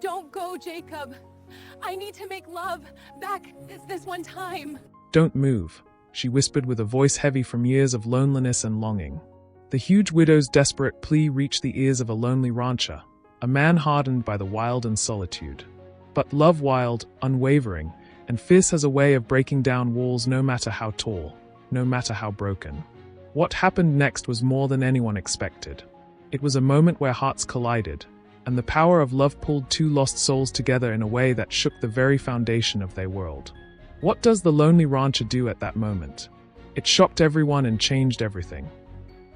Don't go, Jacob. I need to make love back this one time. Don't move, she whispered with a voice heavy from years of loneliness and longing. The huge widow's desperate plea reached the ears of a lonely rancher, a man hardened by the wild and solitude. But love, wild, unwavering, and fierce, has a way of breaking down walls no matter how tall, no matter how broken. What happened next was more than anyone expected. It was a moment where hearts collided, and the power of love pulled two lost souls together in a way that shook the very foundation of their world. What does the lonely rancher do at that moment? It shocked everyone and changed everything.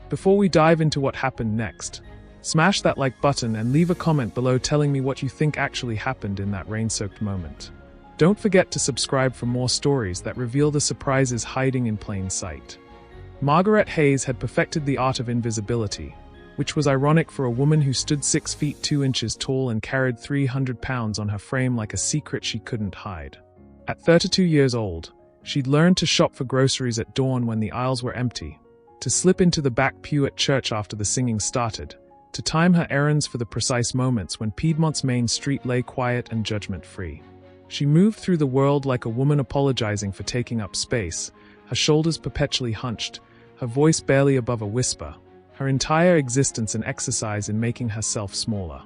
Before we dive into what happened next, smash that like button and leave a comment below telling me what you think actually happened in that rain-soaked moment. Don't forget to subscribe for more stories that reveal the surprises hiding in plain sight. Margaret Hayes had perfected the art of invisibility, which was ironic for a woman who stood 6 feet 2 inches tall and carried 300 pounds on her frame like a secret she couldn't hide. At 32 years old, she'd learned to shop for groceries at dawn when the aisles were empty, to slip into the back pew at church after the singing started, to time her errands for the precise moments when Piedmont's main street lay quiet and judgment-free. She moved through the world like a woman apologizing for taking up space, her shoulders perpetually hunched, her voice barely above a whisper, her entire existence an exercise in making herself smaller.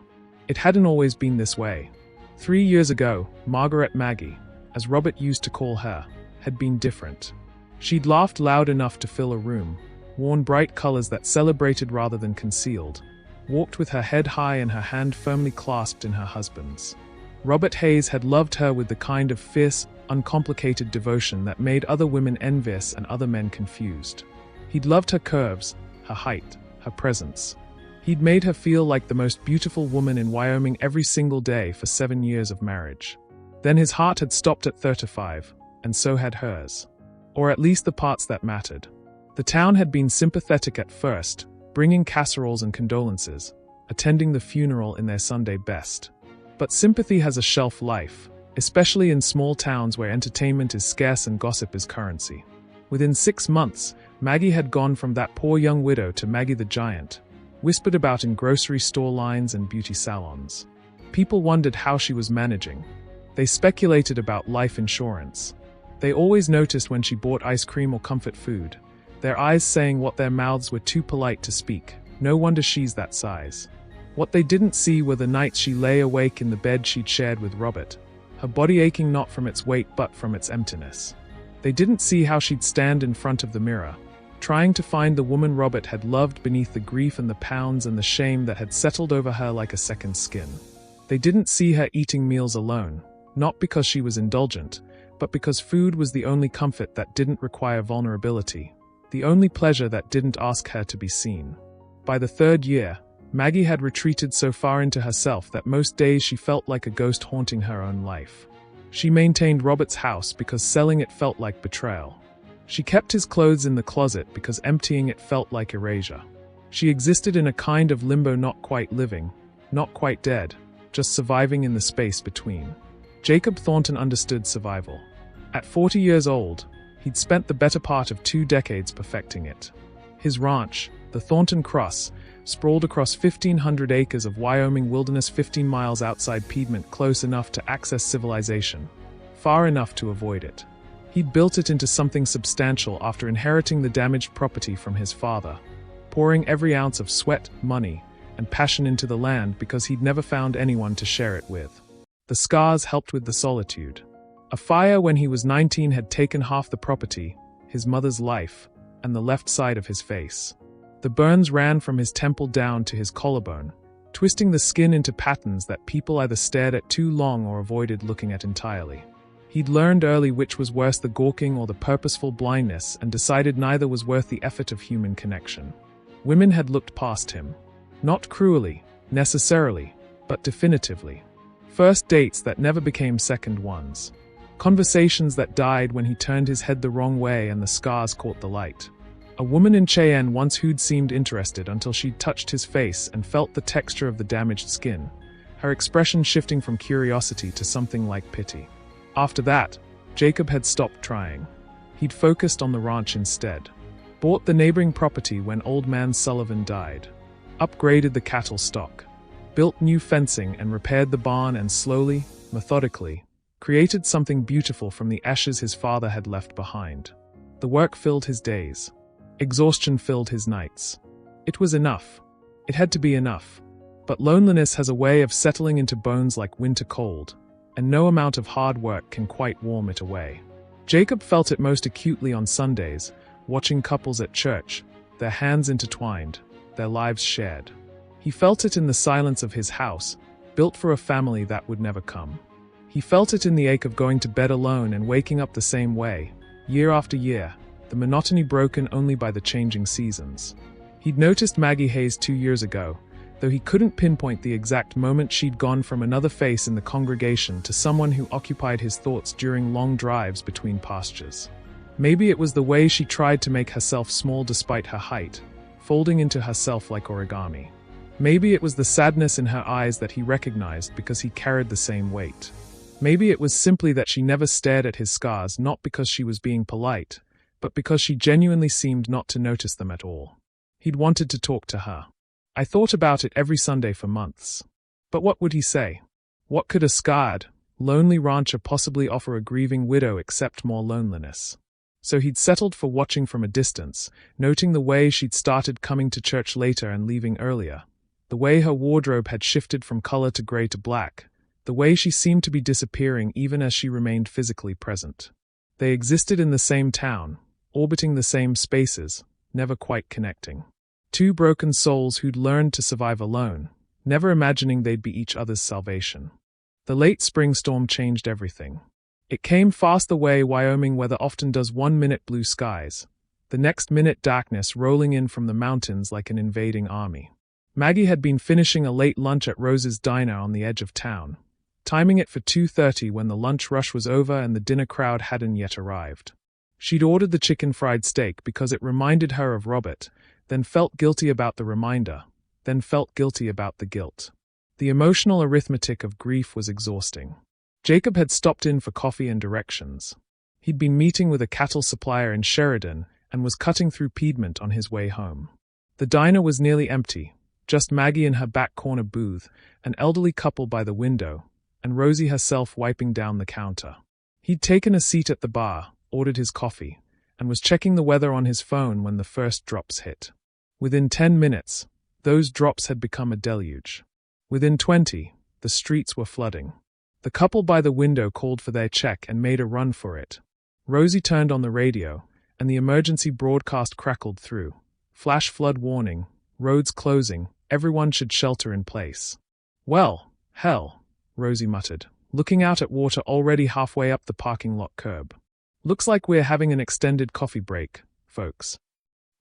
It hadn't always been this way. 3 years ago, Margaret Maggie, as Robert used to call her, had been different. She'd laughed loud enough to fill a room, worn bright colors that celebrated rather than concealed, walked with her head high and her hand firmly clasped in her husband's. Robert Hayes had loved her with the kind of fierce, uncomplicated devotion that made other women envious and other men confused. He'd loved her curves, her height, her presence. He'd made her feel like the most beautiful woman in Wyoming every single day for 7 years of marriage. Then his heart had stopped at 35, and so had hers. Or at least the parts that mattered. The town had been sympathetic at first, bringing casseroles and condolences, attending the funeral in their Sunday best. But sympathy has a shelf life, especially in small towns where entertainment is scarce and gossip is currency. Within 6 months, Maggie had gone from that poor young widow to Maggie the Giant, whispered about in grocery store lines and beauty salons. People wondered how she was managing. They speculated about life insurance. They always noticed when she bought ice cream or comfort food, their eyes saying what their mouths were too polite to speak. No wonder she's that size. What they didn't see were the nights she lay awake in the bed she'd shared with Robert, her body aching not from its weight but from its emptiness. They didn't see how she'd stand in front of the mirror, trying to find the woman Robert had loved beneath the grief and the pounds and the shame that had settled over her like a second skin. They didn't see her eating meals alone, not because she was indulgent, but because food was the only comfort that didn't require vulnerability, the only pleasure that didn't ask her to be seen. By the 3rd year, Maggie had retreated so far into herself that most days she felt like a ghost haunting her own life. She maintained Robert's house because selling it felt like betrayal. She kept his clothes in the closet because emptying it felt like erasure. She existed in a kind of limbo, not quite living, not quite dead, just surviving in the space between. Jacob Thornton understood survival. At 40 years old, he'd spent the better part of 2 decades perfecting it. His ranch, the Thornton Cross, sprawled across 1,500 acres of Wyoming wilderness 15 miles outside Piedmont, close enough to access civilization, far enough to avoid it. He'd built it into something substantial after inheriting the damaged property from his father, pouring every ounce of sweat, money, and passion into the land because he'd never found anyone to share it with. The scars helped with the solitude. A fire when he was 19 had taken half the property, his mother's life, and the left side of his face. The burns ran from his temple down to his collarbone, twisting the skin into patterns that people either stared at too long or avoided looking at entirely. He'd learned early which was worse, the gawking or the purposeful blindness, and decided neither was worth the effort of human connection. Women had looked past him. Not cruelly, necessarily, but definitively. First dates that never became second ones. Conversations that died when he turned his head the wrong way and the scars caught the light. A woman in Cheyenne once who'd seemed interested until she'd touched his face and felt the texture of the damaged skin, her expression shifting from curiosity to something like pity. After that, Jacob had stopped trying. He'd focused on the ranch instead. Bought the neighboring property when Old Man Sullivan died. Upgraded the cattle stock. built new fencing and repaired the barn and slowly, methodically, created something beautiful from the ashes his father had left behind. The work filled his days. Exhaustion filled his nights. It was enough. It had to be enough. But loneliness has a way of settling into bones like winter cold, and no amount of hard work can quite warm it away. Jacob felt it most acutely on Sundays, watching couples at church, their hands intertwined, their lives shared. He felt it in the silence of his house, built for a family that would never come. He felt it in the ache of going to bed alone and waking up the same way, year after year, the monotony broken only by the changing seasons. He'd noticed Maggie Hayes 2 years ago, though he couldn't pinpoint the exact moment she'd gone from another face in the congregation to someone who occupied his thoughts during long drives between pastures. Maybe it was the way she tried to make herself small despite her height, folding into herself like origami. Maybe it was the sadness in her eyes that he recognized because he carried the same weight. Maybe it was simply that she never stared at his scars, not because she was being polite, but because she genuinely seemed not to notice them at all. He'd wanted to talk to her. I thought about it every Sunday for months. But what would he say? What could a scarred, lonely rancher possibly offer a grieving widow except more loneliness? So he'd settled for watching from a distance, noting the way she'd started coming to church later and leaving earlier, the way her wardrobe had shifted from color to gray to black, the way she seemed to be disappearing even as she remained physically present. They existed in the same town, orbiting the same spaces, never quite connecting. Two broken souls who'd learned to survive alone, never imagining they'd be each other's salvation. The late spring storm changed everything. It came fast the way Wyoming weather often does, 1 minute blue skies, the next minute darkness rolling in from the mountains like an invading army. Maggie had been finishing a late lunch at Rose's Diner on the edge of town, timing it for 2:30 when the lunch rush was over and the dinner crowd hadn't yet arrived. She'd ordered the chicken fried steak because it reminded her of Robert, then felt guilty about the reminder, then felt guilty about the guilt. The emotional arithmetic of grief was exhausting. Jacob had stopped in for coffee and directions. He'd been meeting with a cattle supplier in Sheridan and was cutting through Piedmont on his way home. The diner was nearly empty, just Maggie in her back corner booth, an elderly couple by the window, and Rosie herself wiping down the counter. He'd taken a seat at the bar, ordered his coffee, and was checking the weather on his phone when the first drops hit. Within 10 minutes, those drops had become a deluge. Within 20, the streets were flooding. The couple by the window called for their check and made a run for it. Rosie turned on the radio, and the emergency broadcast crackled through. Flash flood warning, roads closing, everyone should shelter in place. Well, hell, Rosie muttered, looking out at water already halfway up the parking lot curb. Looks like we're having an extended coffee break, folks.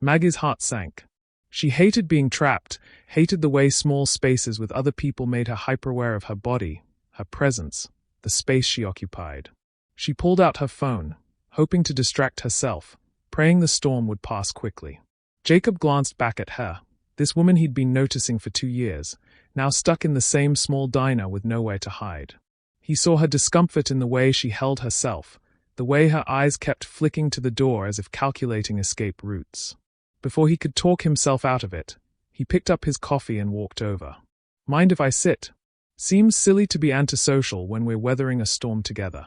Maggie's heart sank. She hated being trapped, hated the way small spaces with other people made her hyper-aware of her body, her presence, the space she occupied. She pulled out her phone, hoping to distract herself, praying the storm would pass quickly. Jacob glanced back at her, this woman he'd been noticing for 2 years, now stuck in the same small diner with nowhere to hide. He saw her discomfort in the way she held herself, the way her eyes kept flicking to the door as if calculating escape routes. Before he could talk himself out of it, he picked up his coffee and walked over. Mind if I sit? Seems silly to be antisocial when we're weathering a storm together.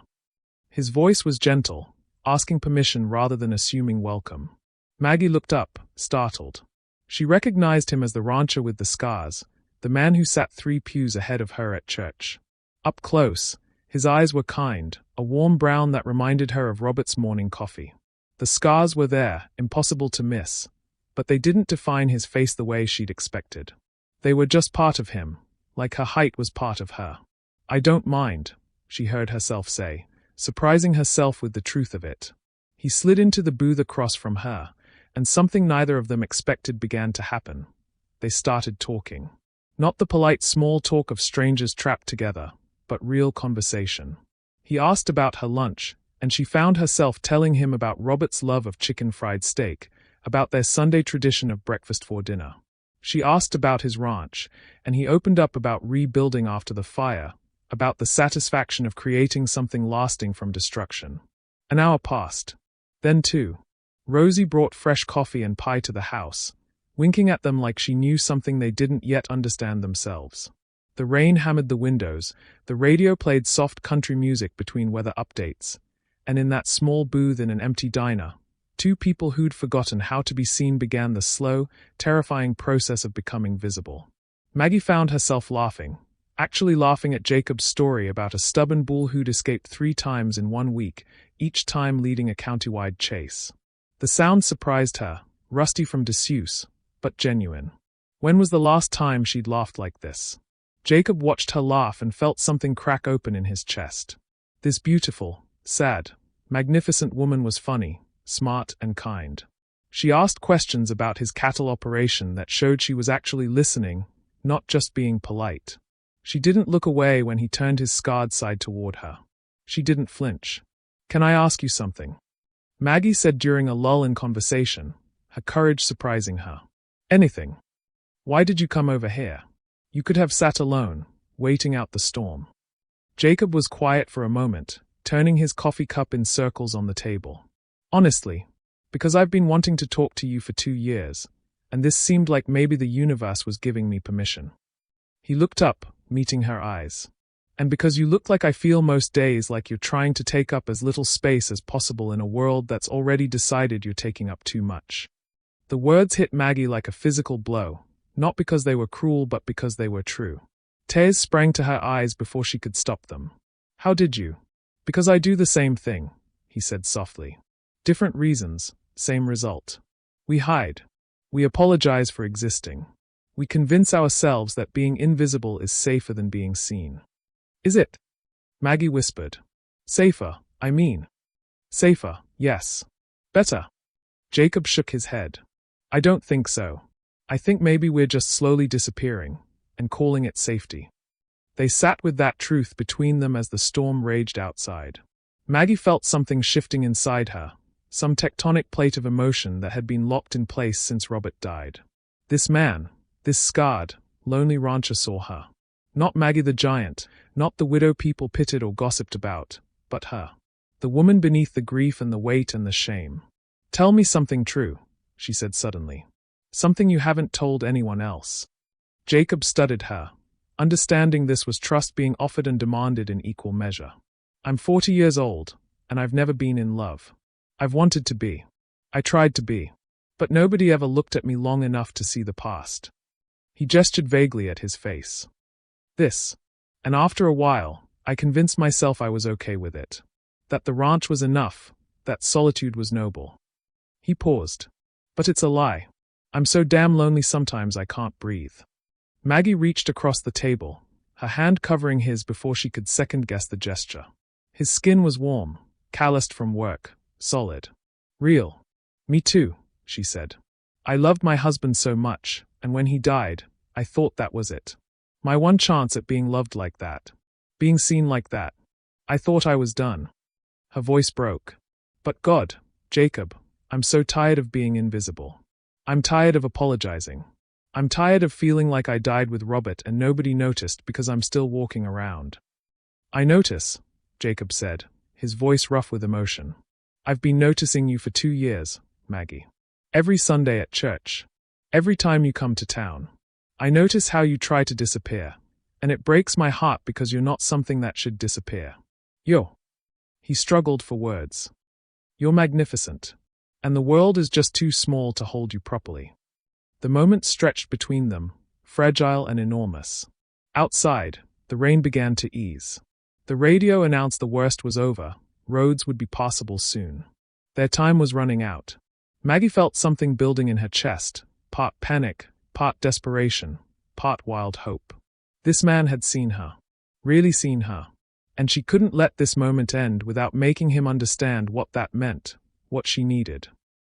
His voice was gentle, asking permission rather than assuming welcome. Maggie looked up, startled. She recognized him as the rancher with the scars, the man who sat 3 pews ahead of her at church. Up close, his eyes were kind, a warm brown that reminded her of Robert's morning coffee. The scars were there, impossible to miss, but they didn't define his face the way she'd expected. They were just part of him, like her height was part of her. I don't mind, she heard herself say, surprising herself with the truth of it. He slid into the booth across from her, and something neither of them expected began to happen. They started talking. Not the polite small talk of strangers trapped together, but real conversation. He asked about her lunch, and she found herself telling him about Robert's love of chicken fried steak, about their Sunday tradition of breakfast for dinner. She asked about his ranch, and he opened up about rebuilding after the fire, about the satisfaction of creating something lasting from destruction. An hour passed. Then too. Rosie brought fresh coffee and pie to the house, winking at them like she knew something they didn't yet understand themselves. The rain hammered the windows, the radio played soft country music between weather updates, and in that small booth in an empty diner, two people who'd forgotten how to be seen began the slow, terrifying process of becoming visible. Maggie found herself laughing, actually laughing at Jacob's story about a stubborn bull who'd escaped 3 times in 1 week, each time leading a county-wide chase. The sound surprised her, rusty from disuse, but genuine. When was the last time she'd laughed like this? Jacob watched her laugh and felt something crack open in his chest. This beautiful, sad, magnificent woman was funny, smart and kind. She asked questions about his cattle operation that showed she was actually listening, not just being polite. She didn't look away when he turned his scarred side toward her. She didn't flinch. "Can I ask you something?" Maggie said during a lull in conversation, her courage surprising her. "Anything. Why did you come over here? You could have sat alone, waiting out the storm." Jacob was quiet for a moment, turning his coffee cup in circles on the table. "Honestly, because I've been wanting to talk to you for 2 years, and this seemed like maybe the universe was giving me permission." He looked up, meeting her eyes. "And because you look like I feel most days like you're trying to take up as little space as possible in a world that's already decided you're taking up too much." The words hit Maggie like a physical blow, not because they were cruel but because they were true. Tears sprang to her eyes before she could stop them. "How did you?" "Because I do the same thing," he said softly. "Different reasons, same result. We hide. We apologize for existing. We convince ourselves that being invisible is safer than being seen." "Is it?" Maggie whispered. "Safer, I mean." "Safer, yes. Better." Jacob shook his head. "I don't think so. I think maybe we're just slowly disappearing, and calling it safety." They sat with that truth between them as the storm raged outside. Maggie felt something shifting inside her, some tectonic plate of emotion that had been locked in place since Robert died. This man, this scarred, lonely rancher saw her. Not Maggie the giant, not the widow people pitied or gossiped about, but her. The woman beneath the grief and the weight and the shame. "Tell me something true," she said suddenly. "Something you haven't told anyone else." Jacob studied her, understanding this was trust being offered and demanded in equal measure. "I'm 40 years old, and I've never been in love. I've wanted to be. I tried to be. But nobody ever looked at me long enough to see the past." He gestured vaguely at his face. "This. And after a while, I convinced myself I was okay with it. That the ranch was enough, that solitude was noble." He paused. "But it's a lie. I'm so damn lonely sometimes I can't breathe." Maggie reached across the table, her hand covering his before she could second-guess the gesture. His skin was warm, calloused from work, solid. "Real. Me too," she said. "I loved my husband so much, and when he died, I thought that was it. My one chance at being loved like that. Being seen like that. I thought I was done." Her voice broke. "But God, Jacob, I'm so tired of being invisible. I'm tired of apologizing. I'm tired of feeling like I died with Robert and nobody noticed because I'm still walking around." "I notice," Jacob said, his voice rough with emotion. "I've been noticing you for 2 years, Maggie. Every Sunday at church. Every time you come to town. I notice how you try to disappear, and it breaks my heart because you're not something that should disappear. You're—" He struggled for words. "You're magnificent, and the world is just too small to hold you properly." The moment stretched between them, fragile and enormous. Outside, the rain began to ease. The radio announced the worst was over, roads would be passable soon. Their time was running out. Maggie felt something building in her chest, part panic, part desperation, part wild hope. This man had seen her. Really seen her. And she couldn't let this moment end without making him understand what that meant, what she needed.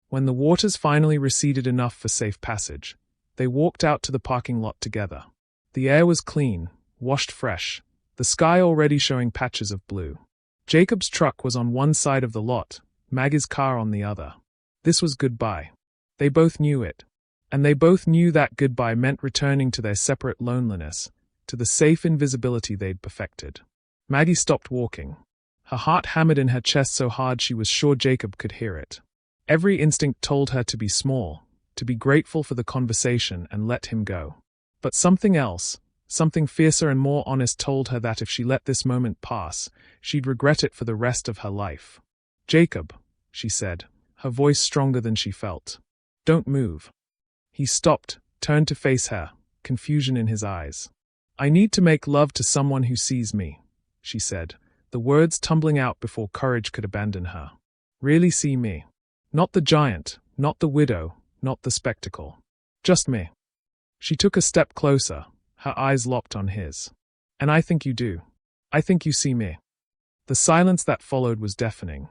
When the waters finally receded enough for safe passage, they walked out to the parking lot together. The air was clean, washed fresh, the sky already showing patches of blue. Jacob's truck was on one side of the lot, Maggie's car on the other. This was goodbye. They both knew it. And they both knew that goodbye meant returning to their separate loneliness, to the safe invisibility they'd perfected. Maggie stopped walking. Her heart hammered in her chest so hard she was sure Jacob could hear it. Every instinct told her to be small, to be grateful for the conversation and let him go. But something else, Something fiercer and more honest told her that if she let this moment pass, she'd regret it for the rest of her life. "Jacob," she said, her voice stronger than she felt. "Don't move." He stopped, turned to face her, confusion in his eyes. "I need to make love to someone who sees me," she said, the words tumbling out before courage could abandon her. "Really see me. Not the giant, not the widow, not the spectacle. Just me." She took a step closer, her eyes locked on his. "And I think you do. I think you see me." The silence that followed was deafening.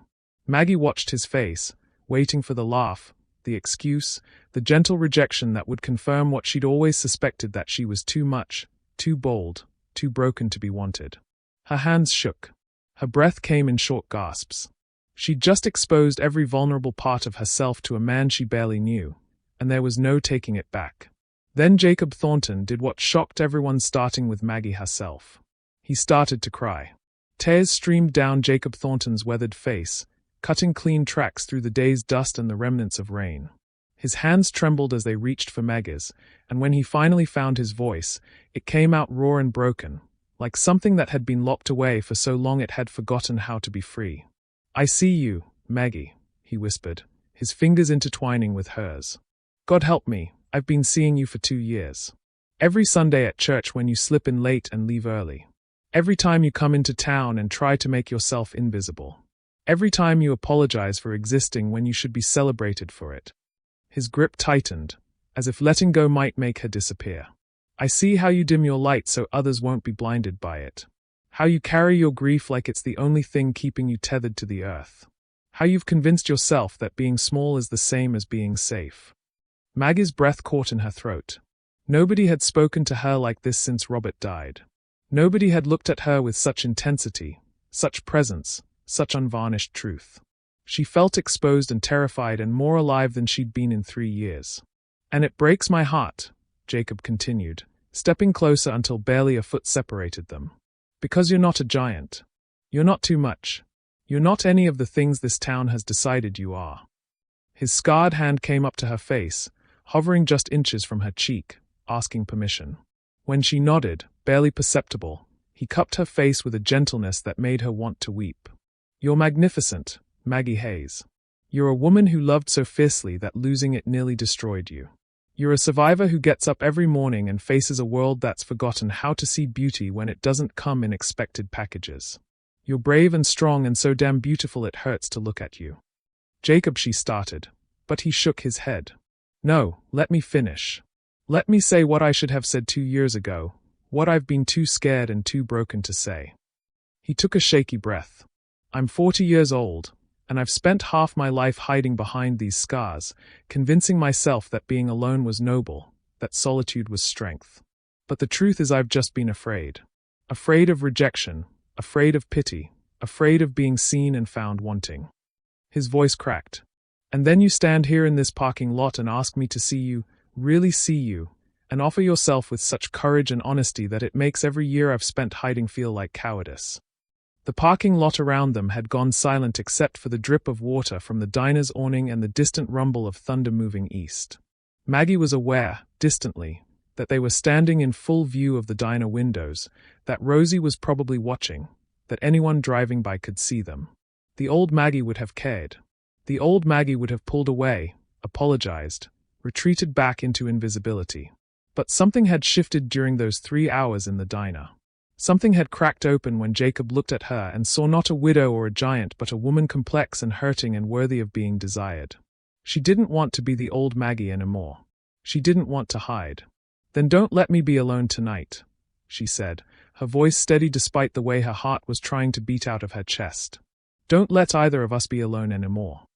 Maggie watched his face, waiting for the laugh, the excuse, the gentle rejection that would confirm what she'd always suspected, that she was too much, too bold, too broken to be wanted. Her hands shook. Her breath came in short gasps. She'd just exposed every vulnerable part of herself to a man she barely knew, and there was no taking it back. Then Jacob Thornton did what shocked everyone, starting with Maggie herself. He started to cry. Tears streamed down Jacob Thornton's weathered face, cutting clean tracks through the day's dust and the remnants of rain. His hands trembled as they reached for Maggie's, and when he finally found his voice, it came out raw and broken, like something that had been locked away for so long it had forgotten how to be free. "I see you, Maggie," he whispered, his fingers intertwining with hers. "God help me, I've been seeing you for 2 years. Every Sunday at church when you slip in late and leave early. Every time you come into town and try to make yourself invisible. Every time you apologize for existing when you should be celebrated for it." His grip tightened, as if letting go might make her disappear. "I see how you dim your light so others won't be blinded by it. How you carry your grief like it's the only thing keeping you tethered to the earth. How you've convinced yourself that being small is the same as being safe." Maggie's breath caught in her throat. Nobody had spoken to her like this since Robert died. Nobody had looked at her with such intensity, such presence, such unvarnished truth. She felt exposed and terrified and more alive than she'd been in 3 years. "And it breaks my heart," Jacob continued, stepping closer until barely a foot separated them. "Because you're not a giant. You're not too much. You're not any of the things this town has decided you are." His scarred hand came up to her face, hovering just inches from her cheek, asking permission. When she nodded, barely perceptible, he cupped her face with a gentleness that made her want to weep. "You're magnificent, Maggie Hayes. You're a woman who loved so fiercely that losing it nearly destroyed you. You're a survivor who gets up every morning and faces a world that's forgotten how to see beauty when it doesn't come in expected packages. You're brave and strong and so damn beautiful it hurts to look at you." "Jacob," she started, but he shook his head. "No, let me finish. Let me say what I should have said 2 years ago, what I've been too scared and too broken to say." He took a shaky breath. "I'm 40 years old, and I've spent half my life hiding behind these scars, convincing myself that being alone was noble, that solitude was strength. But the truth is I've just been afraid. Afraid of rejection, afraid of pity, afraid of being seen and found wanting." His voice cracked. "And then you stand here in this parking lot and ask me to see you, really see you, and offer yourself with such courage and honesty that it makes every year I've spent hiding feel like cowardice." The parking lot around them had gone silent except for the drip of water from the diner's awning and the distant rumble of thunder moving east. Maggie was aware, distantly, that they were standing in full view of the diner windows, that Rosie was probably watching, that anyone driving by could see them. The old Maggie would have cared. The old Maggie would have pulled away, apologized, retreated back into invisibility. But something had shifted during those 3 hours in the diner. Something had cracked open when Jacob looked at her and saw not a widow or a giant but a woman complex and hurting and worthy of being desired. She didn't want to be the old Maggie anymore. She didn't want to hide. "Then don't let me be alone tonight," she said, her voice steady despite the way her heart was trying to beat out of her chest. "Don't let either of us be alone anymore."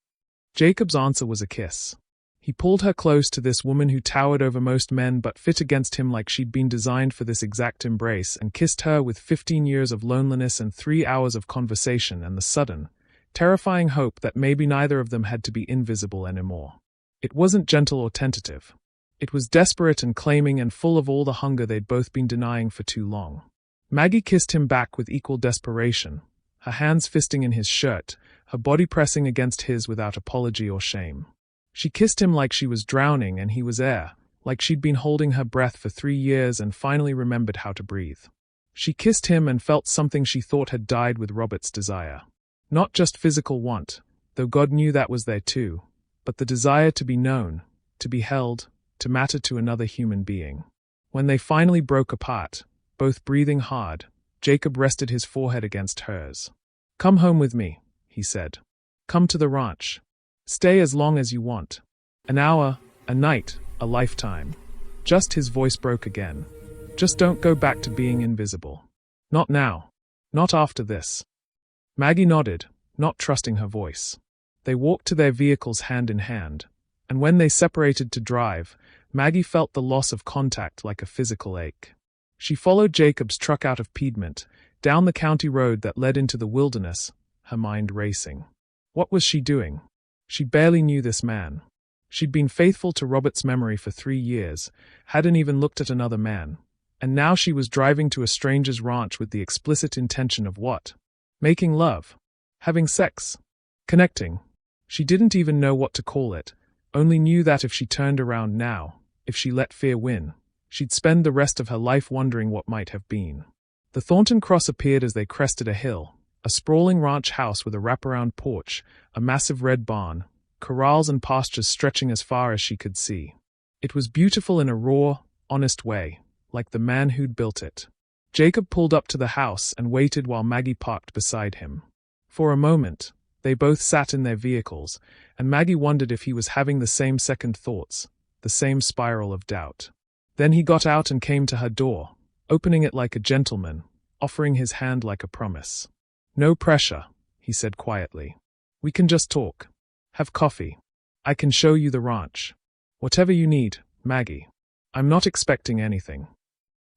Jacob's answer was a kiss. He pulled her close to this woman who towered over most men but fit against him like she'd been designed for this exact embrace, and kissed her with 15 years of loneliness and 3 hours of conversation and the sudden, terrifying hope that maybe neither of them had to be invisible anymore. It wasn't gentle or tentative. It was desperate and claiming and full of all the hunger they'd both been denying for too long. Maggie kissed him back with equal desperation, her hands fisting in his shirt, her body pressing against his without apology or shame. She kissed him like she was drowning and he was air, like she'd been holding her breath for 3 years and finally remembered how to breathe. She kissed him and felt something she thought had died with Robert's desire. Not just physical want, though God knew that was there too, but the desire to be known, to be held, to matter to another human being. When they finally broke apart, both breathing hard, Jacob rested his forehead against hers. "Come home with me," he said. "Come to the ranch. Stay as long as you want. An hour, a night, a lifetime." Just his voice broke again. "Just don't go back to being invisible. Not now. Not after this." Maggie nodded, not trusting her voice. They walked to their vehicles hand in hand, and when they separated to drive, Maggie felt the loss of contact like a physical ache. She followed Jacob's truck out of Piedmont, down the county road that led into the wilderness, her mind racing. What was she doing? She barely knew this man. She'd been faithful to Robert's memory for 3 years, hadn't even looked at another man, and now she was driving to a stranger's ranch with the explicit intention of what? Making love. Having sex. Connecting. She didn't even know what to call it, only knew that if she turned around now, if she let fear win, she'd spend the rest of her life wondering what might have been. The Thornton Cross appeared as they crested a hill, a sprawling ranch house with a wraparound porch, a massive red barn, corrals and pastures stretching as far as she could see. It was beautiful in a raw, honest way, like the man who'd built it. Jacob pulled up to the house and waited while Maggie parked beside him. For a moment, they both sat in their vehicles, and Maggie wondered if he was having the same second thoughts, the same spiral of doubt. Then he got out and came to her door, opening it like a gentleman, offering his hand like a promise. "No pressure," he said quietly. "We can just talk. Have coffee. I can show you the ranch. Whatever you need, Maggie. I'm not expecting anything."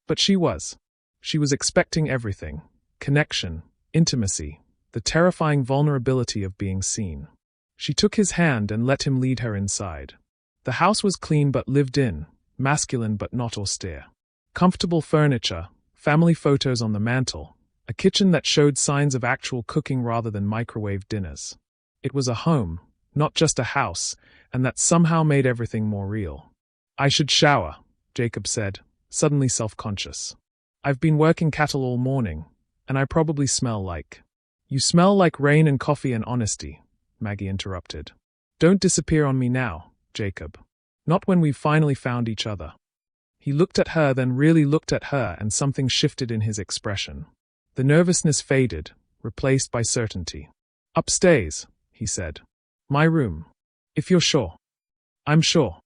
But she was. She was expecting everything. Connection, intimacy, the terrifying vulnerability of being seen. She took his hand and let him lead her inside. The house was clean but lived in, masculine but not austere. Comfortable furniture, family photos on the mantel, a kitchen that showed signs of actual cooking rather than microwave dinners. It was a home, not just a house, and that somehow made everything more real. "I should shower," Jacob said, suddenly self-conscious. "I've been working cattle all morning, and I probably smell like—" "You smell like rain and coffee and honesty," Maggie interrupted. "Don't disappear on me now, Jacob. Not when we've finally found each other." He looked at her, then really looked at her, and something shifted in his expression. The nervousness faded, replaced by certainty. "Upstairs," he said. "My room. If you're sure." "I'm sure."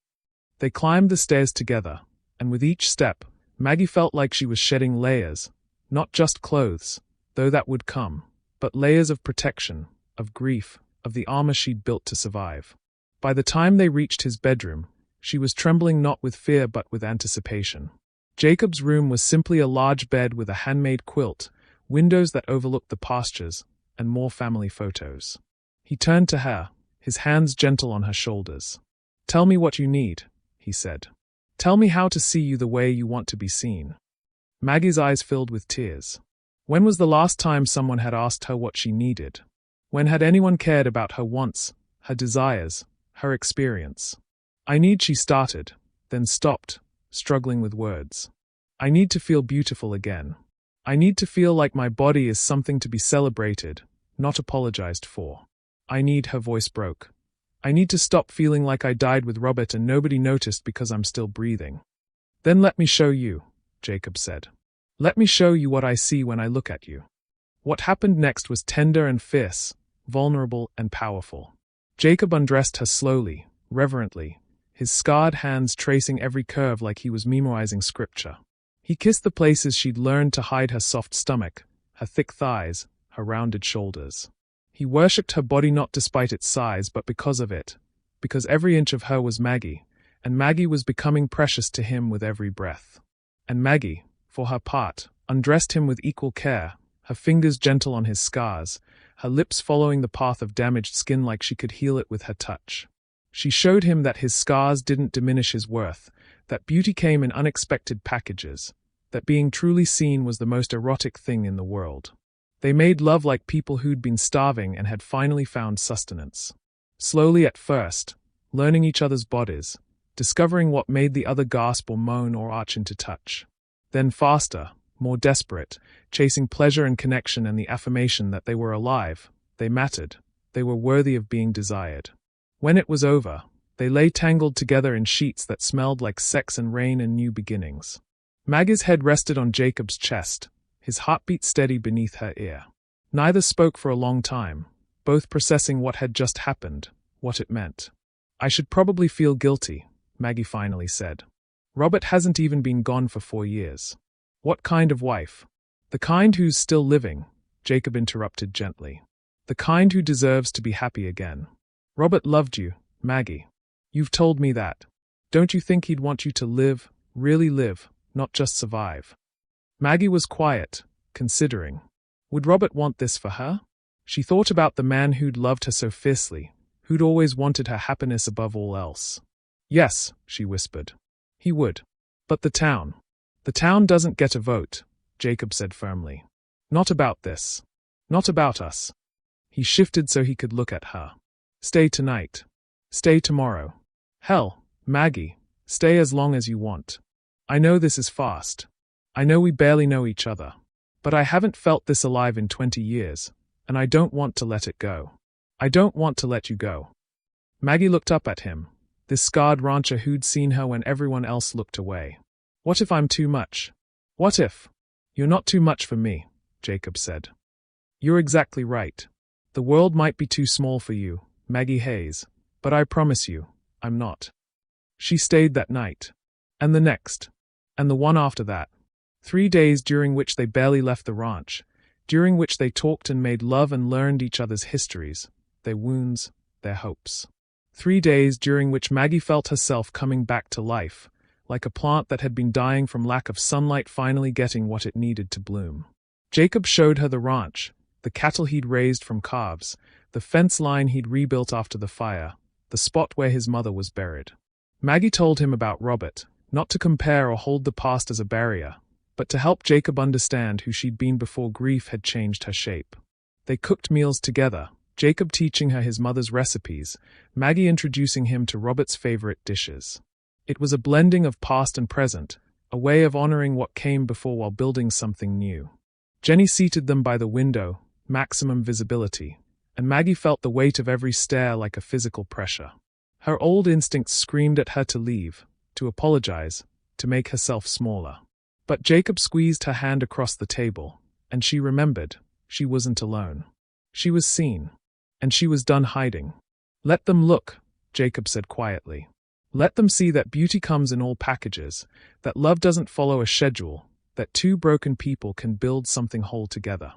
They climbed the stairs together, and with each step, Maggie felt like she was shedding layers, not just clothes, though that would come, but layers of protection, of grief, of the armor she'd built to survive. By the time they reached his bedroom, she was trembling not with fear but with anticipation. Jacob's room was simply a large bed with a handmade quilt, windows that overlooked the pastures, and more family photos. He turned to her, his hands gentle on her shoulders. "Tell me what you need," he said. "Tell me how to see you the way you want to be seen." Maggie's eyes filled with tears. When was the last time someone had asked her what she needed? When had anyone cared about her wants, her desires, her experience? "I need," she started, then stopped, struggling with words. "I need to feel beautiful again. I need to feel like my body is something to be celebrated, not apologized for. I need," her voice broke. "I need to stop feeling like I died with Robert and nobody noticed because I'm still breathing." "Then let me show you," Jacob said. "Let me show you what I see when I look at you." What happened next was tender and fierce, vulnerable and powerful. Jacob undressed her slowly, reverently, his scarred hands tracing every curve like he was memorizing scripture. He kissed the places she'd learned to hide: her soft stomach, her thick thighs, her rounded shoulders. He worshipped her body not despite its size but because of it, because every inch of her was Maggie, and Maggie was becoming precious to him with every breath. And Maggie, for her part, undressed him with equal care, her fingers gentle on his scars, her lips following the path of damaged skin like she could heal it with her touch. She showed him that his scars didn't diminish his worth, that beauty came in unexpected packages, that being truly seen was the most erotic thing in the world. They made love like people who'd been starving and had finally found sustenance. Slowly at first, learning each other's bodies, discovering what made the other gasp or moan or arch into touch. Then faster, more desperate, chasing pleasure and connection and the affirmation that they were alive, they mattered, they were worthy of being desired. When it was over, they lay tangled together in sheets that smelled like sex and rain and new beginnings. Maggie's head rested on Jacob's chest, his heartbeat steady beneath her ear. Neither spoke for a long time, both processing what had just happened, what it meant. "I should probably feel guilty," Maggie finally said. "Robert hasn't even been gone for 4 years." "What kind of wife?" "The kind who's still living," Jacob interrupted gently. "The kind who deserves to be happy again." "Robert loved you, Maggie. You've told me that. Don't you think he'd want you to live, really live, not just survive?" Maggie was quiet, considering. Would Robert want this for her? She thought about the man who'd loved her so fiercely, who'd always wanted her happiness above all else. "Yes," she whispered. "He would. But the town. The town doesn't get a vote," Jacob said firmly. "Not about this. Not about us." He shifted so he could look at her. "Stay tonight. Stay tomorrow. Hell, Maggie, stay as long as you want. I know this is fast. I know we barely know each other. But I haven't felt this alive in 20 years, and I don't want to let it go. I don't want to let you go." Maggie looked up at him, this scarred rancher who'd seen her when everyone else looked away. "What if I'm too much? What if?" "You're not too much for me," Jacob said. "You're exactly right. The world might be too small for you, Maggie Hayes, but I promise you, I'm not." She stayed that night. And the next. And the one after that. 3 days during which they barely left the ranch, during which they talked and made love and learned each other's histories, their wounds, their hopes. 3 days during which Maggie felt herself coming back to life, like a plant that had been dying from lack of sunlight finally getting what it needed to bloom. Jacob showed her the ranch, the cattle he'd raised from calves, the fence line he'd rebuilt after the fire, the spot where his mother was buried. Maggie told him about Robert, not to compare or hold the past as a barrier, but to help Jacob understand who she'd been before grief had changed her shape. They cooked meals together, Jacob teaching her his mother's recipes, Maggie introducing him to Robert's favorite dishes. It was a blending of past and present, a way of honoring what came before while building something new. Jenny seated them by the window, maximum visibility, and Maggie felt the weight of every stare like a physical pressure. Her old instincts screamed at her to leave, to apologize, to make herself smaller. But Jacob squeezed her hand across the table, and she remembered, she wasn't alone. She was seen, and she was done hiding. "Let them look," Jacob said quietly. "Let them see that beauty comes in all packages, that love doesn't follow a schedule, that two broken people can build something whole together."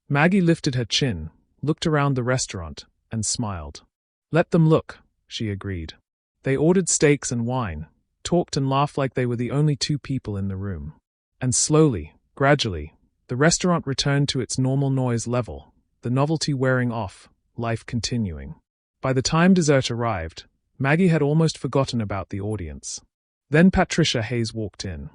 Maggie lifted her chin, looked around the restaurant, and smiled. "Let them look," she agreed. They ordered steaks and wine, talked and laughed like they were the only two people in the room. And slowly, gradually, the restaurant returned to its normal noise level, the novelty wearing off, life continuing. By the time dessert arrived, Maggie had almost forgotten about the audience. Then Patricia Hayes walked in.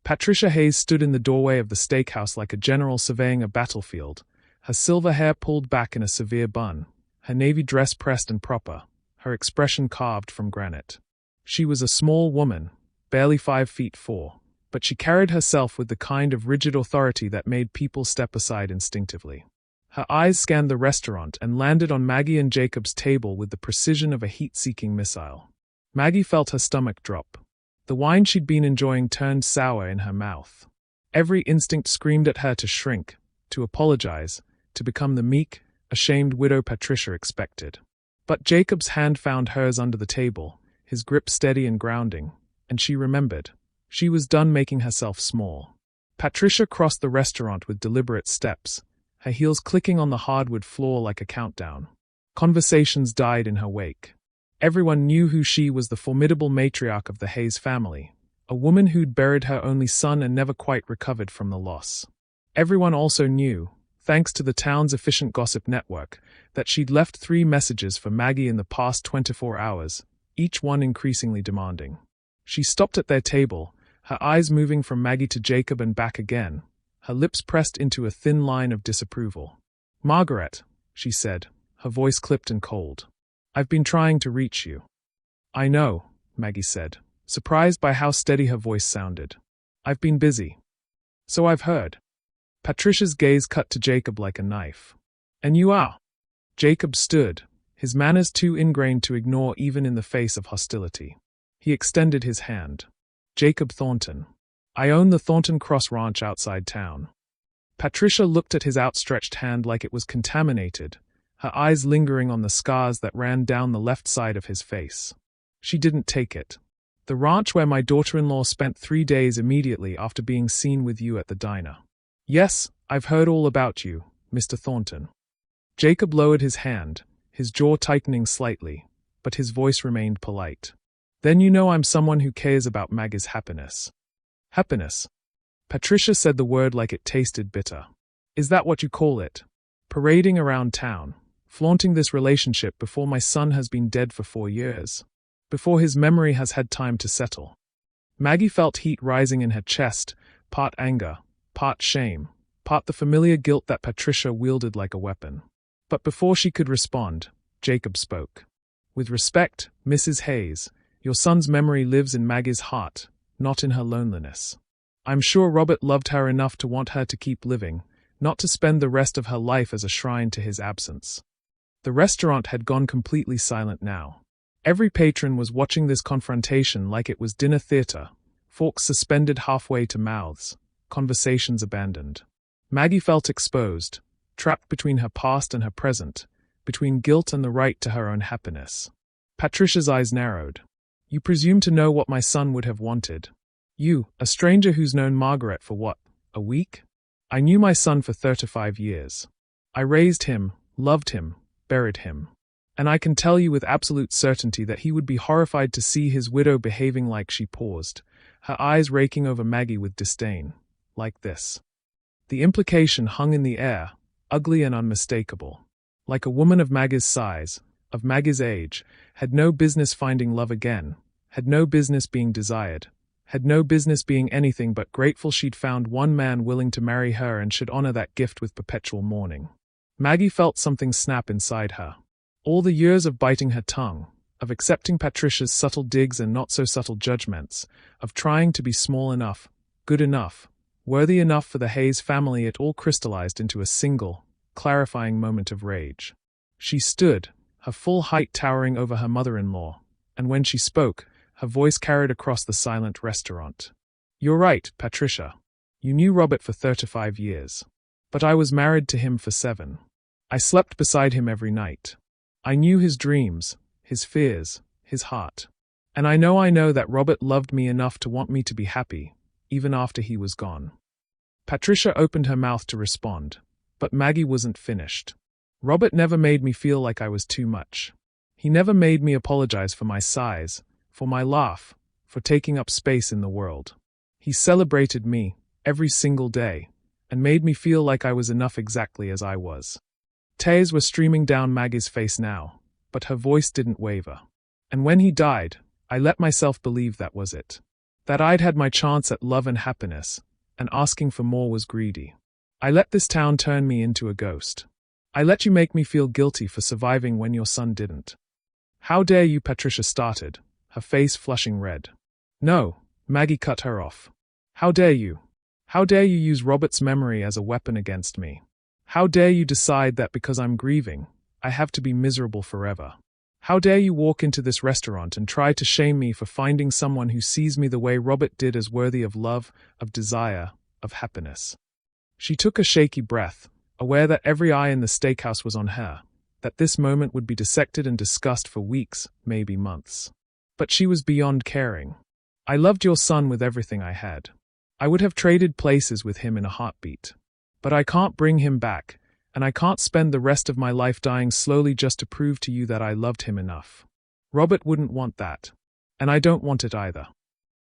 Patricia Hayes stood in the doorway of the steakhouse like a general surveying a battlefield, her silver hair pulled back in a severe bun, her navy dress pressed and proper, her expression carved from granite. She was a small woman, barely 5'4", but she carried herself with the kind of rigid authority that made people step aside instinctively. Her eyes scanned the restaurant and landed on Maggie and Jacob's table with the precision of a heat-seeking missile. Maggie felt her stomach drop. The wine she'd been enjoying turned sour in her mouth. Every instinct screamed at her to shrink, to apologize, to become the meek, ashamed widow Patricia expected. But Jacob's hand found hers under the table, his grip steady and grounding, and she remembered. She was done making herself small. Patricia crossed the restaurant with deliberate steps, her heels clicking on the hardwood floor like a countdown. Conversations died in her wake. Everyone knew who she was, the formidable matriarch of the Hayes family, a woman who'd buried her only son and never quite recovered from the loss. Everyone also knew, thanks to the town's efficient gossip network, that she'd left 3 messages for Maggie in the past 24 hours, each one increasingly demanding. She stopped at their table, her eyes moving from Maggie to Jacob and back again, her lips pressed into a thin line of disapproval. "Margaret," she said, her voice clipped and cold. "I've been trying to reach you." "I know," Maggie said, surprised by how steady her voice sounded. I've been busy. So I've heard. Patricia's gaze cut to Jacob like a knife. And you are? Jacob stood, his manners too ingrained to ignore even in the face of hostility. He extended his hand. Jacob Thornton. I own the Thornton Cross Ranch outside town. Patricia looked at his outstretched hand like it was contaminated, her eyes lingering on the scars that ran down the left side of his face. She didn't take it. The ranch where my daughter-in-law spent 3 days immediately after being seen with you at the diner. Yes, I've heard all about you, Mr. Thornton. Jacob lowered his hand, his jaw tightening slightly, but his voice remained polite. Then you know I'm someone who cares about Maggie's happiness. Happiness? Patricia said the word like it tasted bitter. Is that what you call it? Parading around town, flaunting this relationship before my son has been dead for 4 years. Before his memory has had time to settle. Maggie felt heat rising in her chest, part anger, part shame, part the familiar guilt that Patricia wielded like a weapon. But before she could respond, Jacob spoke. With respect, Mrs. Hayes, your son's memory lives in Maggie's heart, not in her loneliness. I'm sure Robert loved her enough to want her to keep living, not to spend the rest of her life as a shrine to his absence. The restaurant had gone completely silent now. Every patron was watching this confrontation like it was dinner theater, forks suspended halfway to mouths, conversations abandoned. Maggie felt exposed, trapped between her past and her present, between guilt and the right to her own happiness. Patricia's eyes narrowed. You presume to know what my son would have wanted. You, a stranger who's known Margaret for what, a week? I knew my son for 35 years. I raised him, loved him, buried him. And I can tell you with absolute certainty that he would be horrified to see his widow behaving like she paused, her eyes raking over Maggie with disdain, like this. The implication hung in the air, ugly and unmistakable. Like a woman of Maggie's size, of Maggie's age, had no business finding love again, had no business being desired, had no business being anything but grateful she'd found one man willing to marry her and should honor that gift with perpetual mourning. Maggie felt something snap inside her. All the years of biting her tongue, of accepting Patricia's subtle digs and not-so-subtle judgments, of trying to be small enough, good enough, worthy enough for the Hayes family, it all crystallized into a single, clarifying moment of rage. She stood, her full height towering over her mother-in-law, and when she spoke, her voice carried across the silent restaurant. You're right, Patricia. You knew Robert for 35 years. But I was married to him for 7. I slept beside him every night. I knew his dreams, his fears, his heart. And I know that Robert loved me enough to want me to be happy, even after he was gone. Patricia opened her mouth to respond, but Maggie wasn't finished. Robert never made me feel like I was too much. He never made me apologize for my size, for my laugh, for taking up space in the world. He celebrated me, every single day, and made me feel like I was enough exactly as I was. Tears were streaming down Maggie's face now, but her voice didn't waver. And when he died, I let myself believe that was it. That I'd had my chance at love and happiness, and asking for more was greedy. I let this town turn me into a ghost. I let you make me feel guilty for surviving when your son didn't. How dare you, Patricia started, her face flushing red. No, Maggie cut her off. How dare you? How dare you use Robert's memory as a weapon against me? How dare you decide that because I'm grieving, I have to be miserable forever? How dare you walk into this restaurant and try to shame me for finding someone who sees me the way Robert did as worthy of love, of desire, of happiness? She took a shaky breath, aware that every eye in the steakhouse was on her, that this moment would be dissected and discussed for weeks, maybe months. But she was beyond caring. I loved your son with everything I had. I would have traded places with him in a heartbeat. But I can't bring him back, and I can't spend the rest of my life dying slowly just to prove to you that I loved him enough. Robert wouldn't want that. And I don't want it either.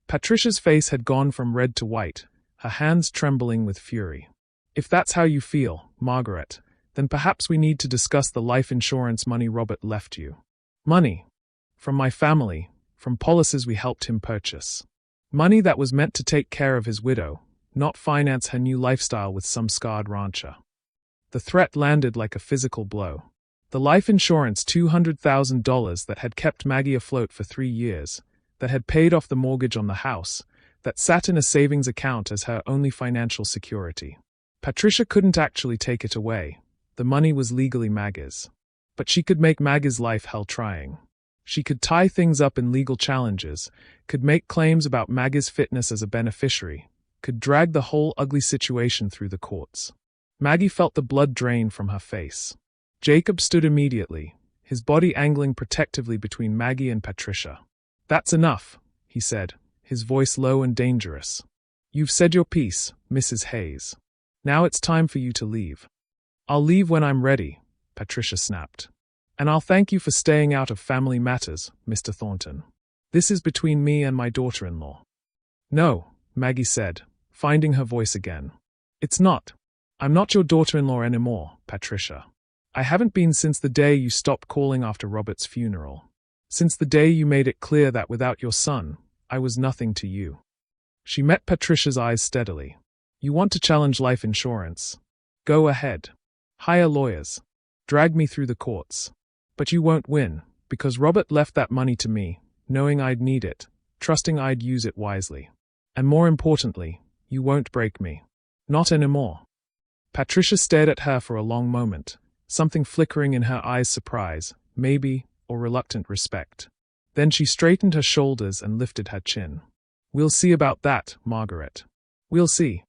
Patricia's face had gone from red to white, her hands trembling with fury. If that's how you feel, Margaret, then perhaps we need to discuss the life insurance money Robert left you. Money. From my family, from policies we helped him purchase. Money that was meant to take care of his widow, not finance her new lifestyle with some scarred rancher. The threat landed like a physical blow. The life insurance $200,000 that had kept Maggie afloat for 3 years, that had paid off the mortgage on the house, that sat in a savings account as her only financial security. Patricia couldn't actually take it away. The money was legally Maggie's. But she could make Maggie's life hell trying. She could tie things up in legal challenges, could make claims about Maggie's fitness as a beneficiary, could drag the whole ugly situation through the courts. Maggie felt the blood drain from her face. Jacob stood immediately, his body angling protectively between Maggie and Patricia. "That's enough," he said, his voice low and dangerous. "You've said your piece, Mrs. Hayes. Now it's time for you to leave." "I'll leave when I'm ready," Patricia snapped. "And I'll thank you for staying out of family matters, Mr. Thornton. This is between me and my daughter-in-law." "No," Maggie said, finding her voice again. "It's not. I'm not your daughter-in-law anymore, Patricia. I haven't been since the day you stopped calling after Robert's funeral. Since the day you made it clear that without your son, I was nothing to you." She met Patricia's eyes steadily. "You want to challenge life insurance? Go ahead. Hire lawyers. Drag me through the courts. But you won't win, because Robert left that money to me, knowing I'd need it, trusting I'd use it wisely. And more importantly, you won't break me. Not anymore." Patricia stared at her for a long moment, something flickering in her eyes, surprise, maybe, or reluctant respect. Then she straightened her shoulders and lifted her chin. "We'll see about that, Margaret. We'll see."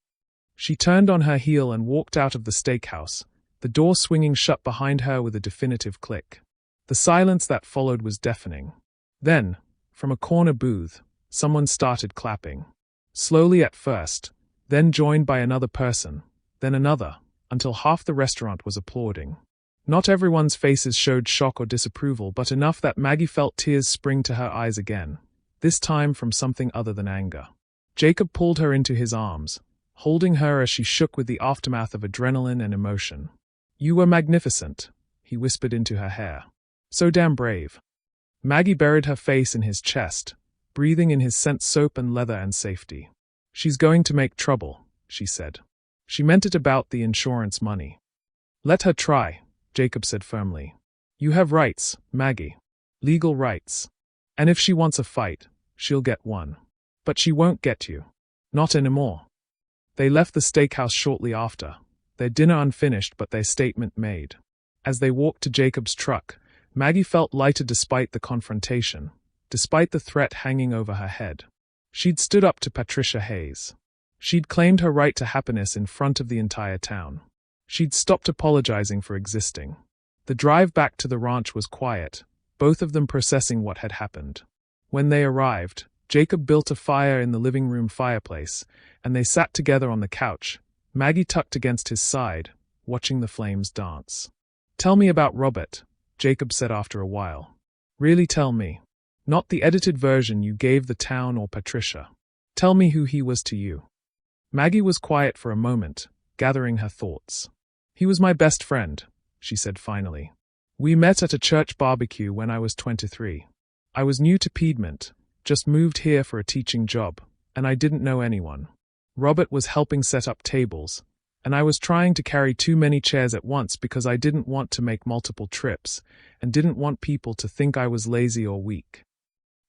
She turned on her heel and walked out of the steakhouse, the door swinging shut behind her with a definitive click. The silence that followed was deafening. Then, from a corner booth, someone started clapping. Slowly at first, then joined by another person, then another, until half the restaurant was applauding. Not everyone's faces showed shock or disapproval, but enough that Maggie felt tears spring to her eyes again, this time from something other than anger. Jacob pulled her into his arms, holding her as she shook with the aftermath of adrenaline and emotion. "You were magnificent," he whispered into her hair. "So damn brave." Maggie buried her face in his chest, breathing in his scent soap and leather and safety. "She's going to make trouble," she said. She meant it about the insurance money. "Let her try," Jacob said firmly. "You have rights, Maggie. Legal rights. And if she wants a fight, she'll get one. But she won't get you. Not anymore." They left the steakhouse shortly after, their dinner unfinished but their statement made. As they walked to Jacob's truck, Maggie felt lighter despite the confrontation, despite the threat hanging over her head. She'd stood up to Patricia Hayes. She'd claimed her right to happiness in front of the entire town. She'd stopped apologizing for existing. The drive back to the ranch was quiet, both of them processing what had happened. When they arrived, Jacob built a fire in the living room fireplace, and they sat together on the couch, Maggie tucked against his side, watching the flames dance. "Tell me about Robert," Jacob said after a while. "Really tell me. Not the edited version you gave the town or Patricia. Tell me who he was to you." Maggie was quiet for a moment, gathering her thoughts. "He was my best friend," she said finally. "We met at a church barbecue when I was 23. I was new to Piedmont, just moved here for a teaching job, and I didn't know anyone. Robert was helping set up tables, and I was trying to carry too many chairs at once because I didn't want to make multiple trips, and didn't want people to think I was lazy or weak."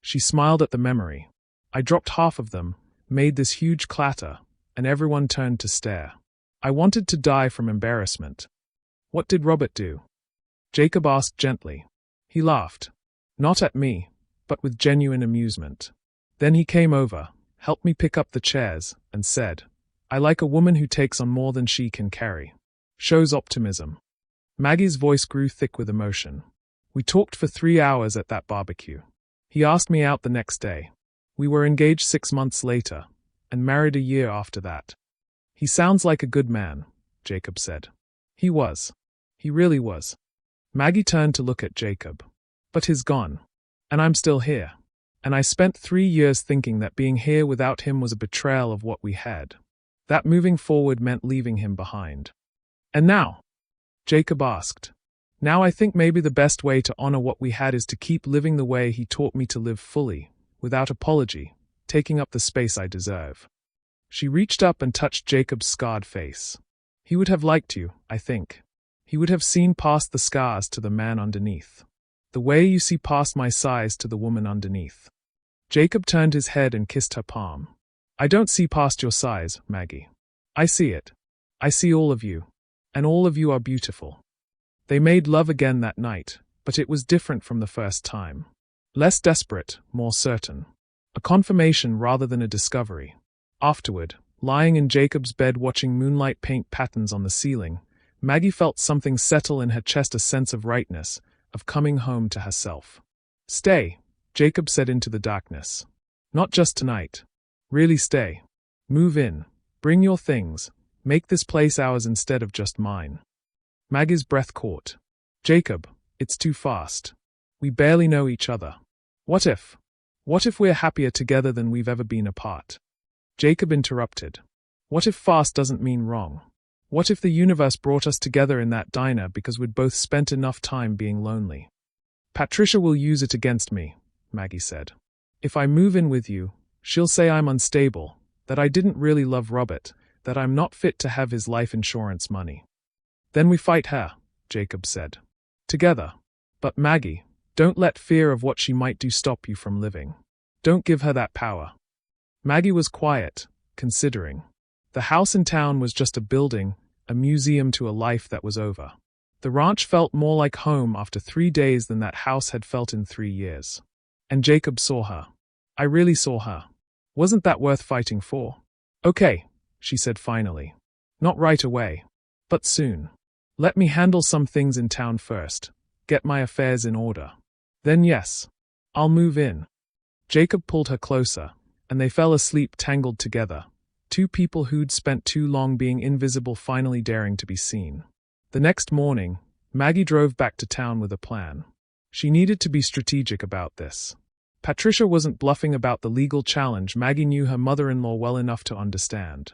She smiled at the memory. "I dropped half of them, made this huge clatter, and everyone turned to stare. I wanted to die from embarrassment." "What did Robert do?" Jacob asked gently. He laughed. Not at me, but with genuine amusement. Then he came over, helped me pick up the chairs, and said, "I like a woman who takes on more than she can carry. Shows optimism." Maggie's voice grew thick with emotion. "We talked for 3 hours at that barbecue. He asked me out the next day. We were engaged 6 months later, and married a year after that." "He sounds like a good man," Jacob said. "He was. He really was." Maggie turned to look at Jacob. "But he's gone. And I'm still here. And I spent 3 years thinking that being here without him was a betrayal of what we had. That moving forward meant leaving him behind." "And now?" Jacob asked. "Now I think maybe the best way to honor what we had is to keep living the way he taught me to live fully, without apology, taking up the space I deserve." She reached up and touched Jacob's scarred face. "He would have liked you, I think. He would have seen past the scars to the man underneath. The way you see past my size to the woman underneath." Jacob turned his head and kissed her palm. I don't see past your size, Maggie. I see it. I see all of you. And all of you are beautiful. They made love again that night, but it was different from the first time. Less desperate, more certain. A confirmation rather than a discovery. Afterward, lying in Jacob's bed watching moonlight paint patterns on the ceiling, Maggie felt something settle in her chest, a sense of rightness, of coming home to herself. Stay, Jacob said into the darkness. Not just tonight. Really stay. Move in. Bring your things. Make this place ours instead of just mine. Maggie's breath caught. Jacob, it's too fast. We barely know each other. What if? What if we're happier together than we've ever been apart? Jacob interrupted. What if fast doesn't mean wrong? What if the universe brought us together in that diner because we'd both spent enough time being lonely? Patricia will use it against me, Maggie said. If I move in with you, she'll say I'm unstable, that I didn't really love Robert, that I'm not fit to have his life insurance money. Then we fight her, Jacob said. Together. But Maggie, don't let fear of what she might do stop you from living. Don't give her that power. Maggie was quiet, considering. The house in town was just a building, a museum to a life that was over. The ranch felt more like home after 3 days than that house had felt in 3 years. And Jacob saw her. I really saw her. Wasn't that worth fighting for? Okay, she said finally. Not right away. But soon. Let me handle some things in town first. Get my affairs in order. Then yes. I'll move in. Jacob pulled her closer, and they fell asleep tangled together. Two people who'd spent too long being invisible finally daring to be seen. The next morning, Maggie drove back to town with a plan. She needed to be strategic about this. Patricia wasn't bluffing about the legal challenge. Maggie knew her mother-in-law well enough to understand.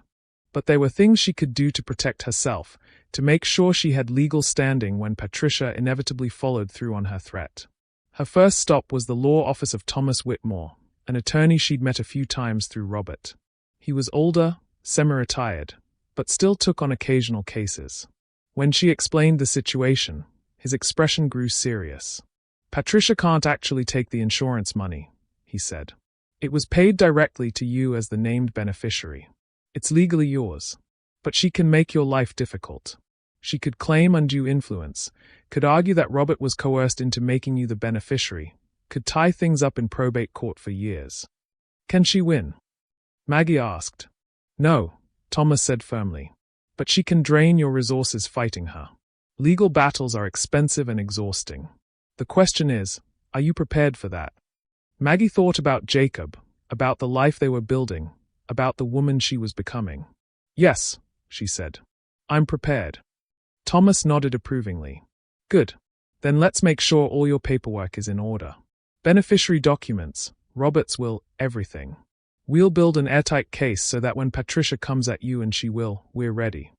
But there were things she could do to protect herself, to make sure she had legal standing when Patricia inevitably followed through on her threat. Her first stop was the law office of Thomas Whitmore, an attorney she'd met a few times through Robert. He was older, semi-retired, but still took on occasional cases. When she explained the situation, his expression grew serious. Patricia can't actually take the insurance money, he said. It was paid directly to you as the named beneficiary. It's legally yours. But she can make your life difficult. She could claim undue influence, could argue that Robert was coerced into making you the beneficiary, could tie things up in probate court for years. Can she win? Maggie asked. No, Thomas said firmly. But she can drain your resources fighting her. Legal battles are expensive and exhausting. The question is, are you prepared for that? Maggie thought about Jacob, about the life they were building, about the woman she was becoming. Yes, she said. I'm prepared. Thomas nodded approvingly. Good. Then let's make sure all your paperwork is in order. Beneficiary documents, Robert's will, everything. We'll build an airtight case so that when Patricia comes at you, and she will, we're ready.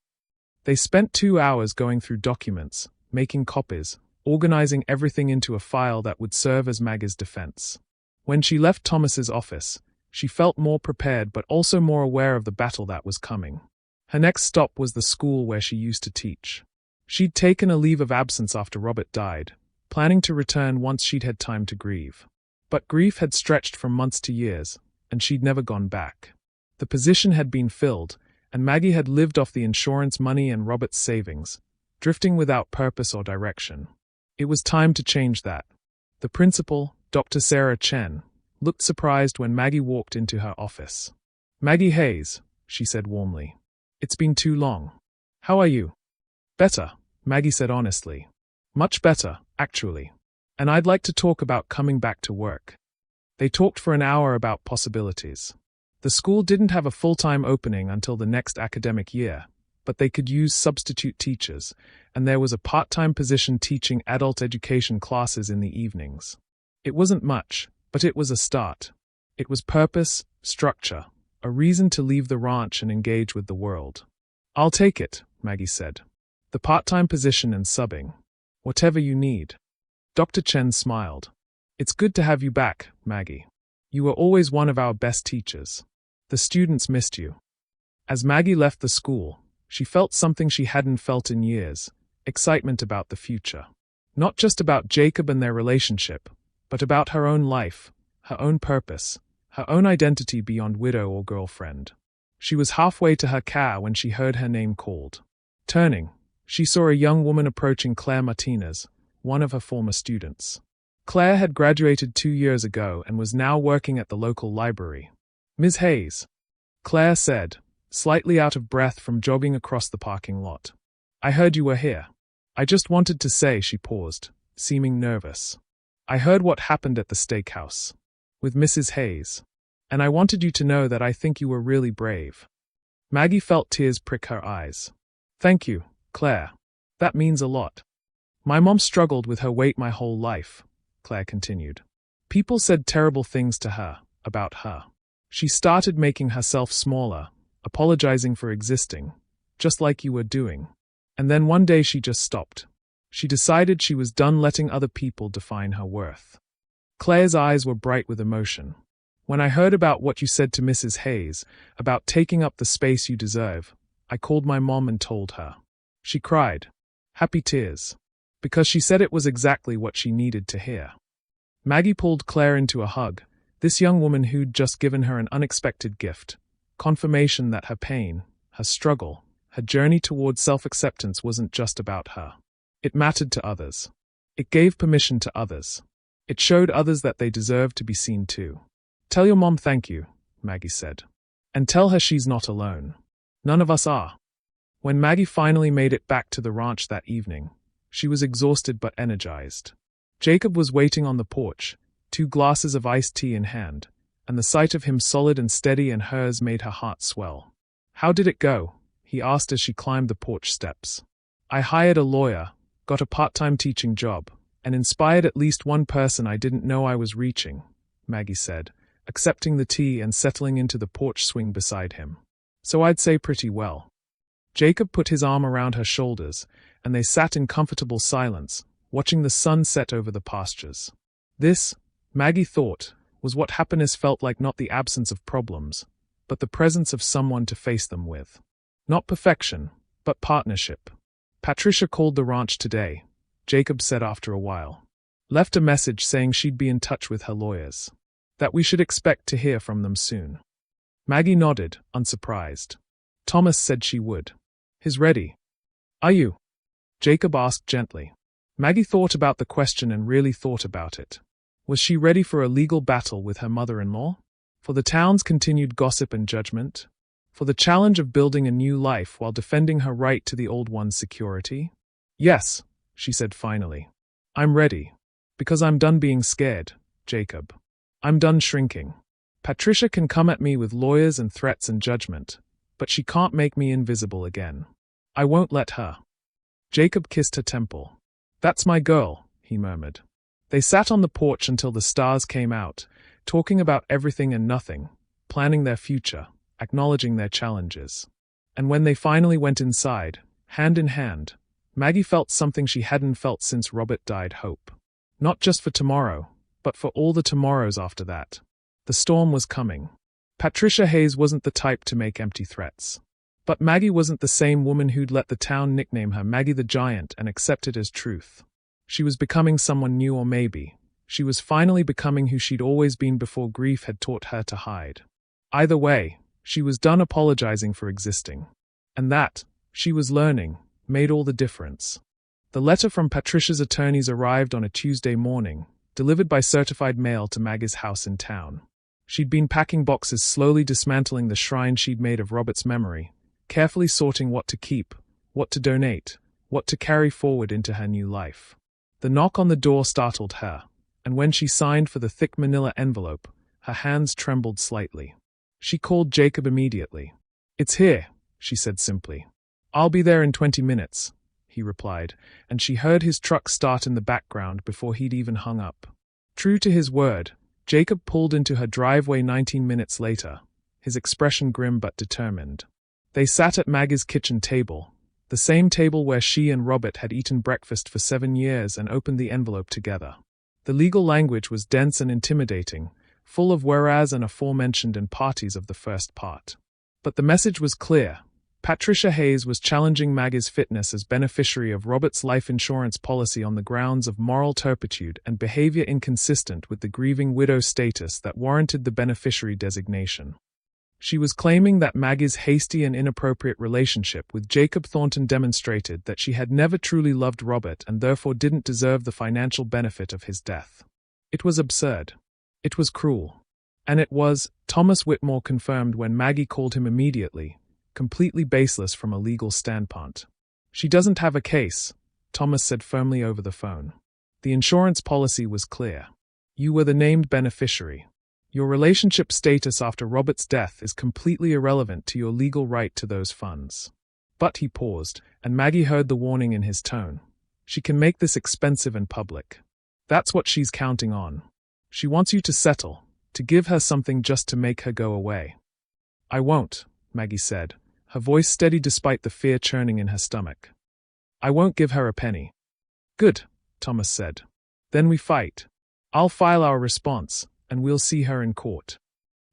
They spent 2 hours going through documents, making copies, organizing everything into a file that would serve as Maggie's defense. When she left Thomas's office, she felt more prepared but also more aware of the battle that was coming. Her next stop was the school where she used to teach. She'd taken a leave of absence after Robert died, planning to return once she'd had time to grieve. But grief had stretched from months to years, and she'd never gone back. The position had been filled, and Maggie had lived off the insurance money and Robert's savings, drifting without purpose or direction. It was time to change that. The principal, Dr. Sarah Chen, looked surprised when Maggie walked into her office. Maggie Hayes, she said warmly. It's been too long. How are you? Better, Maggie said honestly. Much better, actually. And I'd like to talk about coming back to work. They talked for an hour about possibilities. The school didn't have a full-time opening until the next academic year, but they could use substitute teachers, and there was a part-time position teaching adult education classes in the evenings. It wasn't much, but it was a start. It was purpose, structure, a reason to leave the ranch and engage with the world. I'll take it, Maggie said. The part-time position and subbing. Whatever you need. Dr. Chen smiled. It's good to have you back, Maggie. You were always one of our best teachers. The students missed you. As Maggie left the school, she felt something she hadn't felt in years, excitement about the future. Not just about Jacob and their relationship, but about her own life, her own purpose, her own identity beyond widow or girlfriend. She was halfway to her car when she heard her name called. Turning, she saw a young woman approaching Claire Martinez, one of her former students. Claire had graduated 2 years ago and was now working at the local library. "Ms. Hayes," Claire said, slightly out of breath from jogging across the parking lot. "I heard you were here." "I just wanted to say," she paused, seeming nervous. "I heard what happened at the steakhouse with Mrs. Hayes, and I wanted you to know that I think you were really brave." Maggie felt tears prick her eyes. "Thank you, Claire. That means a lot. My mom struggled with her weight my whole life," Claire continued. "People said terrible things to her, about her. She started making herself smaller, apologizing for existing, just like you were doing. And then one day she just stopped. She decided she was done letting other people define her worth." Claire's eyes were bright with emotion. "When I heard about what you said to Mrs. Hayes, about taking up the space you deserve, I called my mom and told her." She cried, happy tears, because she said it was exactly what she needed to hear. Maggie pulled Claire into a hug, this young woman who'd just given her an unexpected gift, confirmation that her pain, her struggle, her journey towards self-acceptance wasn't just about her. It mattered to others. It gave permission to others. It showed others that they deserved to be seen too. "Tell your mom thank you," Maggie said. "And tell her she's not alone. None of us are." When Maggie finally made it back to the ranch that evening, she was exhausted but energized. Jacob was waiting on the porch, 2 glasses of iced tea in hand, and the sight of him solid and steady in hers made her heart swell. "How did it go?" he asked as she climbed the porch steps. "I hired a lawyer, got a part-time teaching job, and inspired at least one person I didn't know I was reaching," Maggie said, accepting the tea and settling into the porch swing beside him. "So I'd say pretty well." Jacob put his arm around her shoulders, and they sat in comfortable silence, watching the sun set over the pastures. This, Maggie thought, was what happiness felt like, not the absence of problems, but the presence of someone to face them with. Not perfection, but partnership. "Patricia called the ranch today," Jacob said after a while. "Left a message saying she'd be in touch with her lawyers. That we should expect to hear from them soon." Maggie nodded, unsurprised. "Thomas said she would." "He's ready." "Are you?" Jacob asked gently. Maggie thought about the question and really thought about it. Was she ready for a legal battle with her mother-in-law? For the town's continued gossip and judgment? For the challenge of building a new life while defending her right to the old one's security? "Yes," she said finally. "I'm ready. Because I'm done being scared, Jacob. I'm done shrinking. Patricia can come at me with lawyers and threats and judgment, but she can't make me invisible again. I won't let her." Jacob kissed her temple. "That's my girl," he murmured. They sat on the porch until the stars came out, talking about everything and nothing, planning their future, acknowledging their challenges. And when they finally went inside, hand in hand, Maggie felt something she hadn't felt since Robert died: hope. Not just for tomorrow, but for all the tomorrows after that. The storm was coming. Patricia Hayes wasn't the type to make empty threats. But Maggie wasn't the same woman who'd let the town nickname her Maggie the Giant and accept it as truth. She was becoming someone new, or maybe she was finally becoming who she'd always been before grief had taught her to hide. Either way, she was done apologizing for existing. And that, she was learning, made all the difference. The letter from Patricia's attorneys arrived on a Tuesday morning, delivered by certified mail to Maggie's house in town. She'd been packing boxes, slowly dismantling the shrine she'd made of Robert's memory, carefully sorting what to keep, what to donate, what to carry forward into her new life. The knock on the door startled her, and when she signed for the thick manila envelope, her hands trembled slightly. She called Jacob immediately. "It's here," she said simply. "I'll be there in 20 minutes, he replied, and she heard his truck start in the background before he'd even hung up. True to his word, Jacob pulled into her driveway 19 minutes later, his expression grim but determined. They sat at Maggie's kitchen table, the same table where she and Robert had eaten breakfast for 7 years, and opened the envelope together. The legal language was dense and intimidating, full of whereas and aforementioned and parties of the first part. But the message was clear. Patricia Hayes was challenging Maggie's fitness as beneficiary of Robert's life insurance policy on the grounds of moral turpitude and behavior inconsistent with the grieving widow status that warranted the beneficiary designation. She was claiming that Maggie's hasty and inappropriate relationship with Jacob Thornton demonstrated that she had never truly loved Robert and therefore didn't deserve the financial benefit of his death. It was absurd. It was cruel. And it was, Thomas Whitmore confirmed when Maggie called him immediately, completely baseless from a legal standpoint. She doesn't have a case, Thomas said firmly over the phone. The insurance policy was clear. You were the named beneficiary. Your relationship status after Robert's death is completely irrelevant to your legal right to those funds. But he paused, and Maggie heard the warning in his tone. She can make this expensive and public. That's what she's counting on. She wants you to settle, to give her something just to make her go away. I won't, Maggie said, her voice steady despite the fear churning in her stomach. I won't give her a penny. Good, Thomas said. Then we fight. I'll file our response, and we'll see her in court.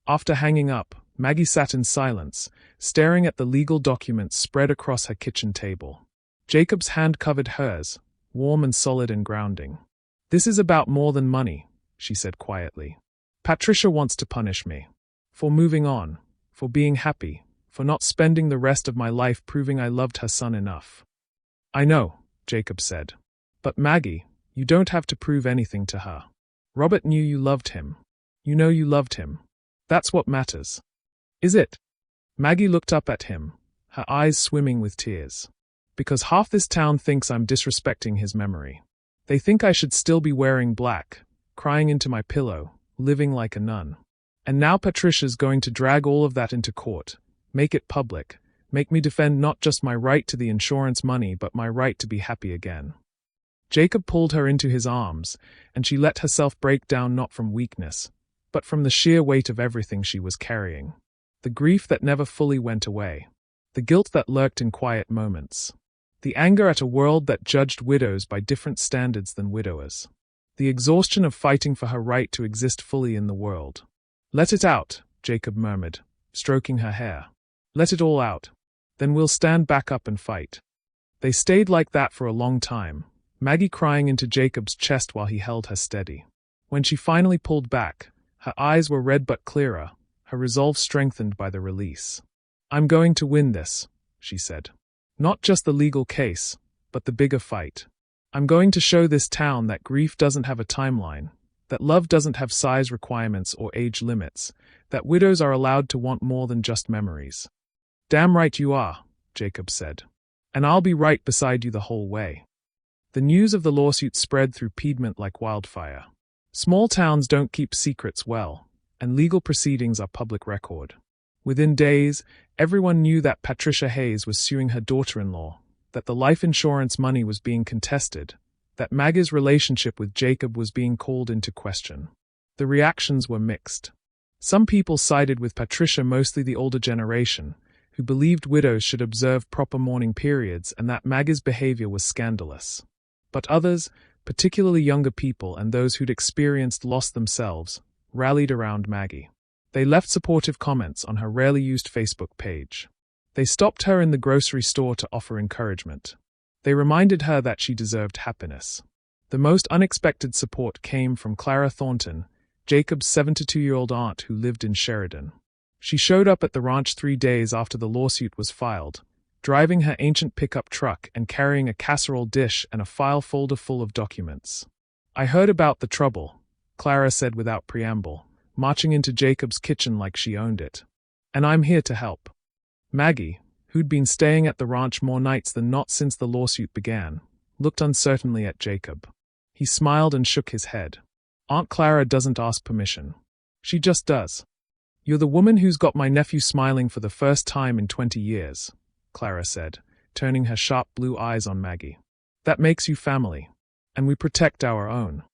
After hanging up, Maggie sat in silence, staring at the legal documents spread across her kitchen table. Jacob's hand covered hers, warm and solid and grounding. This is about more than money, she said quietly. Patricia wants to punish me. For moving on, for being happy, for not spending the rest of my life proving I loved her son enough. I know, Jacob said. But Maggie, you don't have to prove anything to her. Robert knew you loved him. You know you loved him. That's what matters. Is it? Maggie looked up at him, her eyes swimming with tears. Because half this town thinks I'm disrespecting his memory. They think I should still be wearing black, crying into my pillow, living like a nun. And now Patricia's going to drag all of that into court, make it public, make me defend not just my right to the insurance money but my right to be happy again. Jacob pulled her into his arms, and she let herself break down not from weakness, but from the sheer weight of everything she was carrying. The grief that never fully went away. The guilt that lurked in quiet moments. The anger at a world that judged widows by different standards than widowers. The exhaustion of fighting for her right to exist fully in the world. Let it out, Jacob murmured, stroking her hair. Let it all out. Then we'll stand back up and fight. They stayed like that for a long time, Maggie crying into Jacob's chest while he held her steady. When she finally pulled back, her eyes were red but clearer, her resolve strengthened by the release. I'm going to win this, she said. Not just the legal case, but the bigger fight. I'm going to show this town that grief doesn't have a timeline, that love doesn't have size requirements or age limits, that widows are allowed to want more than just memories. Damn right you are, Jacob said. And I'll be right beside you the whole way. The news of the lawsuit spread through Piedmont like wildfire. Small towns don't keep secrets well, and legal proceedings are public record. Within days, everyone knew that Patricia Hayes was suing her daughter-in-law, that the life insurance money was being contested, that Maggie's relationship with Jacob was being called into question. The reactions were mixed. Some people sided with Patricia, mostly the older generation, who believed widows should observe proper mourning periods and that Maggie's behavior was scandalous. But others, particularly younger people and those who'd experienced loss themselves, rallied around Maggie. They left supportive comments on her rarely used Facebook page. They stopped her in the grocery store to offer encouragement. They reminded her that she deserved happiness. The most unexpected support came from Clara Thornton, Jacob's 72-year-old aunt who lived in Sheridan. She showed up at the ranch 3 days after the lawsuit was filed, driving her ancient pickup truck and carrying a casserole dish and a file folder full of documents. I heard about the trouble, Clara said without preamble, marching into Jacob's kitchen like she owned it. And I'm here to help. Maggie, who'd been staying at the ranch more nights than not since the lawsuit began, looked uncertainly at Jacob. He smiled and shook his head. Aunt Clara doesn't ask permission. She just does. You're the woman who's got my nephew smiling for the first time in 20 years, Clara said, turning her sharp blue eyes on Maggie. That makes you family. And we protect our own.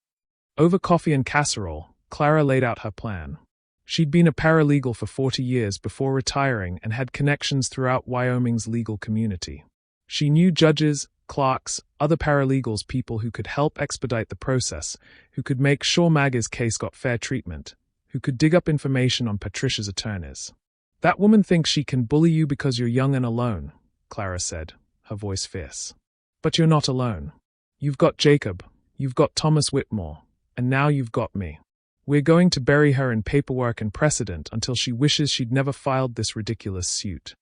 Over coffee and casserole, Clara laid out her plan. She'd been a paralegal for 40 years before retiring and had connections throughout Wyoming's legal community. She knew judges, clerks, other paralegals, people who could help expedite the process, who could make sure Maggie's case got fair treatment, who could dig up information on Patricia's attorneys. That woman thinks she can bully you because you're young and alone, Clara said, her voice fierce. But you're not alone. You've got Jacob, you've got Thomas Whitmore, and now you've got me. We're going to bury her in paperwork and precedent until she wishes she'd never filed this ridiculous suit.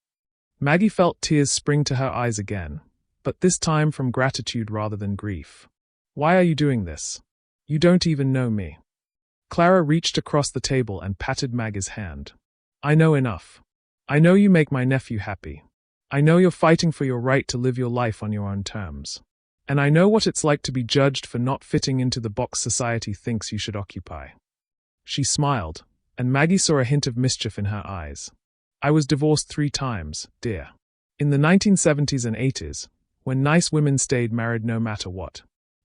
Maggie felt tears spring to her eyes again, but this time from gratitude rather than grief. Why are you doing this? You don't even know me. Clara reached across the table and patted Maggie's hand. I know enough. I know you make my nephew happy. I know you're fighting for your right to live your life on your own terms. And I know what it's like to be judged for not fitting into the box society thinks you should occupy. She smiled, and Maggie saw a hint of mischief in her eyes. I was divorced 3 times, dear. In the 1970s and 80s, when nice women stayed married no matter what.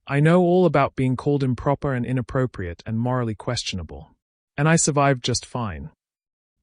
I know all about being called improper and inappropriate and morally questionable. And I survived just fine.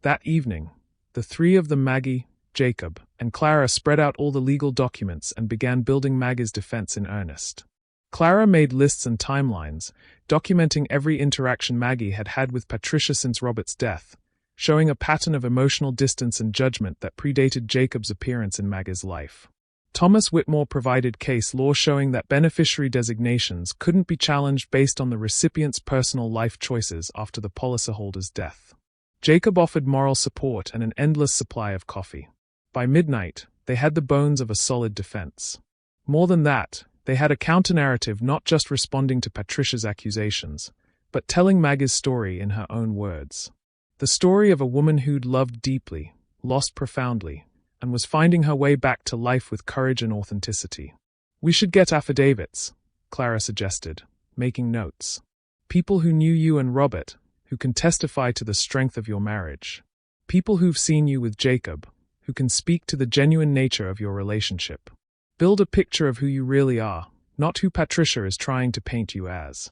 That evening, the 3 of them, Maggie, Jacob, and Clara, spread out all the legal documents and began building Maggie's defense in earnest. Clara made lists and timelines, documenting every interaction Maggie had had with Patricia since Robert's death, showing a pattern of emotional distance and judgment that predated Jacob's appearance in Maggie's life. Thomas Whitmore provided case law showing that beneficiary designations couldn't be challenged based on the recipient's personal life choices after the policyholder's death. Jacob offered moral support and an endless supply of coffee. By midnight, they had the bones of a solid defense. More than that, they had a counter-narrative not just responding to Patricia's accusations, but telling Maggie's story in her own words. The story of a woman who'd loved deeply, lost profoundly, and was finding her way back to life with courage and authenticity. We should get affidavits, Clara suggested, making notes. People who knew you and Robert, who can testify to the strength of your marriage. People who've seen you with Jacob, who can speak to the genuine nature of your relationship. Build a picture of who you really are, not who Patricia is trying to paint you as.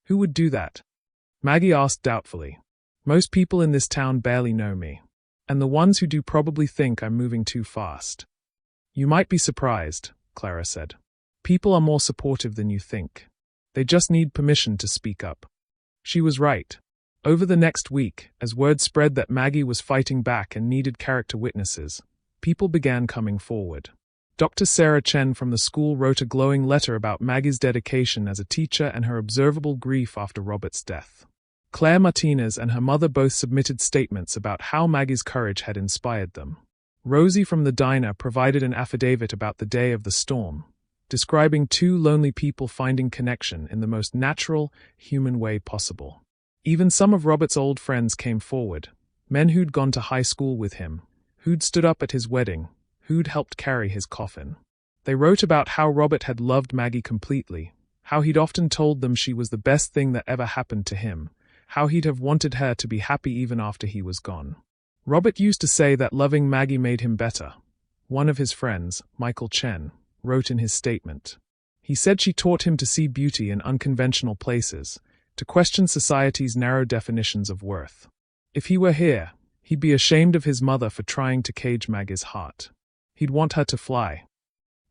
Who would do that? Maggie asked doubtfully. Most people in this town barely know me. And the ones who do probably think I'm moving too fast. You might be surprised, Clara said. People are more supportive than you think. They just need permission to speak up. She was right. Over the next week, as word spread that Maggie was fighting back and needed character witnesses, people began coming forward. Dr. Sarah Chen from the school wrote a glowing letter about Maggie's dedication as a teacher and her observable grief after Robert's death. Claire Martinez and her mother both submitted statements about how Maggie's courage had inspired them. Rosie from the diner provided an affidavit about the day of the storm, describing 2 lonely people finding connection in the most natural, human way possible. Even some of Robert's old friends came forward, men who'd gone to high school with him, who'd stood up at his wedding, who'd helped carry his coffin. They wrote about how Robert had loved Maggie completely, how he'd often told them she was the best thing that ever happened to him, how he'd have wanted her to be happy even after he was gone. Robert used to say that loving Maggie made him better. One of his friends, Michael Chen, wrote in his statement. He said she taught him to see beauty in unconventional places, to question society's narrow definitions of worth. If he were here, he'd be ashamed of his mother for trying to cage Maggie's heart. He'd want her to fly.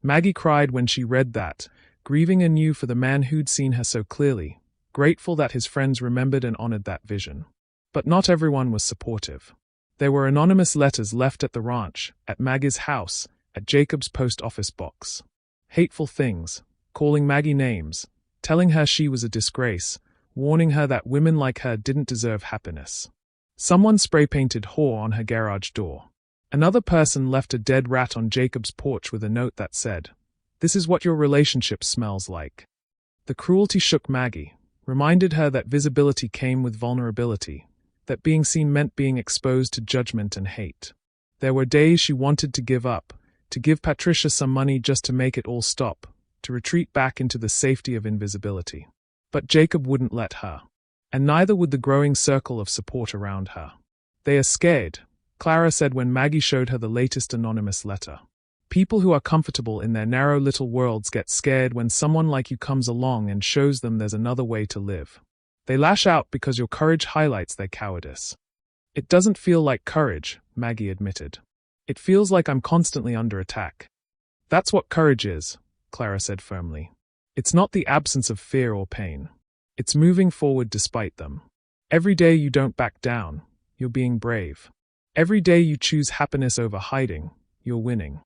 Maggie cried when she read that, grieving anew for the man who'd seen her so clearly, grateful that his friends remembered and honored that vision. But not everyone was supportive. There were anonymous letters left at the ranch, at Maggie's house, at Jacob's post office box. Hateful things, calling Maggie names, telling her she was a disgrace, warning her that women like her didn't deserve happiness. Someone spray-painted whore on her garage door. Another person left a dead rat on Jacob's porch with a note that said, "This is what your relationship smells like." The cruelty shook Maggie, reminded her that visibility came with vulnerability, that being seen meant being exposed to judgment and hate. There were days she wanted to give up, to give Patricia some money just to make it all stop, to retreat back into the safety of invisibility. But Jacob wouldn't let her. And neither would the growing circle of support around her. "They are scared," Clara said when Maggie showed her the latest anonymous letter. "People who are comfortable in their narrow little worlds get scared when someone like you comes along and shows them there's another way to live. They lash out because your courage highlights their cowardice." "It doesn't feel like courage," Maggie admitted. "It feels like I'm constantly under attack." "That's what courage is," Clara said firmly. "It's not the absence of fear or pain. It's moving forward despite them. Every day you don't back down, you're being brave." Every day you choose happiness over hiding, you're winning.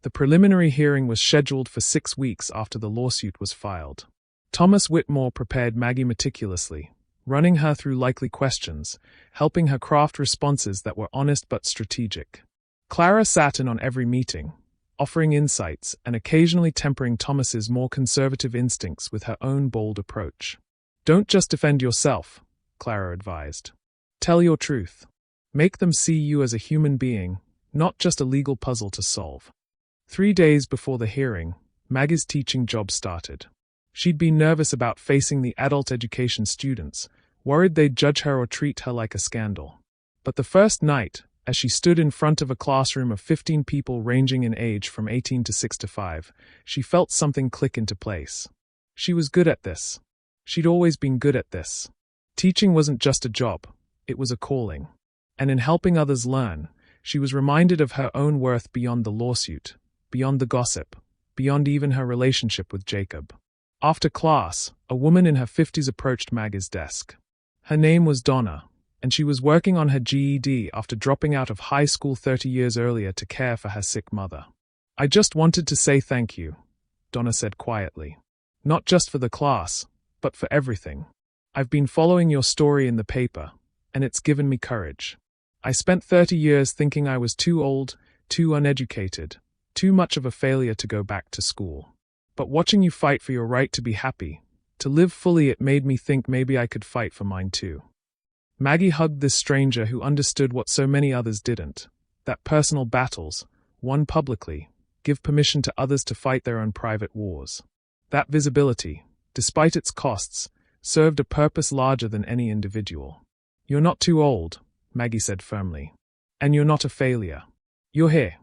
The preliminary hearing was scheduled for 6 weeks after the lawsuit was filed. Thomas Whitmore prepared Maggie meticulously, running her through likely questions, helping her craft responses that were honest but strategic. Clara sat in on every meeting, offering insights and occasionally tempering Thomas's more conservative instincts with her own bold approach. Don't just defend yourself, Clara advised. Tell your truth. Make them see you as a human being, not just a legal puzzle to solve. 3 days before the hearing, Maggie's teaching job started. She'd been nervous about facing the adult education students, worried they'd judge her or treat her like a scandal. But the first night, as she stood in front of a classroom of 15 people ranging in age from 18 to 65, she felt something click into place. She was good at this. She'd always been good at this. Teaching wasn't just a job, it was a calling. And in helping others learn, she was reminded of her own worth beyond the lawsuit, beyond the gossip, beyond even her relationship with Jacob. After class, a woman in her 50s approached Maggie's desk. Her name was Donna, and she was working on her GED after dropping out of high school 30 years earlier to care for her sick mother. I just wanted to say thank you, Donna said quietly. Not just for the class, but for everything. I've been following your story in the paper, and it's given me courage. I spent 30 years thinking I was too old, too uneducated, too much of a failure to go back to school. But watching you fight for your right to be happy, to live fully, it made me think maybe I could fight for mine too. Maggie hugged this stranger who understood what so many others didn't, that personal battles, won publicly, give permission to others to fight their own private wars. That visibility, despite its costs, served a purpose larger than any individual. You're not too old, Maggie said firmly. And you're not a failure. You're here.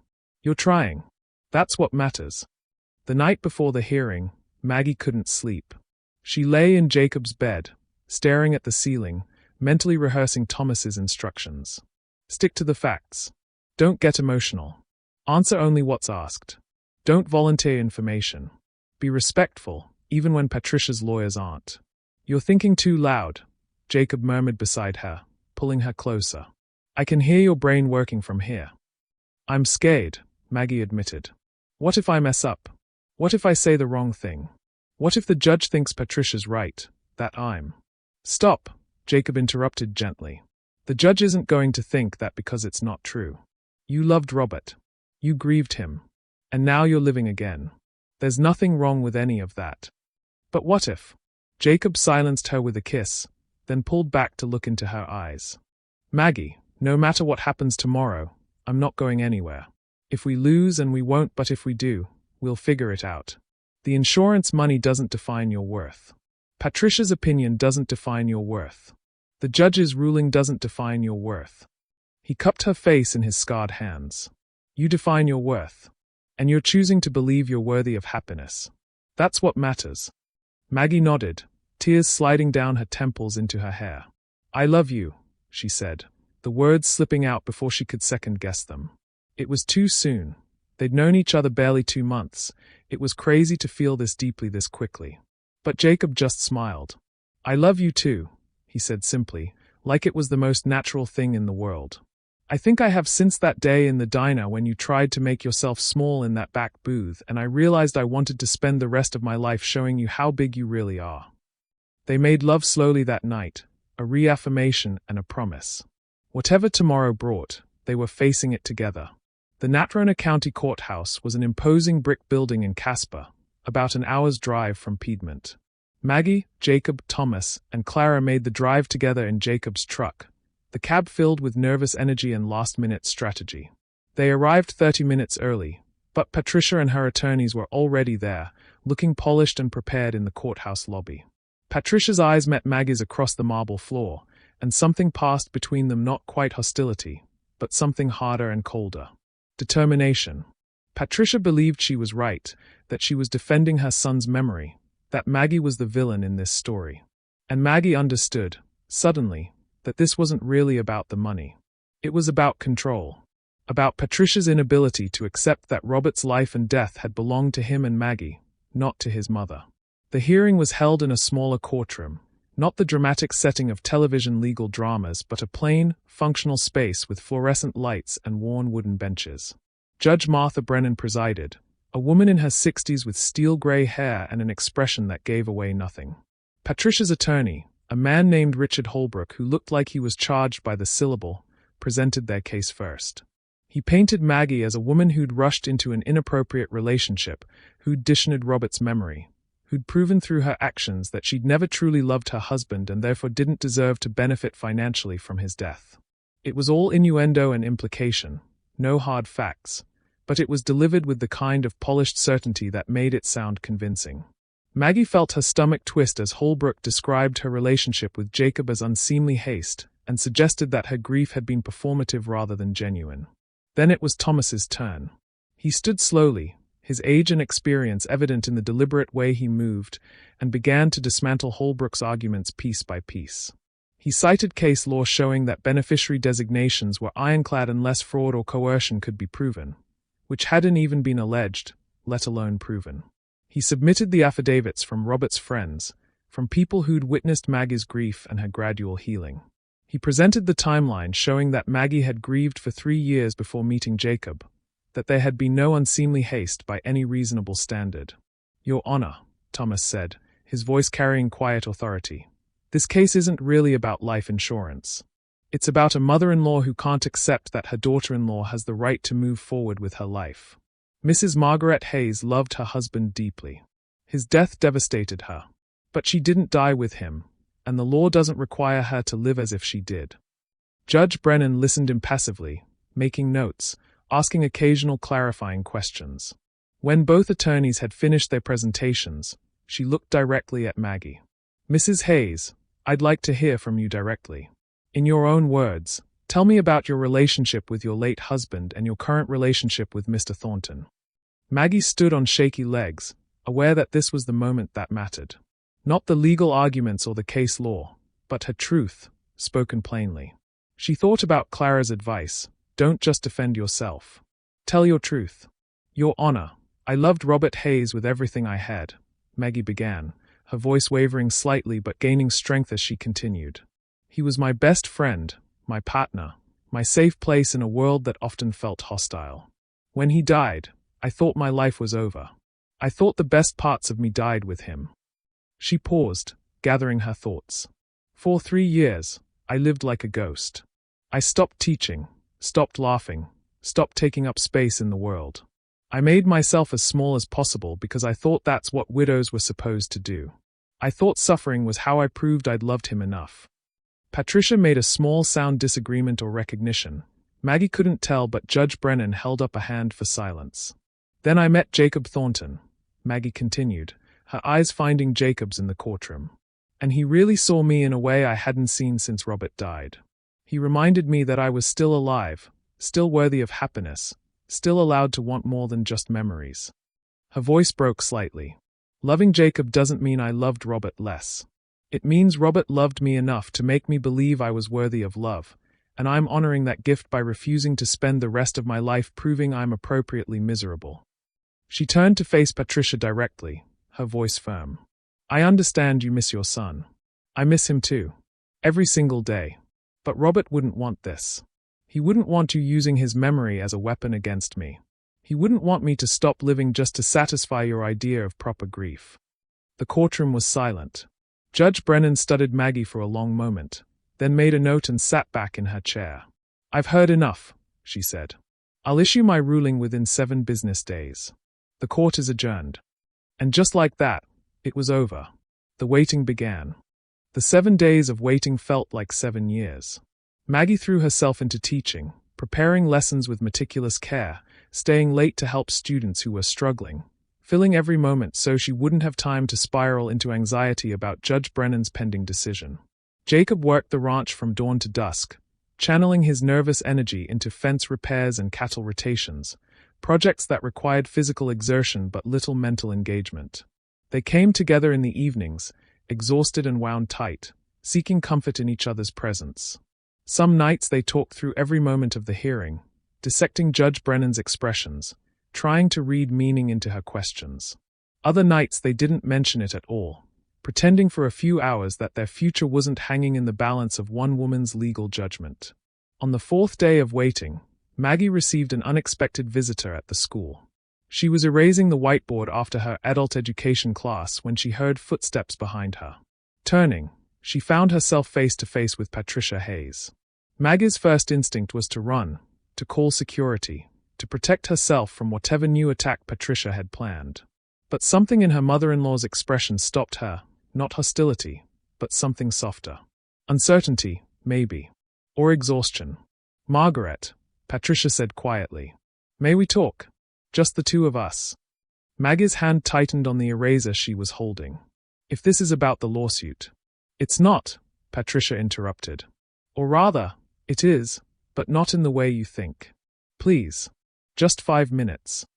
You're trying. That's what matters. The night before the hearing, Maggie couldn't sleep. She lay in Jacob's bed, staring at the ceiling, mentally rehearsing Thomas's instructions. Stick to the facts. Don't get emotional. Answer only what's asked. Don't volunteer information. Be respectful, even when Patricia's lawyers aren't. You're thinking too loud, Jacob murmured beside her, pulling her closer. I can hear your brain working from here. I'm scared, Maggie admitted. What if I mess up? What if I say the wrong thing? What if the judge thinks Patricia's right, that I'm... Stop, Jacob interrupted gently. The judge isn't going to think that because it's not true. You loved Robert. You grieved him. And now you're living again. There's nothing wrong with any of that. But what if? Jacob silenced her with a kiss, then pulled back to look into her eyes. Maggie, no matter what happens tomorrow, I'm not going anywhere. If we lose, and we won't, but if we do, we'll figure it out. The insurance money doesn't define your worth. Patricia's opinion doesn't define your worth. The judge's ruling doesn't define your worth. He cupped her face in his scarred hands. You define your worth. And you're choosing to believe you're worthy of happiness. That's what matters. Maggie nodded, tears sliding down her temples into her hair. I love you, she said, the words slipping out before she could second-guess them. It was too soon. They'd known each other barely 2 months. It was crazy to feel this deeply this quickly. But Jacob just smiled. I love you too, he said simply, like it was the most natural thing in the world. I think I have since that day in the diner when you tried to make yourself small in that back booth, and I realized I wanted to spend the rest of my life showing you how big you really are. They made love slowly that night, a reaffirmation and a promise. Whatever tomorrow brought, they were facing it together. The Natrona County Courthouse was an imposing brick building in Casper, about an hour's drive from Piedmont. Maggie, Jacob, Thomas, and Clara made the drive together in Jacob's truck, the cab filled with nervous energy and last-minute strategy. They arrived 30 minutes early, but Patricia and her attorneys were already there, looking polished and prepared in the courthouse lobby. Patricia's eyes met Maggie's across the marble floor, and something passed between them, not quite hostility, but something harder and colder. Determination. Patricia believed she was right, that she was defending her son's memory, that Maggie was the villain in this story. And Maggie understood, suddenly, that this wasn't really about the money. It was about control. About Patricia's inability to accept that Robert's life and death had belonged to him and Maggie, not to his mother. The hearing was held in a smaller courtroom, Not the dramatic setting of television legal dramas, but a plain, functional space with fluorescent lights and worn wooden benches. Judge Martha Brennan presided, a woman in her 60s with steel-gray hair and an expression that gave away nothing. Patricia's attorney, a man named Richard Holbrook who looked like he was charged by the syllable, presented their case first. He painted Maggie as a woman who'd rushed into an inappropriate relationship, who'd dishonored Robert's memory, who'd proven through her actions that she'd never truly loved her husband and therefore didn't deserve to benefit financially from his death. It was all innuendo and implication, no hard facts, but it was delivered with the kind of polished certainty that made it sound convincing. Maggie felt her stomach twist as Holbrook described her relationship with Jacob as unseemly haste and suggested that her grief had been performative rather than genuine. Then it was Thomas's turn. He stood slowly, his age and experience evident in the deliberate way he moved, and began to dismantle Holbrook's arguments piece by piece. He cited case law showing that beneficiary designations were ironclad unless fraud or coercion could be proven, which hadn't even been alleged, let alone proven. He submitted the affidavits from Robert's friends, from people who'd witnessed Maggie's grief and her gradual healing. He presented the timeline showing that Maggie had grieved for 3 years before meeting Jacob, that there had been no unseemly haste by any reasonable standard. "Your Honor," Thomas said, his voice carrying quiet authority, "this case isn't really about life insurance. It's about a mother-in-law who can't accept that her daughter-in-law has the right to move forward with her life. Mrs. Margaret Hayes loved her husband deeply. His death devastated her. But she didn't die with him, and the law doesn't require her to live as if she did." Judge Brennan listened impassively, making notes, asking occasional clarifying questions. When both attorneys had finished their presentations, she looked directly at Maggie. "Mrs. Hayes, I'd like to hear from you directly. In your own words, tell me about your relationship with your late husband and your current relationship with Mr. Thornton." Maggie stood on shaky legs, aware that this was the moment that mattered. Not the legal arguments or the case law, but her truth, spoken plainly. She thought about Clara's advice, "Don't just defend yourself. Tell your truth." "Your Honor, I loved Robert Hayes with everything I had," Maggie began, her voice wavering slightly but gaining strength as she continued. "He was my best friend, my partner, my safe place in a world that often felt hostile. When he died, I thought my life was over. I thought the best parts of me died with him." She paused, gathering her thoughts. "For 3 years, I lived like a ghost. I stopped teaching, stopped laughing, stopped taking up space in the world. I made myself as small as possible because I thought that's what widows were supposed to do. I thought suffering was how I proved I'd loved him enough." Patricia made a small sound disagreement or recognition. Maggie couldn't tell, but Judge Brennan held up a hand for silence. "Then I met Jacob Thornton," Maggie continued, her eyes finding Jacob's in the courtroom. "And he really saw me in a way I hadn't seen since Robert died. He reminded me that I was still alive, still worthy of happiness, still allowed to want more than just memories." Her voice broke slightly. "Loving Jacob doesn't mean I loved Robert less. It means Robert loved me enough to make me believe I was worthy of love, and I'm honoring that gift by refusing to spend the rest of my life proving I'm appropriately miserable." She turned to face Patricia directly, her voice firm. "I understand you miss your son. I miss him too. Every single day. But Robert wouldn't want this. He wouldn't want you using his memory as a weapon against me. He wouldn't want me to stop living just to satisfy your idea of proper grief." The courtroom was silent. Judge Brennan studied Maggie for a long moment, then made a note and sat back in her chair. "I've heard enough," she said. "I'll issue my ruling within 7 business days. The court is adjourned." And just like that, it was over. The waiting began. The 7 days of waiting felt like 7 years. Maggie threw herself into teaching, preparing lessons with meticulous care, staying late to help students who were struggling, filling every moment so she wouldn't have time to spiral into anxiety about Judge Brennan's pending decision. Jacob worked the ranch from dawn to dusk, channeling his nervous energy into fence repairs and cattle rotations, projects that required physical exertion but little mental engagement. They came together in the evenings, exhausted and wound tight, seeking comfort in each other's presence. Some nights they talked through every moment of the hearing, dissecting Judge Brennan's expressions, trying to read meaning into her questions. Other nights they didn't mention it at all, pretending for a few hours that their future wasn't hanging in the balance of one woman's legal judgment. On the fourth day of waiting, Maggie received an unexpected visitor at the school. She was erasing the whiteboard after her adult education class when she heard footsteps behind her. Turning, she found herself face to face with Patricia Hayes. Maggie's first instinct was to run, to call security, to protect herself from whatever new attack Patricia had planned. But something in her mother-in-law's expression stopped her, not hostility, but something softer. Uncertainty, maybe. Or exhaustion. "Margaret," Patricia said quietly. "May we talk? Just the two of us." Maggie's hand tightened on the eraser she was holding. "If this is about the lawsuit." "It's not," Patricia interrupted. "Or rather, it is, but not in the way you think. Please. Just 5 minutes."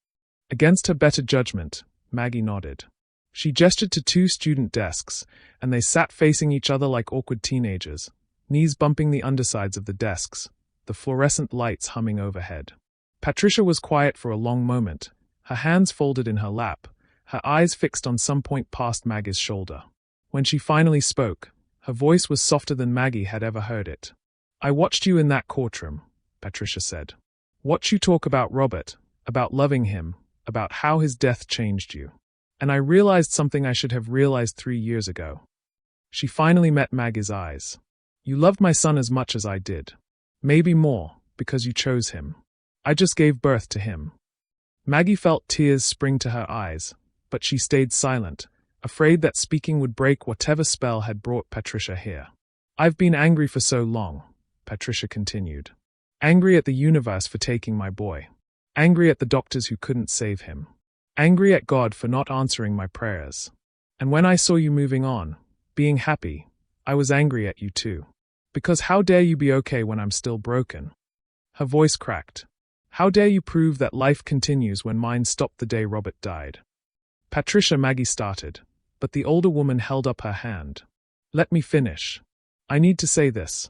Against her better judgment, Maggie nodded. She gestured to 2 student desks, and they sat facing each other like awkward teenagers, knees bumping the undersides of the desks, the fluorescent lights humming overhead. Patricia was quiet for a long moment, her hands folded in her lap, her eyes fixed on some point past Maggie's shoulder. When she finally spoke, her voice was softer than Maggie had ever heard it. "I watched you in that courtroom," Patricia said. "Watched you talk about Robert, about loving him, about how his death changed you. And I realized something I should have realized 3 years ago." She finally met Maggie's eyes. "You loved my son as much as I did. Maybe more, because you chose him. I just gave birth to him." Maggie felt tears spring to her eyes, but she stayed silent, afraid that speaking would break whatever spell had brought Patricia here. "I've been angry for so long," Patricia continued. "Angry at the universe for taking my boy. Angry at the doctors who couldn't save him. Angry at God for not answering my prayers. And when I saw you moving on, being happy, I was angry at you too. Because how dare you be okay when I'm still broken?" Her voice cracked. "How dare you prove that life continues when mine stopped the day Robert died?" "Patricia," Maggie started, but the older woman held up her hand. "Let me finish. I need to say this."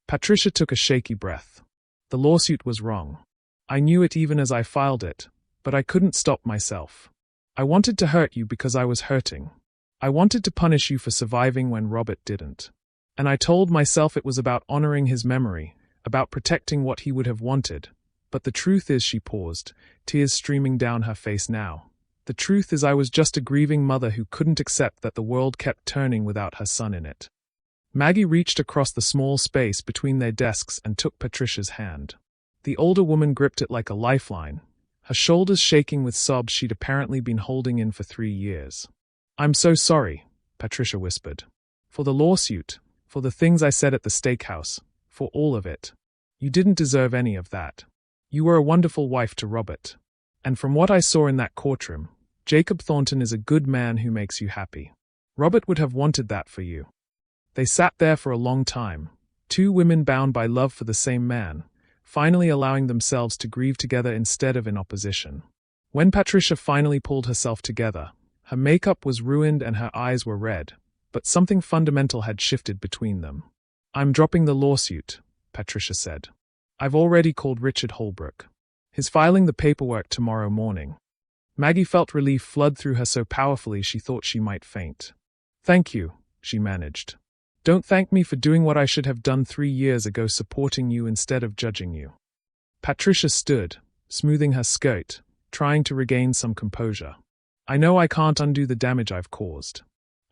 Patricia took a shaky breath. "The lawsuit was wrong. I knew it even as I filed it, but I couldn't stop myself. I wanted to hurt you because I was hurting. I wanted to punish you for surviving when Robert didn't. And I told myself it was about honoring his memory, about protecting what he would have wanted. But the truth is," she paused, tears streaming down her face now. "The truth is I was just a grieving mother who couldn't accept that the world kept turning without her son in it." Maggie reached across the small space between their desks and took Patricia's hand. The older woman gripped it like a lifeline, her shoulders shaking with sobs she'd apparently been holding in for 3 years. "I'm so sorry," Patricia whispered. "For the lawsuit, for the things I said at the steakhouse, for all of it. You didn't deserve any of that. You were a wonderful wife to Robert. And from what I saw in that courtroom, Jacob Thornton is a good man who makes you happy. Robert would have wanted that for you." They sat there for a long time, 2 women bound by love for the same man, finally allowing themselves to grieve together instead of in opposition. When Patricia finally pulled herself together, her makeup was ruined and her eyes were red, but something fundamental had shifted between them. "I'm dropping the lawsuit," Patricia said. "I've already called Richard Holbrook. He's filing the paperwork tomorrow morning." Maggie felt relief flood through her so powerfully she thought she might faint. "Thank you," she managed. "Don't thank me for doing what I should have done 3 years ago, supporting you instead of judging you." Patricia stood, smoothing her skirt, trying to regain some composure. "I know I can't undo the damage I've caused.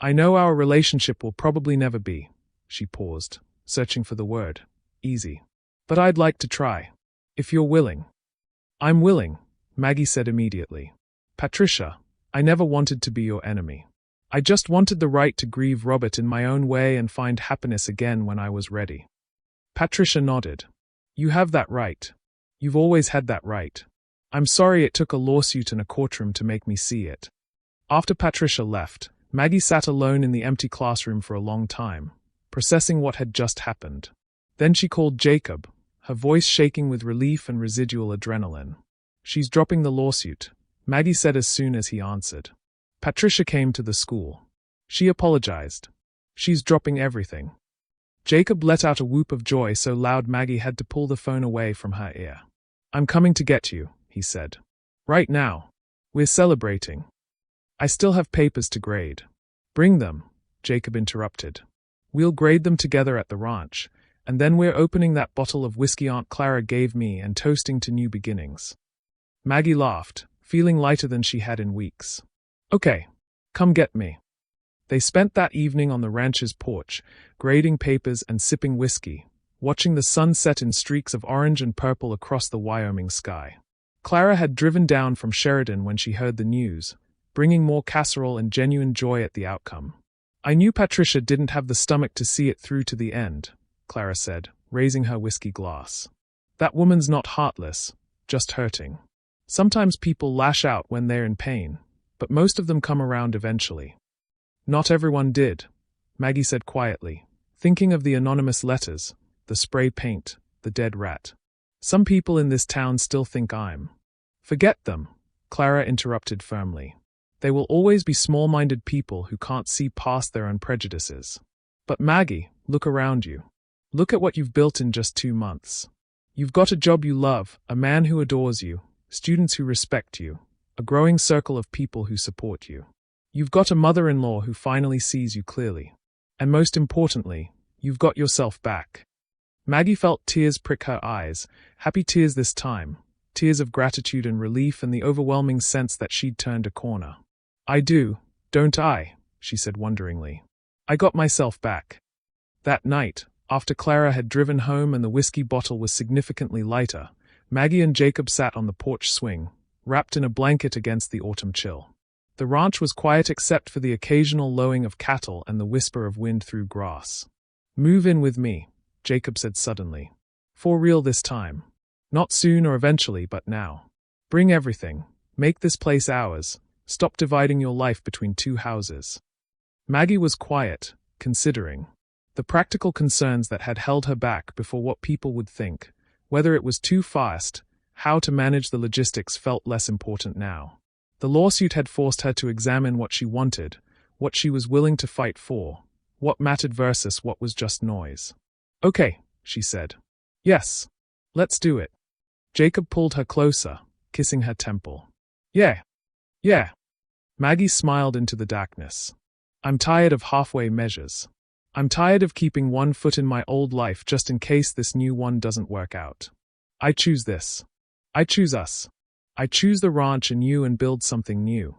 I know our relationship will probably never be," she paused, searching for the word, "easy. But I'd like to try. If you're willing." "I'm willing," Maggie said immediately. "Patricia, I never wanted to be your enemy. I just wanted the right to grieve Robert in my own way and find happiness again when I was ready." Patricia nodded. "You have that right. You've always had that right. I'm sorry it took a lawsuit and a courtroom to make me see it." After Patricia left, Maggie sat alone in the empty classroom for a long time, processing what had just happened. Then she called Jacob, her voice shaking with relief and residual adrenaline. "She's dropping the lawsuit," Maggie said as soon as he answered. Patricia came to the school. She apologized. "She's dropping everything." Jacob let out a whoop of joy so loud Maggie had to pull the phone away from her ear. "I'm coming to get you," he said. "Right now. We're celebrating. I still have papers to grade." "Bring them," Jacob interrupted. We'll grade them together at the ranch, and then we're opening that bottle of whiskey Aunt Clara gave me and toasting to new beginnings. Maggie laughed, feeling lighter than she had in weeks. Okay, come get me. They spent that evening on the ranch's porch, grading papers and sipping whiskey, watching the sun set in streaks of orange and purple across the Wyoming sky. Clara had driven down from Sheridan when she heard the news, bringing more casserole and genuine joy at the outcome. I knew Patricia didn't have the stomach to see it through to the end, Clara said, raising her whiskey glass. That woman's not heartless, just hurting. Sometimes people lash out when they're in pain, but most of them come around eventually. Not everyone did, Maggie said quietly, thinking of the anonymous letters, the spray paint, the dead rat. Some people in this town still think I'm. Forget them, Clara interrupted firmly. They will always be small-minded people who can't see past their own prejudices. But Maggie, look around you. Look at what you've built in just 2 months. You've got a job you love, a man who adores you, students who respect you, a growing circle of people who support you. You've got a mother-in-law who finally sees you clearly. And most importantly, you've got yourself back. Maggie felt tears prick her eyes, happy tears this time, tears of gratitude and relief and the overwhelming sense that she'd turned a corner. I do, don't I? She said wonderingly. I got myself back. That night, after Clara had driven home and the whiskey bottle was significantly lighter, Maggie and Jacob sat on the porch swing, wrapped in a blanket against the autumn chill. The ranch was quiet except for the occasional lowing of cattle and the whisper of wind through grass. Move in with me, Jacob said suddenly. For real this time. Not soon or eventually, but now. Bring everything. Make this place ours. Stop dividing your life between 2 houses. Maggie was quiet, considering the practical concerns that had held her back before what people would think. Whether it was too fast, how to manage the logistics felt less important now. The lawsuit had forced her to examine what she wanted, what she was willing to fight for, what mattered versus what was just noise. Okay, she said. Yes. Let's do it. Jacob pulled her closer, kissing her temple. Yeah. Maggie smiled into the darkness. I'm tired of halfway measures. I'm tired of keeping one foot in my old life just in case this new one doesn't work out. I choose this. I choose us. I choose the ranch and you and build something new.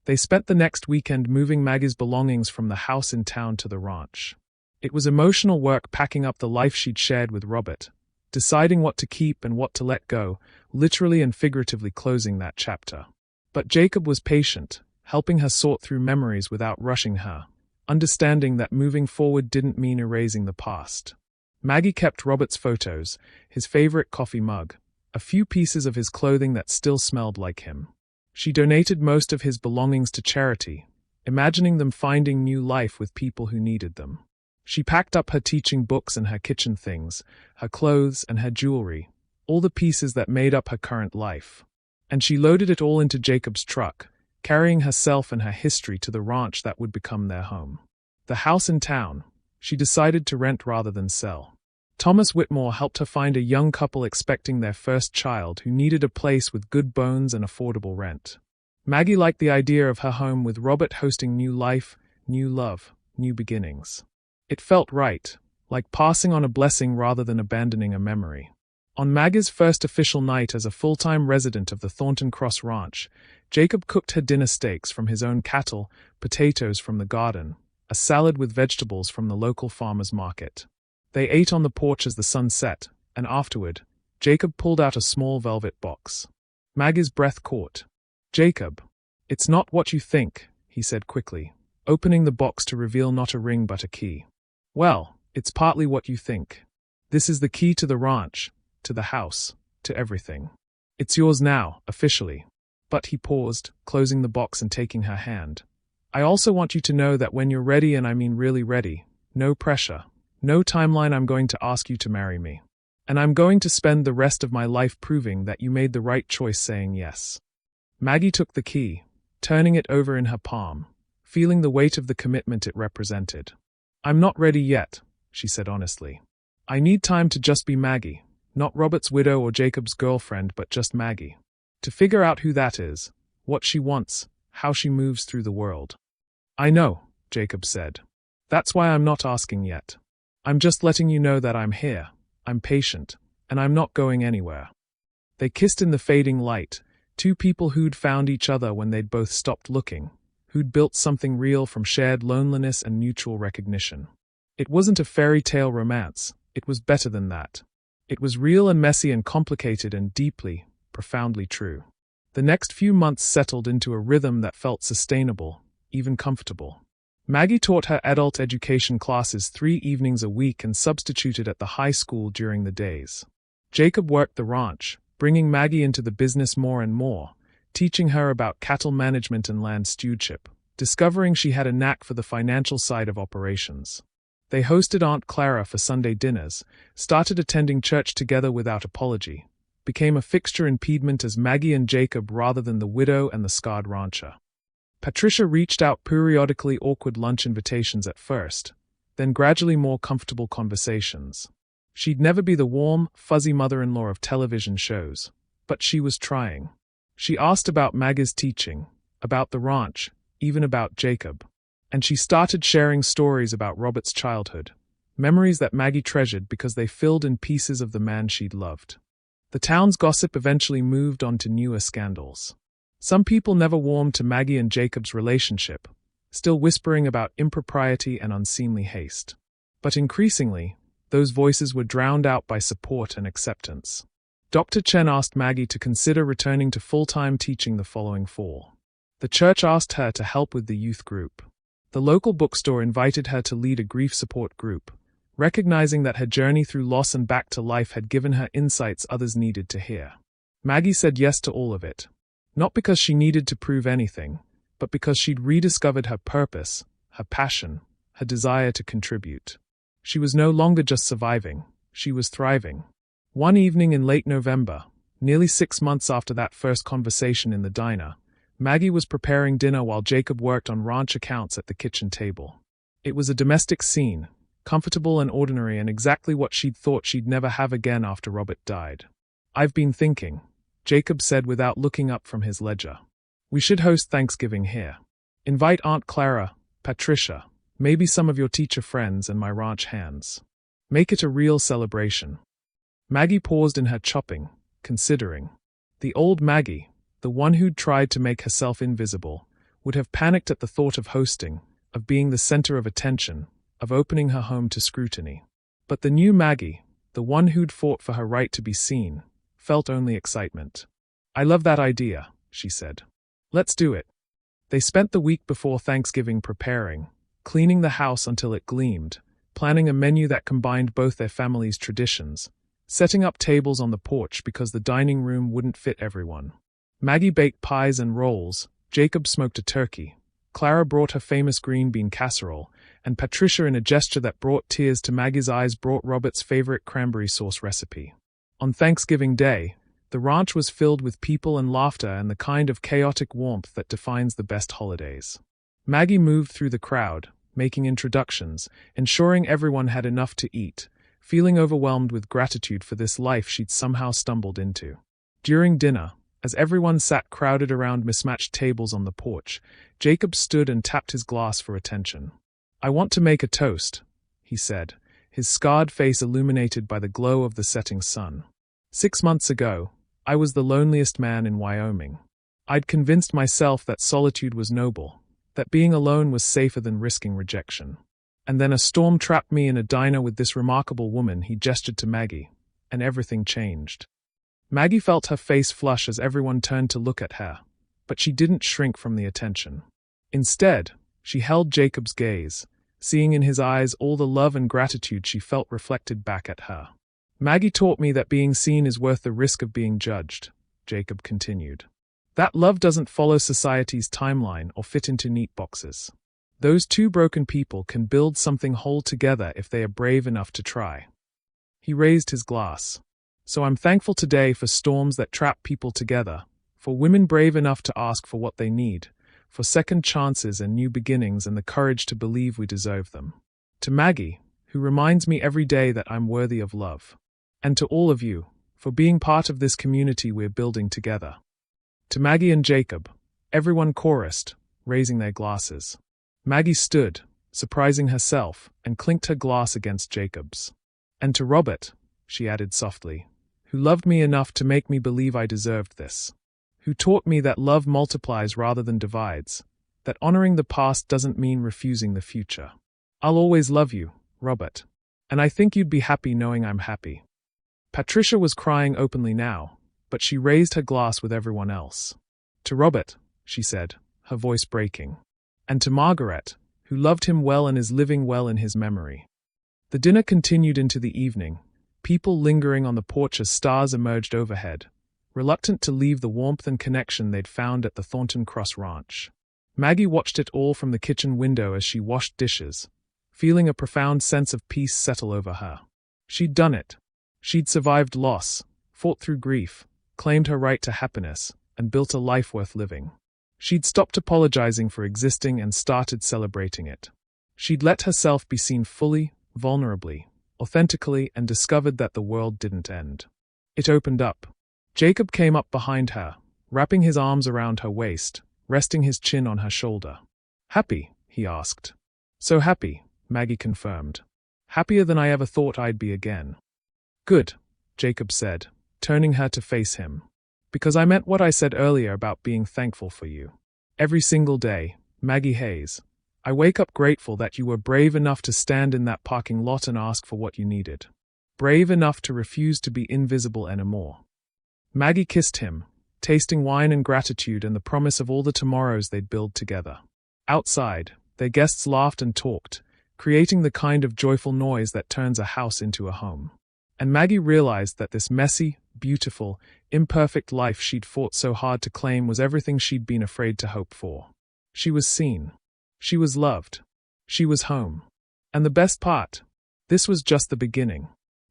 They spent the next weekend moving Maggie's belongings from the house in town to the ranch. It was emotional work packing up the life she'd shared with Robert, deciding what to keep and what to let go, literally and figuratively closing that chapter. But Jacob was patient, helping her sort through memories without rushing her, understanding that moving forward didn't mean erasing the past. Maggie kept Robert's photos, his favorite coffee mug, a few pieces of his clothing that still smelled like him. She donated most of his belongings to charity, imagining them finding new life with people who needed them. She packed up her teaching books and her kitchen things, her clothes and her jewelry, all the pieces that made up her current life. And she loaded it all into Jacob's truck, carrying herself and her history to the ranch that would become their home. The house in town, she decided to rent rather than sell. Thomas Whitmore helped her find a young couple expecting their first child who needed a place with good bones and affordable rent. Maggie liked the idea of her home with Robert hosting new life, new love, new beginnings. It felt right, like passing on a blessing rather than abandoning a memory. On Maggie's first official night as a full-time resident of the Thornton Cross Ranch, Jacob cooked her dinner steaks from his own cattle, potatoes from the garden, a salad with vegetables from the local farmer's market. They ate on the porch as the sun set, and afterward, Jacob pulled out a small velvet box. Maggie's breath caught. Jacob, it's not what you think, he said quickly, opening the box to reveal not a ring but a key. Well, it's partly what you think. This is the key to the ranch, to the house, to everything. It's yours now, officially. But he paused, closing the box and taking her hand. I also want you to know that when you're ready, and I mean really ready, no pressure, no timeline, I'm going to ask you to marry me. And I'm going to spend the rest of my life proving that you made the right choice saying yes. Maggie took the key, turning it over in her palm, feeling the weight of the commitment it represented. I'm not ready yet, she said honestly. I need time to just be Maggie, not Robert's widow or Jacob's girlfriend, but just Maggie. To figure out who that is, what she wants, how she moves through the world. I know, Jacob said. That's why I'm not asking yet. I'm just letting you know that I'm here, I'm patient, and I'm not going anywhere." They kissed in the fading light, two people who'd found each other when they'd both stopped looking, who'd built something real from shared loneliness and mutual recognition. It wasn't a fairy tale romance, it was better than that. It was real and messy and complicated and deeply, profoundly true. The next few months settled into a rhythm that felt sustainable, even comfortable. Maggie taught her adult education classes 3 evenings a week and substituted at the high school during the days. Jacob worked the ranch, bringing Maggie into the business more and more, teaching her about cattle management and land stewardship, discovering she had a knack for the financial side of operations. They hosted Aunt Clara for Sunday dinners, started attending church together without apology, became a fixture in Piedmont as Maggie and Jacob rather than the widow and the scarred rancher. Patricia reached out periodically, awkward lunch invitations at first, then gradually more comfortable conversations. She'd never be the warm, fuzzy mother-in-law of television shows, but she was trying. She asked about Maggie's teaching, about the ranch, even about Jacob. And she started sharing stories about Robert's childhood, memories that Maggie treasured because they filled in pieces of the man she'd loved. The town's gossip eventually moved on to newer scandals. Some people never warmed to Maggie and Jacob's relationship, still whispering about impropriety and unseemly haste. But increasingly, those voices were drowned out by support and acceptance. Dr. Chen asked Maggie to consider returning to full-time teaching the following fall. The church asked her to help with the youth group. The local bookstore invited her to lead a grief support group, recognizing that her journey through loss and back to life had given her insights others needed to hear. Maggie said yes to all of it, not because she needed to prove anything, but because she'd rediscovered her purpose, her passion, her desire to contribute. She was no longer just surviving, she was thriving. One evening in late November, nearly 6 months after that first conversation in the diner, Maggie was preparing dinner while Jacob worked on ranch accounts at the kitchen table. It was a domestic scene, comfortable and ordinary, and exactly what she'd thought she'd never have again after Robert died. "I've been thinking," Jacob said without looking up from his ledger. "We should host Thanksgiving here. Invite Aunt Clara, Patricia, maybe some of your teacher friends and my ranch hands. Make it a real celebration." Maggie paused in her chopping, considering. The old Maggie, the one who'd tried to make herself invisible, would have panicked at the thought of hosting, of being the center of attention, of opening her home to scrutiny. But the new Maggie, the one who'd fought for her right to be seen, felt only excitement. "I love that idea," she said. "Let's do it." They spent the week before Thanksgiving preparing, cleaning the house until it gleamed, planning a menu that combined both their families' traditions, setting up tables on the porch because the dining room wouldn't fit everyone. Maggie baked pies and rolls, Jacob smoked a turkey, Clara brought her famous green bean casserole, and Patricia, in a gesture that brought tears to Maggie's eyes, brought Robert's favorite cranberry sauce recipe. On Thanksgiving Day, the ranch was filled with people and laughter and the kind of chaotic warmth that defines the best holidays. Maggie moved through the crowd, making introductions, ensuring everyone had enough to eat, feeling overwhelmed with gratitude for this life she'd somehow stumbled into. During dinner, as everyone sat crowded around mismatched tables on the porch, Jacob stood and tapped his glass for attention. "I want to make a toast," he said, his scarred face illuminated by the glow of the setting sun. 6 months ago, I was the loneliest man in Wyoming. I'd convinced myself that solitude was noble, that being alone was safer than risking rejection. And then a storm trapped me in a diner with this remarkable woman, he gestured to Maggie, and everything changed. Maggie felt her face flush as everyone turned to look at her, but she didn't shrink from the attention. Instead, she held Jacob's gaze, seeing in his eyes all the love and gratitude she felt reflected back at her. "Maggie taught me that being seen is worth the risk of being judged," Jacob continued. "That love doesn't follow society's timeline or fit into neat boxes. Those two broken people can build something whole together if they are brave enough to try." He raised his glass. "So I'm thankful today for storms that trap people together, for women brave enough to ask for what they need, for second chances and new beginnings and the courage to believe we deserve them. To Maggie, who reminds me every day that I'm worthy of love. And to all of you, for being part of this community we're building together." To Maggie and Jacob, everyone chorused, raising their glasses. Maggie stood, surprising herself, and clinked her glass against Jacob's. "And to Robert," she added softly, "who loved me enough to make me believe I deserved this. Who taught me that love multiplies rather than divides, that honoring the past doesn't mean refusing the future. I'll always love you, Robert. And I think you'd be happy knowing I'm happy." Patricia was crying openly now, but she raised her glass with everyone else. "To Robert," she said, her voice breaking. "And to Margaret, who loved him well and is living well in his memory." The dinner continued into the evening, people lingering on the porch as stars emerged overhead, reluctant to leave the warmth and connection they'd found at the Thornton Cross Ranch. Maggie watched it all from the kitchen window as she washed dishes, feeling a profound sense of peace settle over her. She'd done it. She'd survived loss, fought through grief, claimed her right to happiness, and built a life worth living. She'd stopped apologizing for existing and started celebrating it. She'd let herself be seen fully, vulnerably, authentically, and discovered that the world didn't end. It opened up. Jacob came up behind her, wrapping his arms around her waist, resting his chin on her shoulder. "Happy?" he asked. "So happy," Maggie confirmed. "Happier than I ever thought I'd be again." "Good," Jacob said, turning her to face him. "Because I meant what I said earlier about being thankful for you. Every single day, Maggie Hayes. I wake up grateful that you were brave enough to stand in that parking lot and ask for what you needed. Brave enough to refuse to be invisible anymore." Maggie kissed him, tasting wine and gratitude and the promise of all the tomorrows they'd build together. Outside, their guests laughed and talked, creating the kind of joyful noise that turns a house into a home. And Maggie realized that this messy, beautiful, imperfect life she'd fought so hard to claim was everything she'd been afraid to hope for. She was seen. She was loved. She was home. And the best part? This was just the beginning.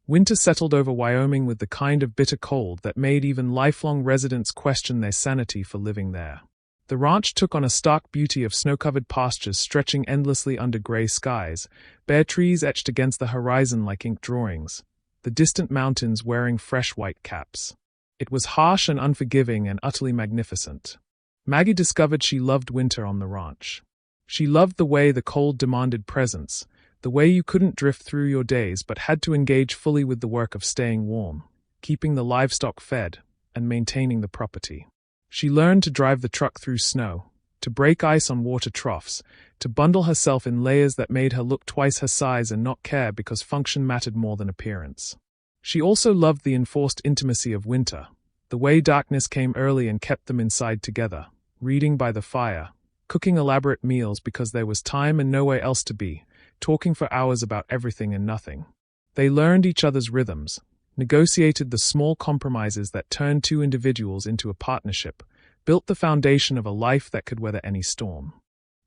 Winter settled over Wyoming with the kind of bitter cold that made even lifelong residents question their sanity for living there. The ranch took on a stark beauty of snow-covered pastures stretching endlessly under gray skies, bare trees etched against the horizon like ink drawings, the distant mountains wearing fresh white caps. It was harsh and unforgiving and utterly magnificent. Maggie discovered she loved winter on the ranch. She loved the way the cold demanded presence, the way you couldn't drift through your days but had to engage fully with the work of staying warm, keeping the livestock fed, and maintaining the property. She learned to drive the truck through snow, to break ice on water troughs, to bundle herself in layers that made her look twice her size and not care because function mattered more than appearance. She also loved the enforced intimacy of winter, the way darkness came early and kept them inside together, reading by the fire, cooking elaborate meals because there was time and nowhere else to be, talking for hours about everything and nothing. They learned each other's rhythms, negotiated the small compromises that turned two individuals into a partnership, built the foundation of a life that could weather any storm.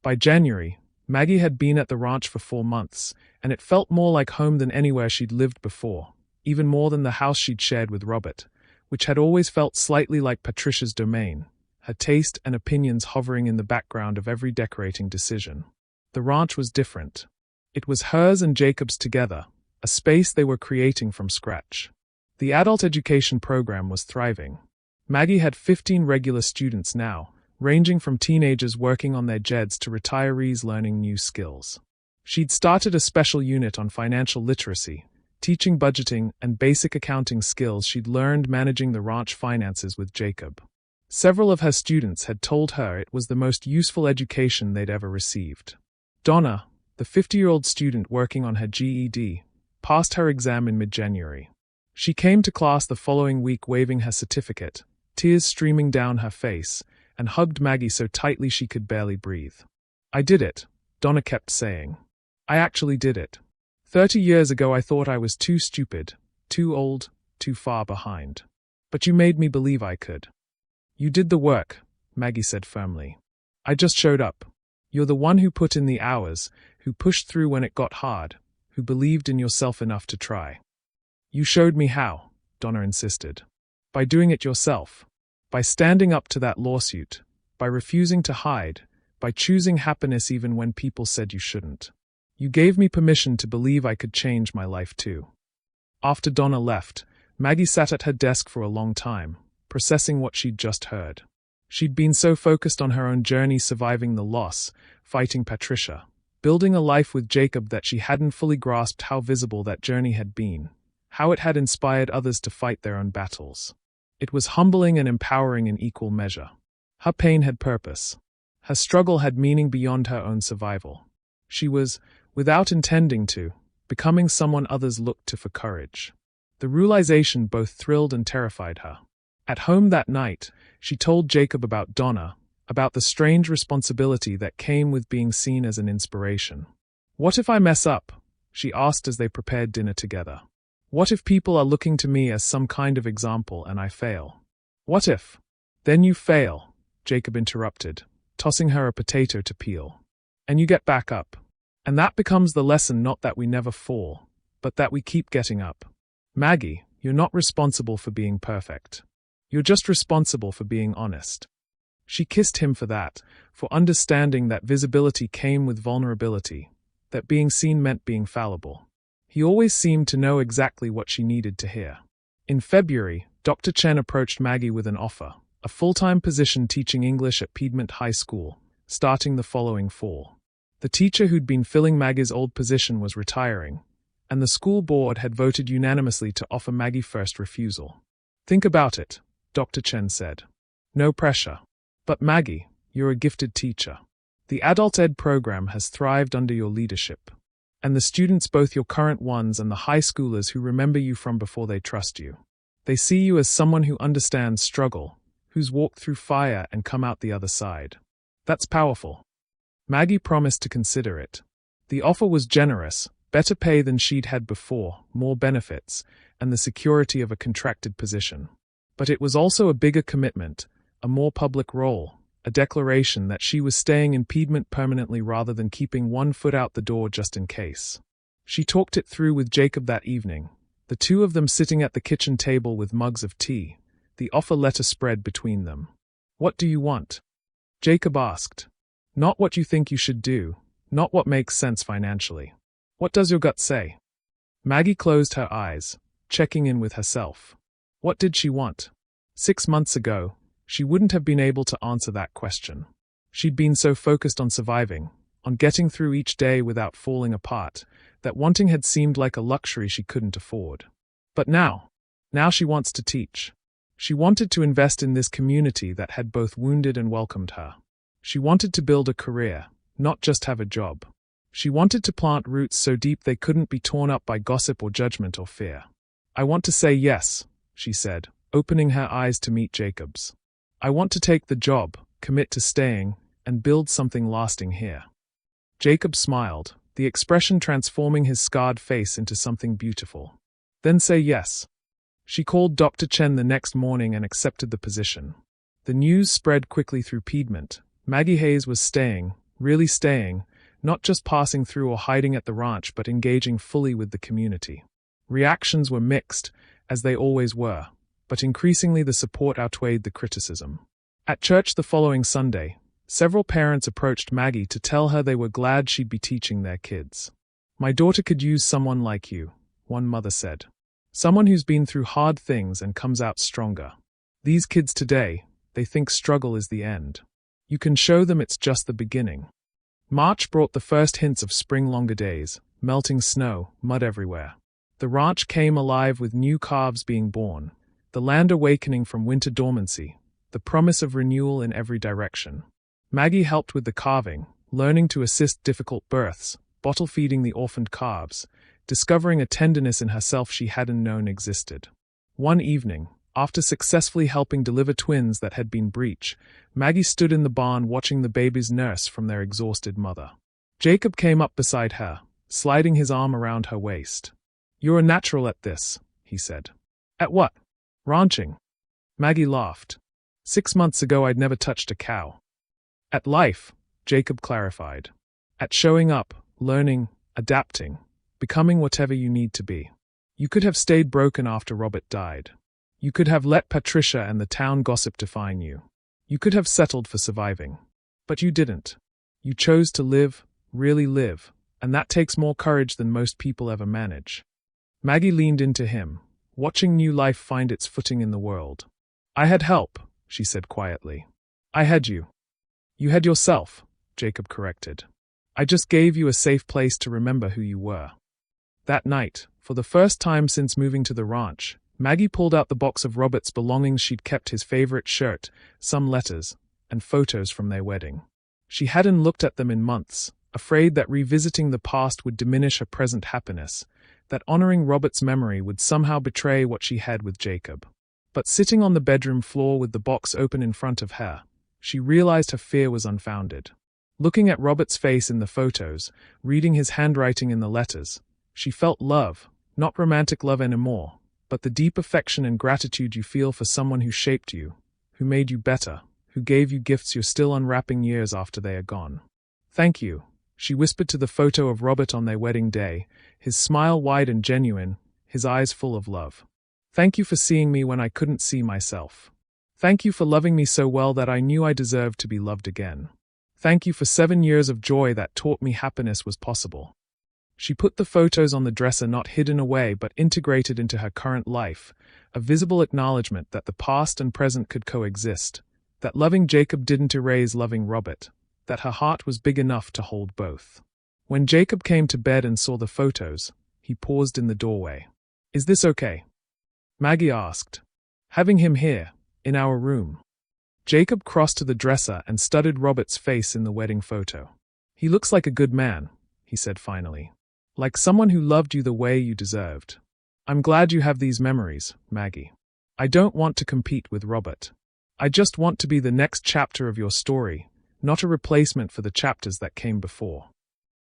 By January, Maggie had been at the ranch for 4 months, and it felt more like home than anywhere she'd lived before, even more than the house she'd shared with Robert, which had always felt slightly like Patricia's domain, her taste and opinions hovering in the background of every decorating decision. The ranch was different. It was hers and Jacob's together, a space they were creating from scratch. The adult education program was thriving. Maggie had 15 regular students now, ranging from teenagers working on their jeds to retirees learning new skills. She'd started a special unit on financial literacy, teaching budgeting and basic accounting skills she'd learned managing the ranch finances with Jacob. Several of her students had told her it was the most useful education they'd ever received. Donna, the 50-year-old student working on her GED, passed her exam in mid-January. She came to class the following week waving her certificate, tears streaming down her face, and hugged Maggie so tightly she could barely breathe. "I did it," Donna kept saying. "I actually did it. 30 years ago I thought I was too stupid, too old, too far behind. But you made me believe I could." "You did the work," Maggie said firmly. "I just showed up. You're the one who put in the hours, who pushed through when it got hard, who believed in yourself enough to try." "You showed me how," Donna insisted. "By doing it yourself. By standing up to that lawsuit. By refusing to hide. By choosing happiness even when people said you shouldn't. You gave me permission to believe I could change my life too." After Donna left, Maggie sat at her desk for a long time, processing what she'd just heard. She'd been so focused on her own journey surviving the loss, fighting Patricia, building a life with Jacob that she hadn't fully grasped how visible that journey had been, how it had inspired others to fight their own battles. It was humbling and empowering in equal measure. Her pain had purpose. Her struggle had meaning beyond her own survival. She was, without intending to, becoming someone others looked to for courage. The realization both thrilled and terrified her. At home that night, she told Jacob about Donna, about the strange responsibility that came with being seen as an inspiration. "What if I mess up?" she asked as they prepared dinner together. "What if people are looking to me as some kind of example and I fail?" "What if?" "Then you fail," Jacob interrupted, tossing her a potato to peel. "And you get back up. And that becomes the lesson, not that we never fall, but that we keep getting up. Maggie, you're not responsible for being perfect. You're just responsible for being honest." She kissed him for that, for understanding that visibility came with vulnerability, that being seen meant being fallible. He always seemed to know exactly what she needed to hear. In February, Dr. Chen approached Maggie with an offer, a full-time position teaching English at Piedmont High School, starting the following fall. The teacher who'd been filling Maggie's old position was retiring, and the school board had voted unanimously to offer Maggie first refusal. "Think about it," Dr. Chen said. "No pressure. But Maggie, you're a gifted teacher. The adult ed program has thrived under your leadership. And the students, both your current ones and the high schoolers who remember you from before, they trust you. They see you as someone who understands struggle, who's walked through fire and come out the other side. That's powerful." Maggie promised to consider it. The offer was generous, better pay than she'd had before, more benefits, and the security of a contracted position. But it was also a bigger commitment, a more public role, a declaration that she was staying in Piedmont permanently rather than keeping one foot out the door just in case. She talked it through with Jacob that evening, the two of them sitting at the kitchen table with mugs of tea, the offer letter spread between them. "What do you want?" Jacob asked. "Not what you think you should do, not what makes sense financially. What does your gut say?" Maggie closed her eyes, checking in with herself. What did she want? 6 months ago, she wouldn't have been able to answer that question. She'd been so focused on surviving, on getting through each day without falling apart, that wanting had seemed like a luxury she couldn't afford. But now she wants to teach. She wanted to invest in this community that had both wounded and welcomed her. She wanted to build a career, not just have a job. She wanted to plant roots so deep they couldn't be torn up by gossip or judgment or fear. "I want to say yes," she said, opening her eyes to meet Jacob's. "I want to take the job, commit to staying, and build something lasting here." Jacob smiled, the expression transforming his scarred face into something beautiful. "Then say yes." She called Dr. Chen the next morning and accepted the position. The news spread quickly through Piedmont. Maggie Hayes was staying, really staying, not just passing through or hiding at the ranch but engaging fully with the community. Reactions were mixed, as they always were, but increasingly the support outweighed the criticism. At church the following Sunday, several parents approached Maggie to tell her they were glad she'd be teaching their kids. "My daughter could use someone like you," one mother said. "Someone who's been through hard things and comes out stronger. These kids today, they think struggle is the end. You can show them it's just the beginning." March brought the first hints of spring longer days, melting snow, mud everywhere. The ranch came alive with new calves being born, the land awakening from winter dormancy, the promise of renewal in every direction. Maggie helped with the carving, learning to assist difficult births, bottle-feeding the orphaned calves, discovering a tenderness in herself she hadn't known existed. One evening, after successfully helping deliver twins that had been breech, Maggie stood in the barn watching the babies nurse from their exhausted mother. Jacob came up beside her, sliding his arm around her waist. "You're a natural at this," he said. "At what?" "Ranching." Maggie laughed. 6 months ago I'd never touched a cow." "At life," Jacob clarified. "At showing up, learning, adapting, becoming whatever you need to be. You could have stayed broken after Robert died. You could have let Patricia and the town gossip define you. You could have settled for surviving. But you didn't. You chose to live, really live, and that takes more courage than most people ever manage." Maggie leaned into him, watching new life find its footing in the world. "I had help," she said quietly. "I had you." "You had yourself," Jacob corrected. I just gave you a safe place to remember who you were." That night, for the first time since moving to the ranch, Maggie pulled out the box of Robert's belongings. She'd kept his favorite shirt, some letters, and photos from their wedding. She hadn't looked at them in months, afraid that revisiting the past would diminish her present happiness, that honoring Robert's memory would somehow betray what she had with Jacob. But sitting on the bedroom floor with the box open in front of her, she realized her fear was unfounded. Looking at Robert's face in the photos, reading his handwriting in the letters, she felt love, not romantic love anymore, but the deep affection and gratitude you feel for someone who shaped you, who made you better, who gave you gifts you're still unwrapping years after they are gone. "Thank you," she whispered to the photo of Robert on their wedding day, his smile wide and genuine, his eyes full of love. "Thank you for seeing me when I couldn't see myself. Thank you for loving me so well that I knew I deserved to be loved again. Thank you for 7 years of joy that taught me happiness was possible." She put the photos on the dresser, not hidden away but integrated into her current life, a visible acknowledgement that the past and present could coexist, that loving Jacob didn't erase loving Robert, that her heart was big enough to hold both. When Jacob came to bed and saw the photos, he paused in the doorway. "Is this okay?" Maggie asked. "Having him here, in our room?" Jacob crossed to the dresser and studied Robert's face in the wedding photo. "He looks like a good man," he said finally. "Like someone who loved you the way you deserved. I'm glad you have these memories, Maggie. I don't want to compete with Robert. I just want to be the next chapter of your story, not a replacement for the chapters that came before."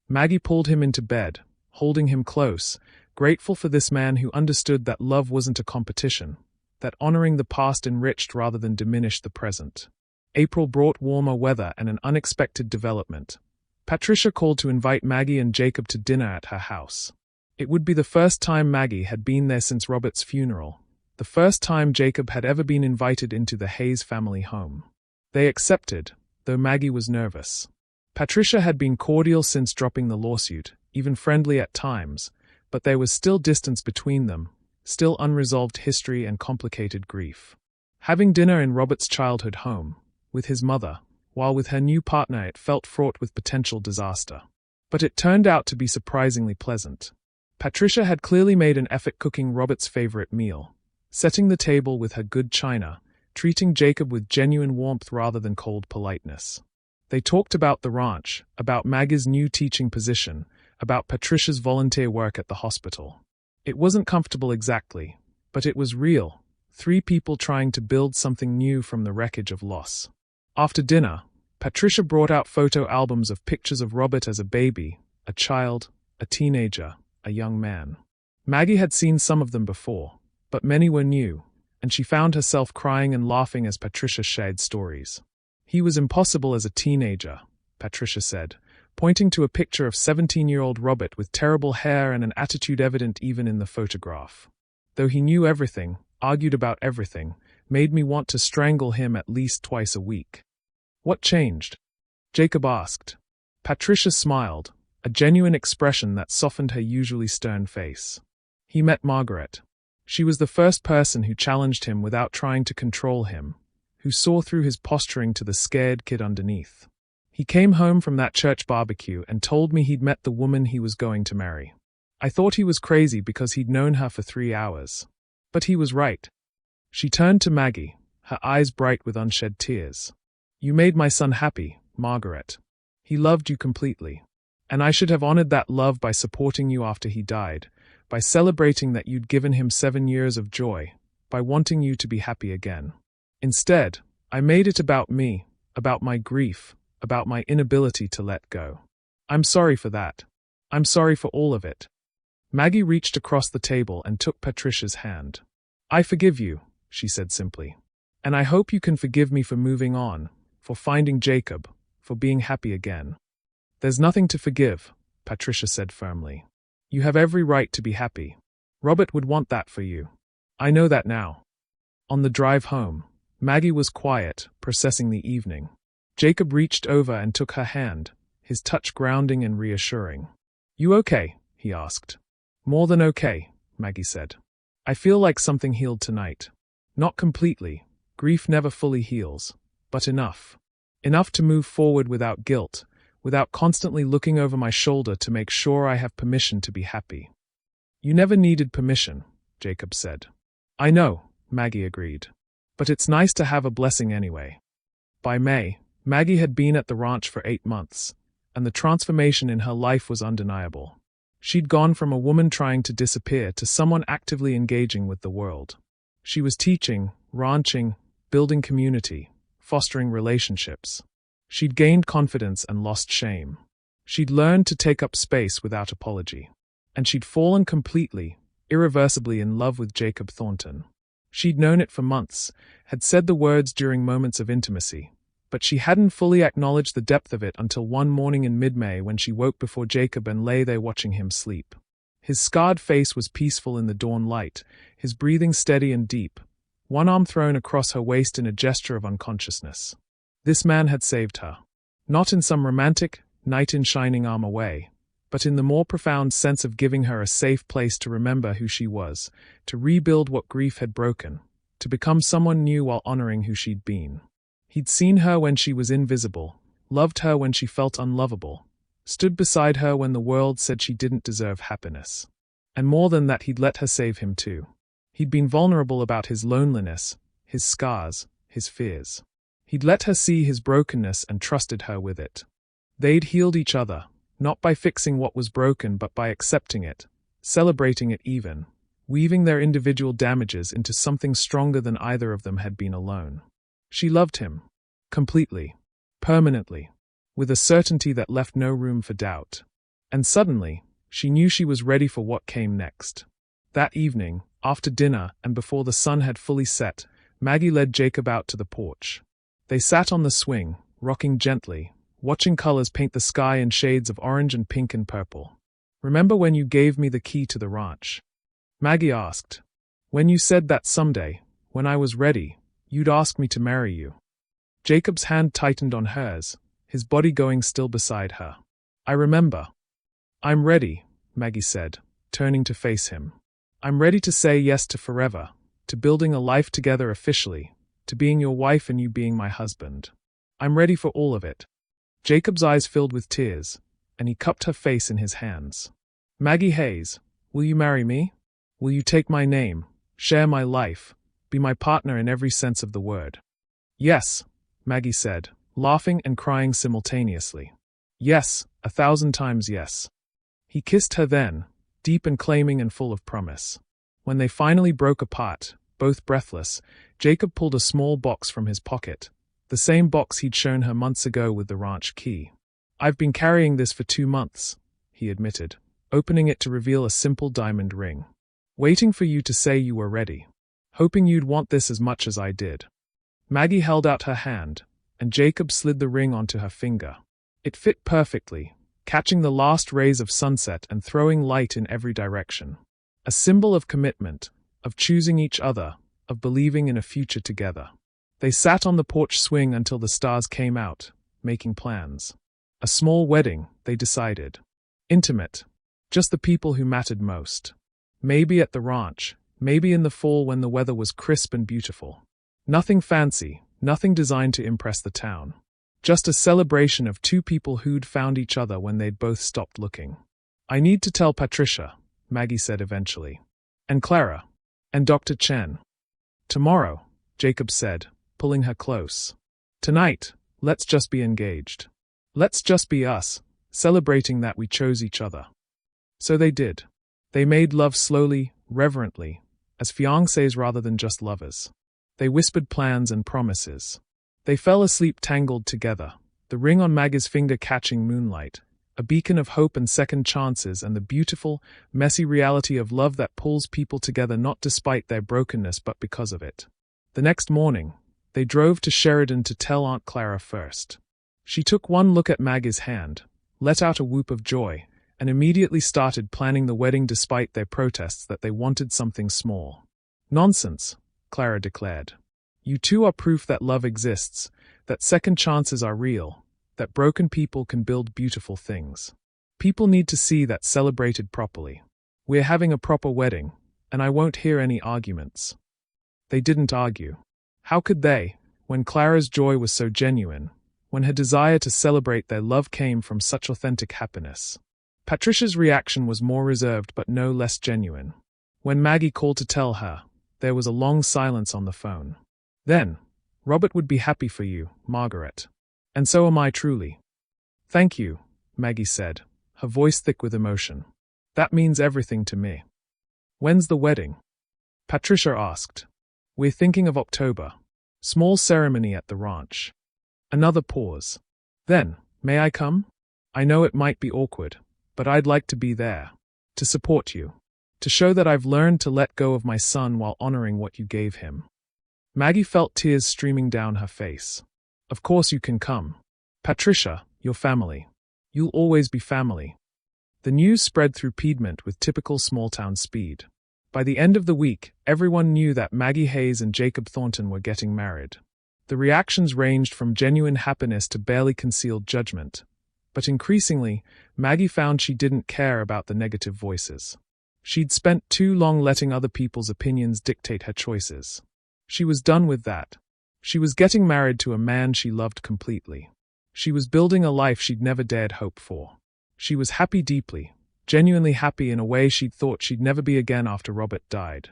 Maggie pulled him into bed, holding him close, grateful for this man who understood that love wasn't a competition, that honoring the past enriched rather than diminished the present. April brought warmer weather and an unexpected development. Patricia called to invite Maggie and Jacob to dinner at her house. It would be the first time Maggie had been there since Robert's funeral, the first time Jacob had ever been invited into the Hayes family home. They accepted, though Maggie was nervous. Patricia had been cordial since dropping the lawsuit, even friendly at times, but there was still distance between them, still unresolved history and complicated grief. Having dinner in Robert's childhood home, with his mother, while with her new partner it felt fraught with potential disaster. But it turned out to be surprisingly pleasant. Patricia had clearly made an effort cooking Robert's favorite meal, setting the table with her good china, treating Jacob with genuine warmth rather than cold politeness. They talked about the ranch, about Maggie's new teaching position, about Patricia's volunteer work at the hospital. It wasn't comfortable exactly, but it was real, 3 people trying to build something new from the wreckage of loss. After dinner, Patricia brought out photo albums of pictures of Robert as a baby, a child, a teenager, a young man. Maggie had seen some of them before, but many were new, and she found herself crying and laughing as Patricia shared stories. "He was impossible as a teenager," Patricia said, pointing to a picture of 17-year-old Robert with terrible hair and an attitude evident even in the photograph. "Though he knew everything, argued about everything, made me want to strangle him at least twice a week." "What changed?" Jacob asked. Patricia smiled, a genuine expression that softened her usually stern face. "He met Margaret. She was the first person who challenged him without trying to control him, who saw through his posturing to the scared kid underneath. He came home from that church barbecue and told me he'd met the woman he was going to marry. I thought he was crazy because he'd known her for 3 hours. But he was right." She turned to Maggie, her eyes bright with unshed tears. "You made my son happy, Margaret. He loved you completely. And I should have honored that love by supporting you after he died, by celebrating that you'd given him 7 years of joy, by wanting you to be happy again. Instead, I made it about me, about my grief, about my inability to let go. I'm sorry for that. I'm sorry for all of it." Maggie reached across the table and took Patricia's hand. "I forgive you," she said simply. "And I hope you can forgive me for moving on, for finding Jacob, for being happy again." "There's nothing to forgive," Patricia said firmly. "You have every right to be happy. Robert would want that for you. I know that now." On the drive home, Maggie was quiet, processing the evening. Jacob reached over and took her hand, his touch grounding and reassuring. "You okay?" he asked. "More than okay," Maggie said. "I feel like something healed tonight. Not completely, grief never fully heals, but enough. Enough to move forward without guilt, without constantly looking over my shoulder to make sure I have permission to be happy. You never needed permission, Jacob said. I know, Maggie agreed. But it's nice to have a blessing anyway. By May, Maggie had been at the ranch for 8 months, and the transformation in her life was undeniable. She'd gone from a woman trying to disappear to someone actively engaging with the world. She was teaching, ranching, building community, fostering relationships. She'd gained confidence and lost shame. She'd learned to take up space without apology. And she'd fallen completely, irreversibly in love with Jacob Thornton. She'd known it for months, had said the words during moments of intimacy, but she hadn't fully acknowledged the depth of it until one morning in mid-May when she woke before Jacob and lay there watching him sleep. His scarred face was peaceful in the dawn light, his breathing steady and deep, one arm thrown across her waist in a gesture of unconsciousness. This man had saved her. Not in some romantic, knight in shining armor way, but in the more profound sense of giving her a safe place to remember who she was, to rebuild what grief had broken, to become someone new while honoring who she'd been. He'd seen her when she was invisible, loved her when she felt unlovable, stood beside her when the world said she didn't deserve happiness. And more than that, he'd let her save him too. He'd been vulnerable about his loneliness, his scars, his fears. He'd let her see his brokenness and trusted her with it. They'd healed each other, not by fixing what was broken but by accepting it, celebrating it even, weaving their individual damages into something stronger than either of them had been alone. She loved him. Completely. Permanently. With a certainty that left no room for doubt. And suddenly, she knew she was ready for what came next. That evening, after dinner and before the sun had fully set, Maggie led Jacob out to the porch. They sat on the swing, rocking gently, watching colors paint the sky in shades of orange and pink and purple. Remember when you gave me the key to the ranch? Maggie asked. When you said that someday, when I was ready, you'd ask me to marry you. Jacob's hand tightened on hers, his body going still beside her. I remember. I'm ready, Maggie said, turning to face him. I'm ready to say yes to forever, to building a life together officially, to being your wife and you being my husband. I'm ready for all of it. Jacob's eyes filled with tears, and he cupped her face in his hands. Maggie Hayes, will you marry me? Will you take my name, share my life, be my partner in every sense of the word? Yes, Maggie said, laughing and crying simultaneously. Yes, 1,000 times yes. He kissed her then, deep and claiming and full of promise. When they finally broke apart, both breathless, Jacob pulled a small box from his pocket, the same box he'd shown her months ago with the ranch key. I've been carrying this for 2 months, he admitted, opening it to reveal a simple diamond ring. Waiting for you to say you were ready. Hoping you'd want this as much as I did. Maggie held out her hand, and Jacob slid the ring onto her finger. It fit perfectly, catching the last rays of sunset and throwing light in every direction. A symbol of commitment, of choosing each other, of believing in a future together. They sat on the porch swing until the stars came out, making plans. A small wedding, they decided. Intimate. Just the people who mattered most. Maybe at the ranch, maybe in the fall when the weather was crisp and beautiful. Nothing fancy, nothing designed to impress the town. Just a celebration of 2 people who'd found each other when they'd both stopped looking. I need to tell Patricia, Maggie said eventually. And Clara. And Dr. Chen. Tomorrow, Jacob said, pulling her close. Tonight, let's just be engaged. Let's just be us, celebrating that we chose each other. So they did. They made love slowly, reverently, as fiancés rather than just lovers. They whispered plans and promises. They fell asleep tangled together, the ring on Maggie's finger catching moonlight, a beacon of hope and second chances and the beautiful, messy reality of love that pulls people together not despite their brokenness but because of it. The next morning, they drove to Sheridan to tell Aunt Clara first. She took one look at Maggie's hand, let out a whoop of joy, and immediately started planning the wedding despite their protests that they wanted something small. Nonsense, Clara declared. You two are proof that love exists, that second chances are real, that broken people can build beautiful things. People need to see that celebrated properly. We're having a proper wedding, and I won't hear any arguments. They didn't argue. How could they, when Clara's joy was so genuine, when her desire to celebrate their love came from such authentic happiness. Patricia's reaction was more reserved but no less genuine. When Maggie called to tell her, there was a long silence on the phone. Then, Robert would be happy for you, Margaret. And so am I truly. Thank you, Maggie said, her voice thick with emotion. That means everything to me. When's the wedding? Patricia asked. We're thinking of October. Small ceremony at the ranch. Another pause. Then, may I come? I know it might be awkward, but I'd like to be there. To support you. To show that I've learned to let go of my son while honoring what you gave him. Maggie felt tears streaming down her face. Of course you can come. Patricia, your family. You'll always be family. The news spread through Piedmont with typical small-town speed. By the end of the week, everyone knew that Maggie Hayes and Jacob Thornton were getting married. The reactions ranged from genuine happiness to barely concealed judgment. But increasingly, Maggie found she didn't care about the negative voices. She'd spent too long letting other people's opinions dictate her choices. She was done with that. She was getting married to a man she loved completely. She was building a life she'd never dared hope for. She was happy deeply, genuinely happy in a way she'd thought she'd never be again after Robert died.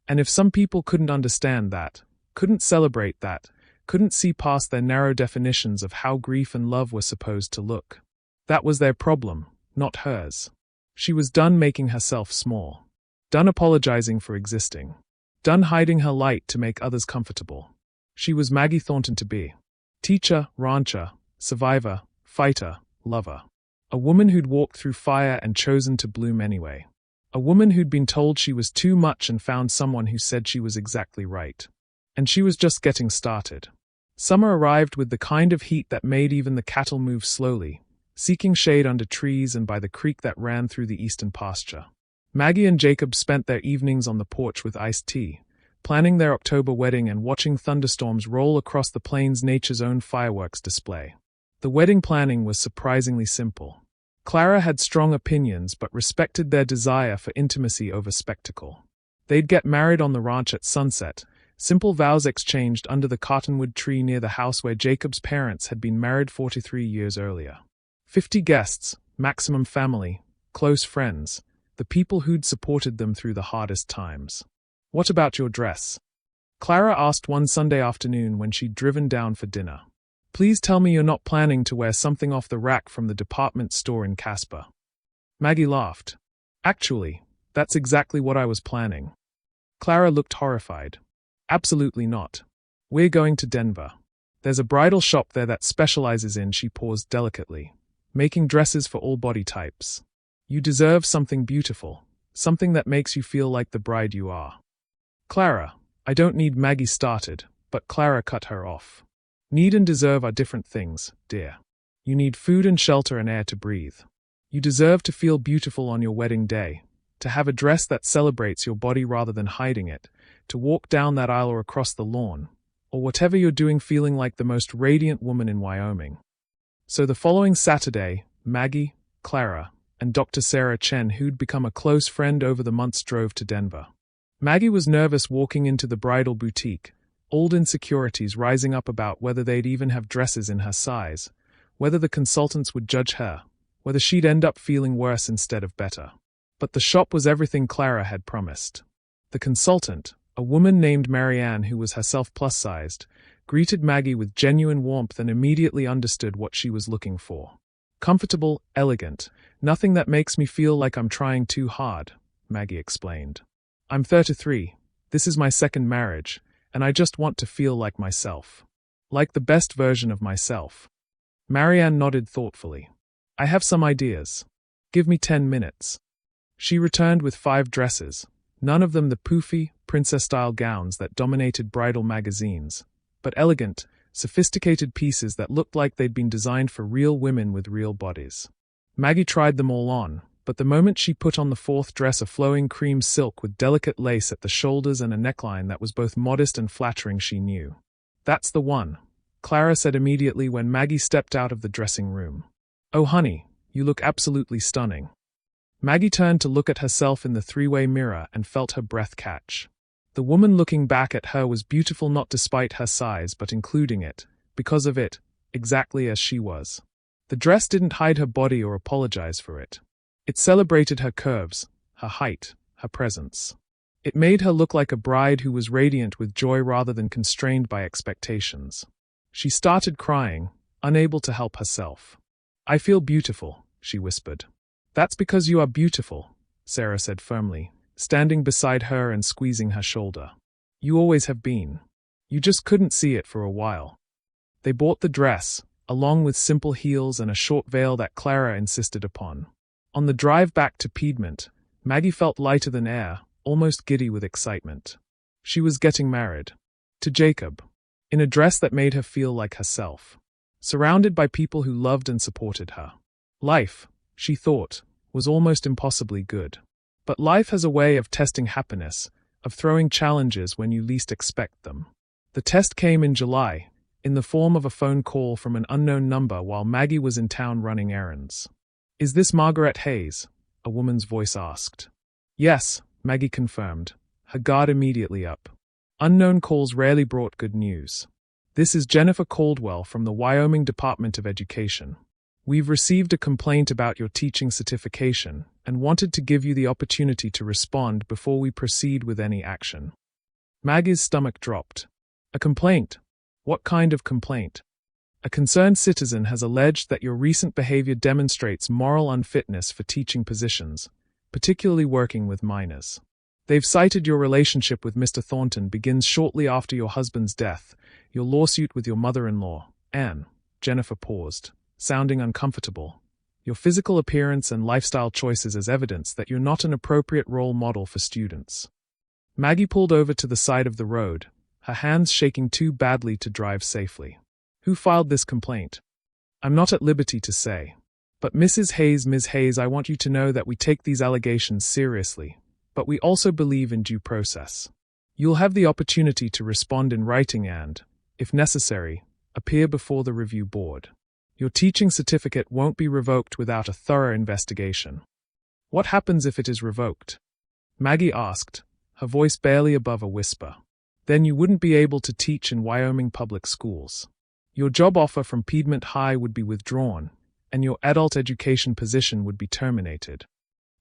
And if some people couldn't understand that, couldn't celebrate that, couldn't see past their narrow definitions of how grief and love were supposed to look, that was their problem, not hers. She was done making herself small. Done apologizing for existing. Done hiding her light to make others comfortable. She was Maggie Thornton to be. Teacher, rancher, survivor, fighter, lover. A woman who'd walked through fire and chosen to bloom anyway. A woman who'd been told she was too much and found someone who said she was exactly right. And she was just getting started. Summer arrived with the kind of heat that made even the cattle move slowly, seeking shade under trees and by the creek that ran through the eastern pasture. Maggie and Jacob spent their evenings on the porch with iced tea, planning their October wedding and watching thunderstorms roll across the plains nature's own fireworks display. The wedding planning was surprisingly simple. Clara had strong opinions but respected their desire for intimacy over spectacle. They'd get married on the ranch at sunset, simple vows exchanged under the cottonwood tree near the house where Jacob's parents had been married 43 years earlier. 50 guests, maximum family, close friends, the people who'd supported them through the hardest times. What about your dress? Clara asked one Sunday afternoon when she'd driven down for dinner. Please tell me you're not planning to wear something off the rack from the department store in Casper. Maggie laughed. Actually, that's exactly what I was planning. Clara looked horrified. Absolutely not. We're going to Denver. There's a bridal shop there that specializes in, she paused delicately, making dresses for all body types. You deserve something beautiful, something that makes you feel like the bride you are. Clara, I don't need. Maggie started, but Clara cut her off. Need and deserve are different things, dear. You need food and shelter and air to breathe. You deserve to feel beautiful on your wedding day, to have a dress that celebrates your body rather than hiding it, to walk down that aisle or across the lawn, or whatever you're doing feeling like the most radiant woman in Wyoming. So the following Saturday, Maggie, Clara, and Dr. Sarah Chen, who'd become a close friend over the months, drove to Denver. Maggie was nervous walking into the bridal boutique, old insecurities rising up about whether they'd even have dresses in her size, whether the consultants would judge her, whether she'd end up feeling worse instead of better. But the shop was everything Clara had promised. The consultant, a woman named Marianne who was herself plus-sized, greeted Maggie with genuine warmth and immediately understood what she was looking for. Comfortable, elegant, nothing that makes me feel like I'm trying too hard, Maggie explained. I'm 33, this is my second marriage, and I just want to feel like myself. Like the best version of myself. Marianne nodded thoughtfully. I have some ideas. Give me 10 minutes. She returned with 5 dresses, none of them the poofy, princess-style gowns that dominated bridal magazines, but elegant, sophisticated pieces that looked like they'd been designed for real women with real bodies. Maggie tried them all on, but the moment she put on the 4th dress, a flowing cream silk with delicate lace at the shoulders and a neckline that was both modest and flattering, she knew. That's the one, Clara said immediately when Maggie stepped out of the dressing room. Oh honey, you look absolutely stunning. Maggie turned to look at herself in the 3-way mirror and felt her breath catch. The woman looking back at her was beautiful not despite her size but including it, because of it, exactly as she was. The dress didn't hide her body or apologize for it. It celebrated her curves, her height, her presence. It made her look like a bride who was radiant with joy rather than constrained by expectations. She started crying, unable to help herself. "I feel beautiful," she whispered. "That's because you are beautiful," Sarah said firmly, standing beside her and squeezing her shoulder. "You always have been. You just couldn't see it for a while." They bought the dress, along with simple heels and a short veil that Clara insisted upon. On the drive back to Piedmont, Maggie felt lighter than air, almost giddy with excitement. She was getting married. To Jacob. In a dress that made her feel like herself. Surrounded by people who loved and supported her. Life, she thought, was almost impossibly good. But life has a way of testing happiness, of throwing challenges when you least expect them. The test came in July, in the form of a phone call from an unknown number while Maggie was in town running errands. "Is this Margaret Hayes?" a woman's voice asked. "Yes," Maggie confirmed, her guard immediately up. Unknown calls rarely brought good news. "This is Jennifer Caldwell from the Wyoming Department of Education. We've received a complaint about your teaching certification and wanted to give you the opportunity to respond before we proceed with any action." Maggie's stomach dropped. "A complaint? What kind of complaint?" "A concerned citizen has alleged that your recent behavior demonstrates moral unfitness for teaching positions, particularly working with minors. They've cited your relationship with Mr. Thornton begins shortly after your husband's death, your lawsuit with your mother-in-law, and," Jennifer paused, sounding uncomfortable, "your physical appearance and lifestyle choices as evidence that you're not an appropriate role model for students." Maggie pulled over to the side of the road, her hands shaking too badly to drive safely. "Who filed this complaint?" "I'm not at liberty to say. But Ms. Hayes, I want you to know that we take these allegations seriously, but we also believe in due process. You'll have the opportunity to respond in writing and, if necessary, appear before the review board. Your teaching certificate won't be revoked without a thorough investigation." "What happens if it is revoked?" Maggie asked, her voice barely above a whisper. "Then you wouldn't be able to teach in Wyoming public schools. Your job offer from Piedmont High would be withdrawn, and your adult education position would be terminated."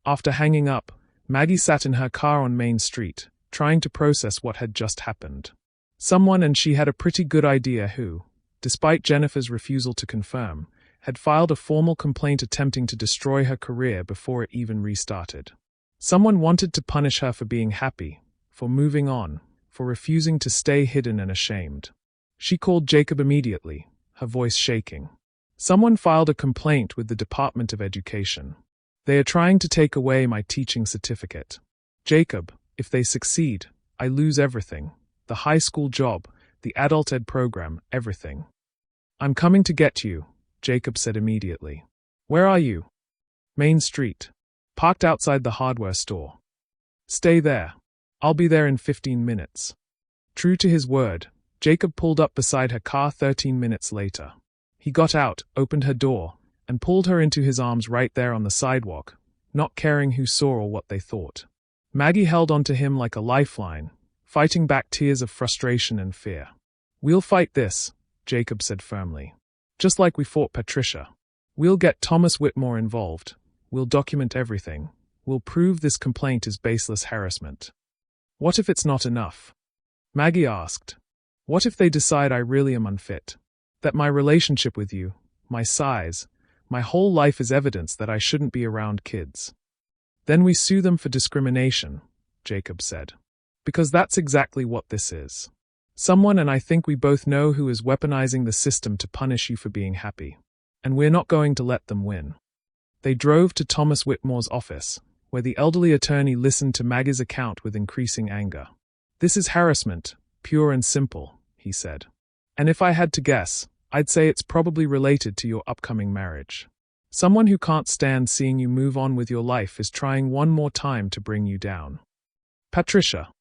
After hanging up, Maggie sat in her car on Main Street, trying to process what had just happened. Someone, and she had a pretty good idea who, despite Jennifer's refusal to confirm, had filed a formal complaint attempting to destroy her career before it even restarted. Someone wanted to punish her for being happy, for moving on, for refusing to stay hidden and ashamed. She called Jacob immediately, her voice shaking. "Someone filed a complaint with the Department of Education. They are trying to take away my teaching certificate. Jacob, if they succeed, I lose everything. The high school job, the adult ed program, everything." "I'm coming to get you," Jacob said immediately. "Where are you?" "Main Street. Parked outside the hardware store." "Stay there. I'll be there in 15 minutes. True to his word, Jacob pulled up beside her car 13 minutes later. He got out, opened her door, and pulled her into his arms right there on the sidewalk, not caring who saw or what they thought. Maggie held onto him like a lifeline, fighting back tears of frustration and fear. "We'll fight this," Jacob said firmly. "Just like we fought Patricia. We'll get Thomas Whitmore involved. We'll document everything. We'll prove this complaint is baseless harassment." "What if it's not enough?" Maggie asked. "What if they decide I really am unfit? That my relationship with you, my size, my whole life is evidence that I shouldn't be around kids?" "Then we sue them for discrimination," Jacob said. "Because that's exactly what this is. Someone, and I think we both know who, is weaponizing the system to punish you for being happy. And we're not going to let them win." They drove to Thomas Whitmore's office, where the elderly attorney listened to Maggie's account with increasing anger. "This is harassment, pure and simple," he said. "And if I had to guess, I'd say it's probably related to your upcoming marriage. Someone who can't stand seeing you move on with your life is trying one more time to bring you down." "Patricia?"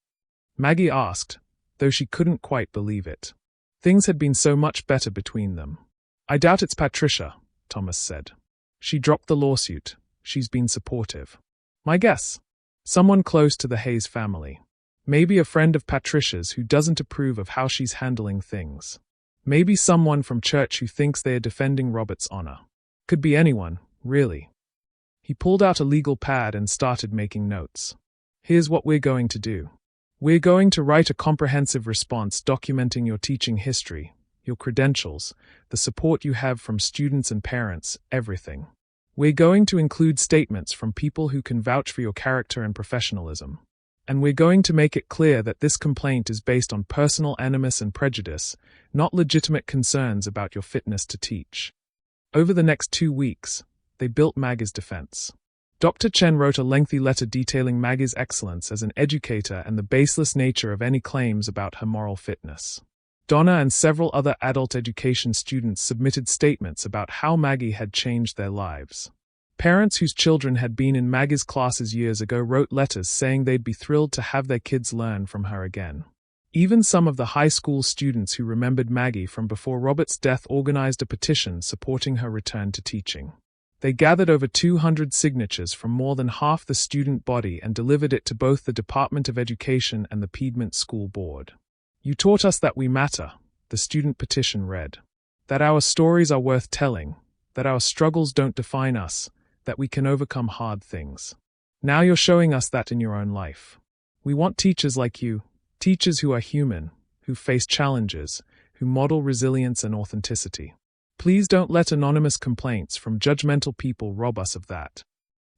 Maggie asked, though she couldn't quite believe it. Things had been so much better between them. "I doubt it's Patricia," Thomas said. "She dropped the lawsuit. She's been supportive." "My guess? Someone close to the Hayes family. Maybe a friend of Patricia's who doesn't approve of how she's handling things." Maybe someone from church who thinks they are defending Robert's honor. Could be anyone, really. He pulled out a legal pad and started making notes. Here's what we're going to do. We're going to write a comprehensive response documenting your teaching history, your credentials, the support you have from students and parents, everything. We're going to include statements from people who can vouch for your character and professionalism. And we're going to make it clear that this complaint is based on personal animus and prejudice, not legitimate concerns about your fitness to teach. Over the next 2 weeks, they built Maggie's defense. Dr. Chen wrote a lengthy letter detailing Maggie's excellence as an educator and the baseless nature of any claims about her moral fitness. Donna and several other adult education students submitted statements about how Maggie had changed their lives. Parents whose children had been in Maggie's classes years ago wrote letters saying they'd be thrilled to have their kids learn from her again. Even some of the high school students who remembered Maggie from before Robert's death organized a petition supporting her return to teaching. They gathered over 200 signatures from more than half the student body and delivered it to both the Department of Education and the Piedmont School Board. You taught us that we matter, the student petition read. That our stories are worth telling, that our struggles don't define us, that we can overcome hard things. Now you're showing us that in your own life. We want teachers like you, teachers who are human, who face challenges, who model resilience and authenticity. Please don't let anonymous complaints from judgmental people rob us of that.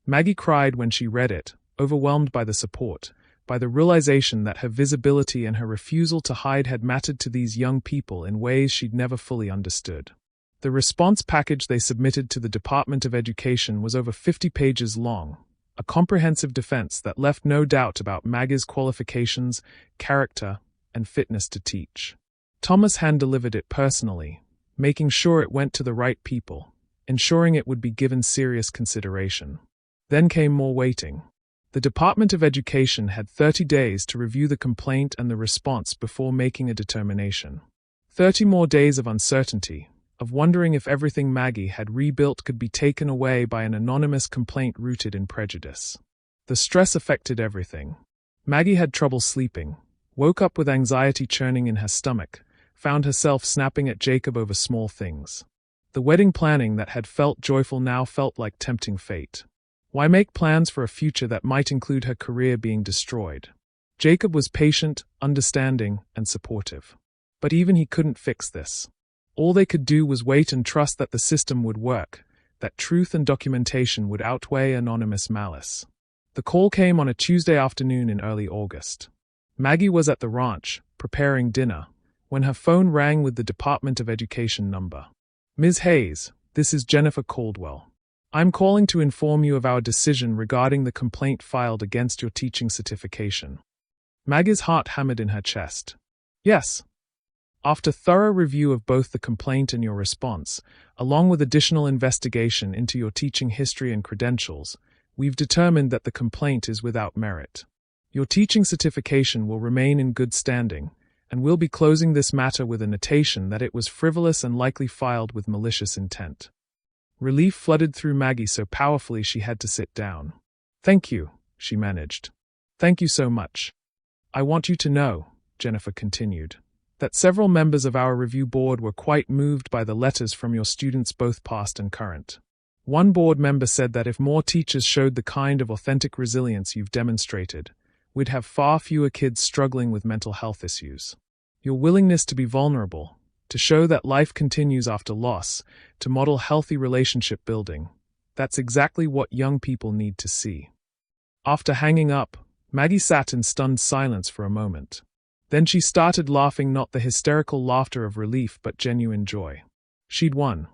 Maggie cried when she read it, overwhelmed by the support, by the realization that her visibility and her refusal to hide had mattered to these young people in ways she'd never fully understood. The response package they submitted to the Department of Education was over 50 pages long, a comprehensive defense that left no doubt about Maggie's qualifications, character, and fitness to teach. Thomas hand-delivered it personally, making sure it went to the right people, ensuring it would be given serious consideration. Then came more waiting. The Department of Education had 30 days to review the complaint and the response before making a determination. 30 more days of uncertainty, of wondering if everything Maggie had rebuilt could be taken away by an anonymous complaint rooted in prejudice. The stress affected everything. Maggie had trouble sleeping, woke up with anxiety churning in her stomach, found herself snapping at Jacob over small things. The wedding planning that had felt joyful now felt like tempting fate. Why make plans for a future that might include her career being destroyed? Jacob was patient, understanding, and supportive. But even he couldn't fix this. All they could do was wait and trust that the system would work, that truth and documentation would outweigh anonymous malice. The call came on a Tuesday afternoon in early August. Maggie was at the ranch, preparing dinner, when her phone rang with the Department of Education number. Ms. Hayes, this is Jennifer Caldwell. I'm calling to inform you of our decision regarding the complaint filed against your teaching certification. Maggie's heart hammered in her chest. Yes. After thorough review of both the complaint and your response, along with additional investigation into your teaching history and credentials, we've determined that the complaint is without merit. Your teaching certification will remain in good standing, and we'll be closing this matter with a notation that it was frivolous and likely filed with malicious intent. Relief flooded through Maggie so powerfully she had to sit down. Thank you, she managed. Thank you so much. I want you to know, Jennifer continued, that several members of our review board were quite moved by the letters from your students, both past and current. One board member said that if more teachers showed the kind of authentic resilience you've demonstrated, we'd have far fewer kids struggling with mental health issues. Your willingness to be vulnerable, to show that life continues after loss, to model healthy relationship building, that's exactly what young people need to see. After hanging up, Maggie sat in stunned silence for a moment. Then she started laughing, not the hysterical laughter of relief but genuine joy. She'd won.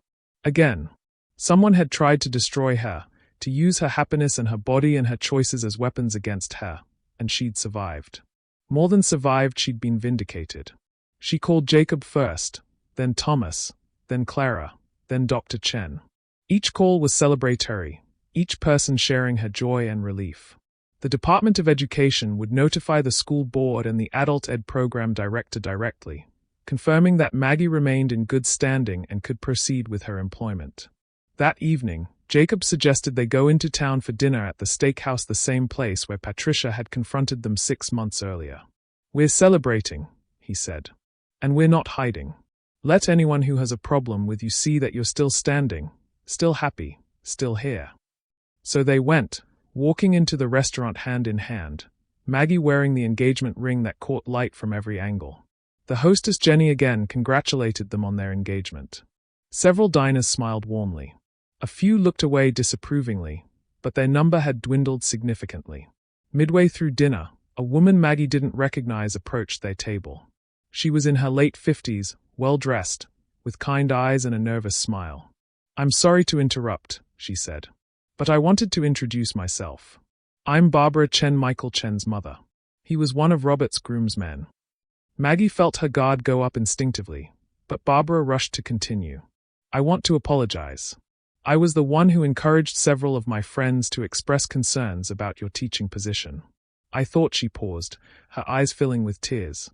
Again. Someone had tried to destroy her, to use her happiness and her body and her choices as weapons against her, and she'd survived. More than survived, she'd been vindicated. She called Jacob first, then Thomas, then Clara, then Dr. Chen. Each call was celebratory, each person sharing her joy and relief. The Department of Education would notify the school board and the adult ed program director directly, confirming that Maggie remained in good standing and could proceed with her employment. That evening, Jacob suggested they go into town for dinner at the steakhouse, the same place where Patricia had confronted them 6 months earlier. We're celebrating, he said. And we're not hiding. Let anyone who has a problem with you see that you're still standing, still happy, still here. So they went, walking into the restaurant hand in hand, Maggie wearing the engagement ring that caught light from every angle. The hostess Jenny again congratulated them on their engagement. Several diners smiled warmly. A few looked away disapprovingly, but their number had dwindled significantly. Midway through dinner, a woman Maggie didn't recognize approached their table. She was in her late 50s, well-dressed, with kind eyes and a nervous smile. "I'm sorry to interrupt," she said, "but I wanted to introduce myself. I'm Barbara Chen, Michael Chen's mother." He was one of Robert's groomsmen. Maggie felt her guard go up instinctively, but Barbara rushed to continue. "I want to apologize. I was the one who encouraged several of my friends to express concerns about your teaching position. I thought," she paused, her eyes filling with tears.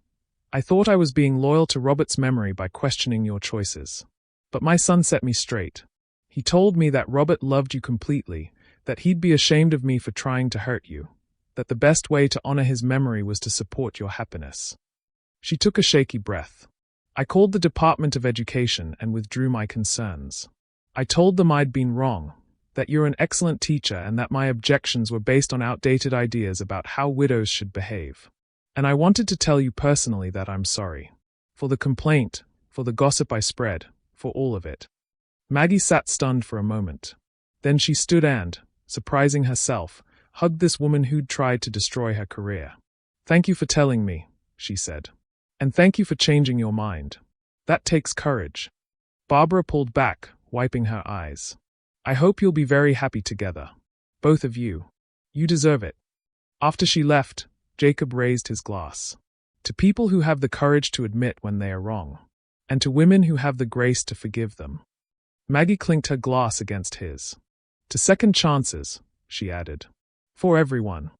"I thought I was being loyal to Robert's memory by questioning your choices. But my son set me straight. He told me that Robert loved you completely, that he'd be ashamed of me for trying to hurt you, that the best way to honor his memory was to support your happiness." She took a shaky breath. "I called the Department of Education and withdrew my concerns. I told them I'd been wrong, that you're an excellent teacher and that my objections were based on outdated ideas about how widows should behave. And I wanted to tell you personally that I'm sorry. For the complaint, for the gossip I spread, for all of it." Maggie sat stunned for a moment. Then she stood and, surprising herself, hugged this woman who'd tried to destroy her career. "Thank you for telling me," she said. "And thank you for changing your mind. That takes courage." Barbara pulled back, wiping her eyes. "I hope you'll be very happy together. Both of you. You deserve it." After she left, Jacob raised his glass. "To people who have the courage to admit when they are wrong, and to women who have the grace to forgive them." Maggie clinked her glass against his. "To second chances," she added. "For everyone."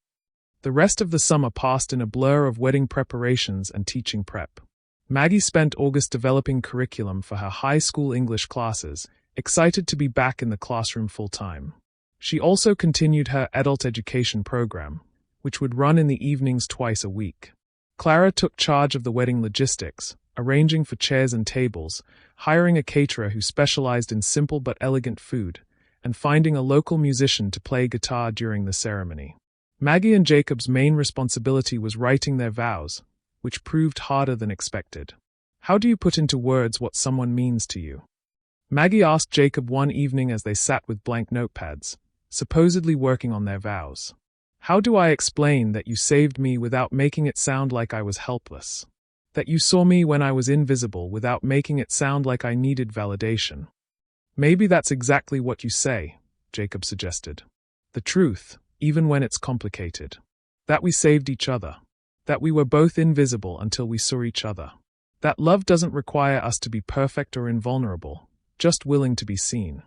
The rest of the summer passed in a blur of wedding preparations and teaching prep. Maggie spent August developing curriculum for her high school English classes, excited to be back in the classroom full-time. She also continued her adult education program, which would run in the evenings twice a week. Clara took charge of the wedding logistics, arranging for chairs and tables, hiring a caterer who specialized in simple but elegant food, and finding a local musician to play guitar during the ceremony. Maggie and Jacob's main responsibility was writing their vows, which proved harder than expected. "How do you put into words what someone means to you?" Maggie asked Jacob one evening as they sat with blank notepads, supposedly working on their vows. "How do I explain that you saved me without making it sound like I was helpless? That you saw me when I was invisible without making it sound like I needed validation?" "Maybe that's exactly what you say," Jacob suggested. "The truth, even when it's complicated. That we saved each other. That we were both invisible until we saw each other. That love doesn't require us to be perfect or invulnerable, just willing to be seen."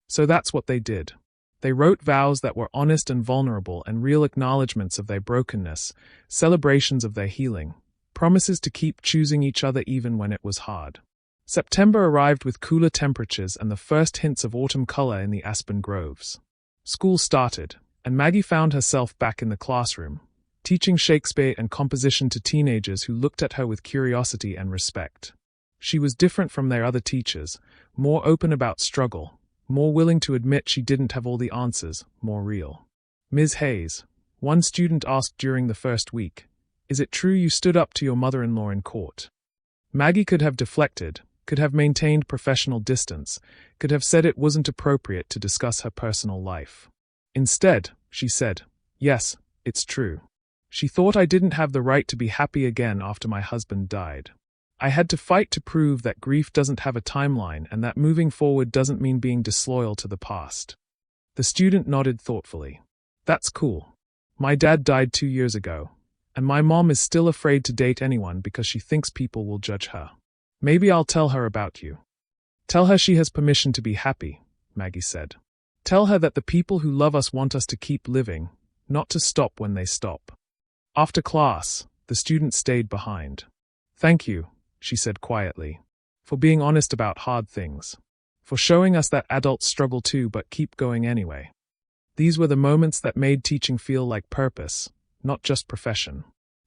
So that's what they did. They wrote vows that were honest and vulnerable and real acknowledgments of their brokenness, celebrations of their healing, promises to keep choosing each other even when it was hard. September arrived with cooler temperatures and the first hints of autumn color in the aspen groves. School started, and Maggie found herself back in the classroom, teaching Shakespeare and composition to teenagers who looked at her with curiosity and respect. She was different from their other teachers, more open about struggle, more willing to admit she didn't have all the answers, more real. "Ms. Hayes," one student asked during the first week, "is it true you stood up to your mother-in-law in court?" Maggie could have deflected, could have maintained professional distance, could have said it wasn't appropriate to discuss her personal life. Instead, she said, "Yes, it's true. She thought I didn't have the right to be happy again after my husband died. I had to fight to prove that grief doesn't have a timeline and that moving forward doesn't mean being disloyal to the past." The student nodded thoughtfully. "That's cool. My dad died 2 years ago, and my mom is still afraid to date anyone because she thinks people will judge her. Maybe I'll tell her about you." "Tell her she has permission to be happy," Maggie said. "Tell her that the people who love us want us to keep living, not to stop when they stop." After class, the student stayed behind. "Thank you," she said quietly, "for being honest about hard things. For showing us that adults struggle too but keep going anyway." These were the moments that made teaching feel like purpose, not just profession.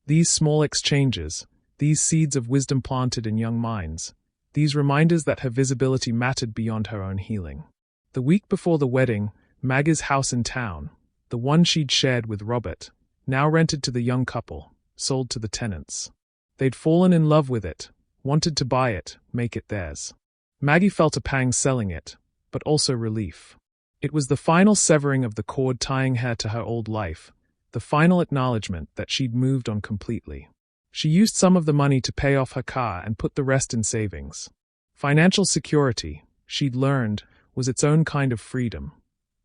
These small exchanges, these seeds of wisdom planted in young minds, these reminders that her visibility mattered beyond her own healing. The week before the wedding, Maggie's house in town, the one she'd shared with Robert, now rented to the young couple, sold to the tenants. They'd fallen in love with it, wanted to buy it, make it theirs. Maggie felt a pang selling it, but also relief. It was the final severing of the cord tying her to her old life, the final acknowledgement that she'd moved on completely. She used some of the money to pay off her car and put the rest in savings. Financial security, she'd learned, was its own kind of freedom.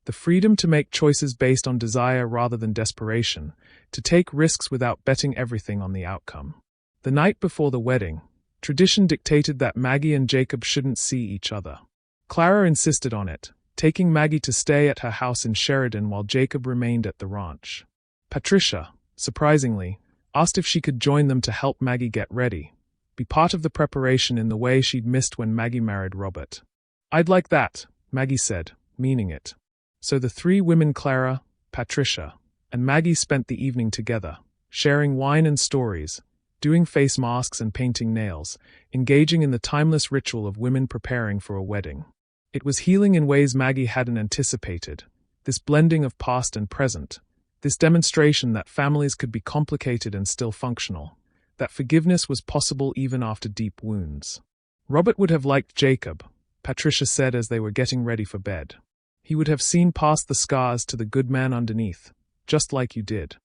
The freedom to make choices based on desire rather than desperation, to take risks without betting everything on the outcome. The night before the wedding, tradition dictated that Maggie and Jacob shouldn't see each other. Clara insisted on it, taking Maggie to stay at her house in Sheridan while Jacob remained at the ranch. Patricia, surprisingly, asked if she could join them to help Maggie get ready, be part of the preparation in the way she'd missed when Maggie married Robert. "I'd like that," Maggie said, meaning it. So the three women, Clara, Patricia, and Maggie, spent the evening together, sharing wine and stories, doing face masks and painting nails, engaging in the timeless ritual of women preparing for a wedding. It was healing in ways Maggie hadn't anticipated, this blending of past and present, this demonstration that families could be complicated and still functional, that forgiveness was possible even after deep wounds. Robert would have liked Jacob, Patricia said as they were getting ready for bed. He would have seen past the scars to the good man underneath, just like you did.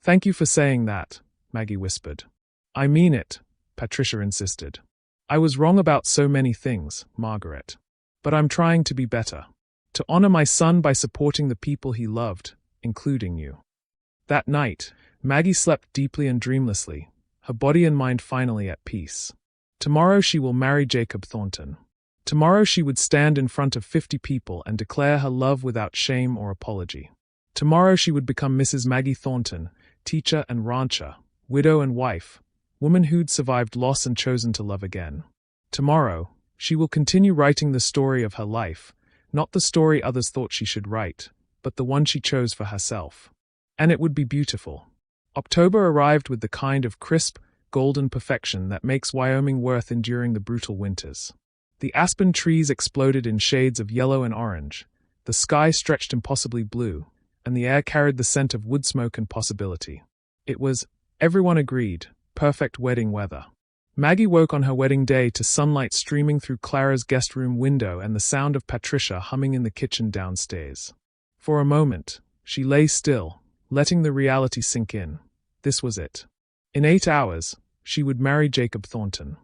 "Thank you for saying that," Maggie whispered. "I mean it," Patricia insisted. "I was wrong about so many things, Margaret. But I'm trying to be better. To honor my son by supporting the people he loved, including you." That night, Maggie slept deeply and dreamlessly, her body and mind finally at peace. Tomorrow she will marry Jacob Thornton. Tomorrow she would stand in front of 50 people and declare her love without shame or apology. Tomorrow she would become Mrs. Maggie Thornton, teacher and rancher, widow and wife, woman who'd survived loss and chosen to love again. Tomorrow, she will continue writing the story of her life, not the story others thought she should write, but the one she chose for herself. And it would be beautiful. October arrived with the kind of crisp, golden perfection that makes Wyoming worth enduring the brutal winters. The aspen trees exploded in shades of yellow and orange, the sky stretched impossibly blue, and the air carried the scent of wood smoke and possibility. It was, everyone agreed, perfect wedding weather. Maggie woke on her wedding day to sunlight streaming through Clara's guest room window and the sound of Patricia humming in the kitchen downstairs. For a moment, she lay still, letting the reality sink in. This was it. In 8 hours, she would marry Jacob Thornton.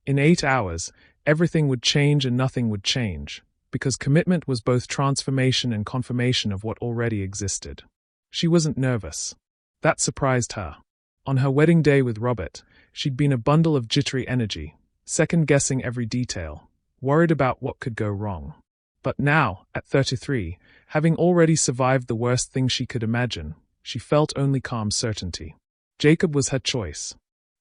In 8 hours, everything would change and nothing would change, because commitment was both transformation and confirmation of what already existed. She wasn't nervous. That surprised her. On her wedding day with Robert, she'd been a bundle of jittery energy, second-guessing every detail, worried about what could go wrong. But now, at 33, having already survived the worst thing she could imagine, she felt only calm certainty. Jacob was her choice.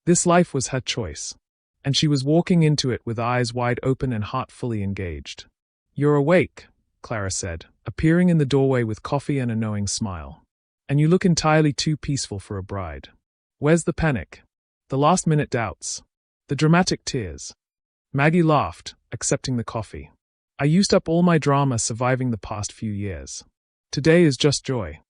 This life was her choice. And she was walking into it with eyes wide open and heart fully engaged. "You're awake," Clara said, appearing in the doorway with coffee and a knowing smile. "And you look entirely too peaceful for a bride. Where's the panic? The last-minute doubts? The dramatic tears?" Maggie laughed, accepting the coffee. "I used up all my drama surviving the past few years. Today is just joy."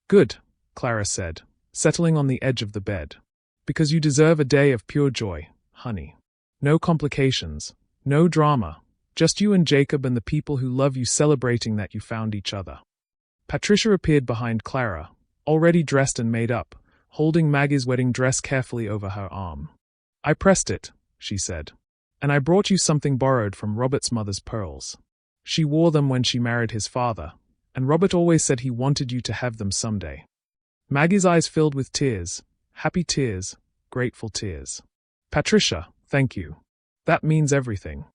"Good," Clara said, settling on the edge of the bed. "Because you deserve a day of pure joy, honey. No complications, no drama, just you and Jacob and the people who love you celebrating that you found each other." Patricia appeared behind Clara, already dressed and made up, holding Maggie's wedding dress carefully over her arm. "I pressed it," she said. "And I brought you something borrowed from Robert's mother's pearls. She wore them when she married his father, and Robert always said he wanted you to have them someday." Maggie's eyes filled with tears, happy tears, grateful tears. "Patricia, thank you. That means everything."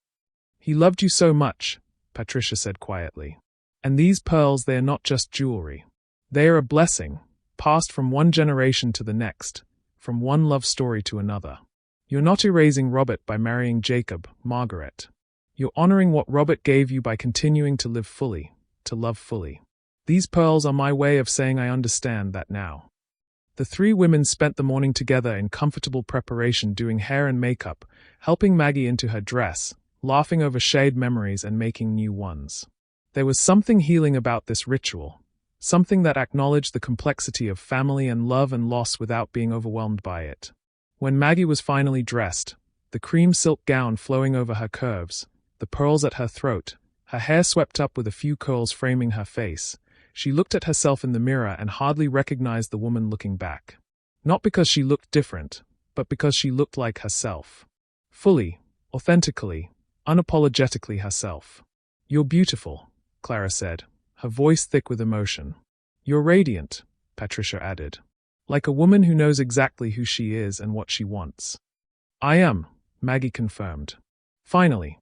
"He loved you so much," Patricia said quietly. "And these pearls, they are not just jewelry. They are a blessing, passed from one generation to the next, from one love story to another. You're not erasing Robert by marrying Jacob, Margaret. You're honoring what Robert gave you by continuing to live fully, to love fully. These pearls are my way of saying I understand that now." The three women spent the morning together in comfortable preparation doing hair and makeup, helping Maggie into her dress, laughing over shared memories and making new ones. There was something healing about this ritual, something that acknowledged the complexity of family and love and loss without being overwhelmed by it. When Maggie was finally dressed, the cream silk gown flowing over her curves, the pearls at her throat, her hair swept up with a few curls framing her face, she looked at herself in the mirror and hardly recognized the woman looking back. Not because she looked different, but because she looked like herself. Fully, authentically, unapologetically herself. "You're beautiful," Clara said, her voice thick with emotion. "You're radiant," Patricia added. "Like a woman who knows exactly who she is and what she wants." "I am," Maggie confirmed. Finally.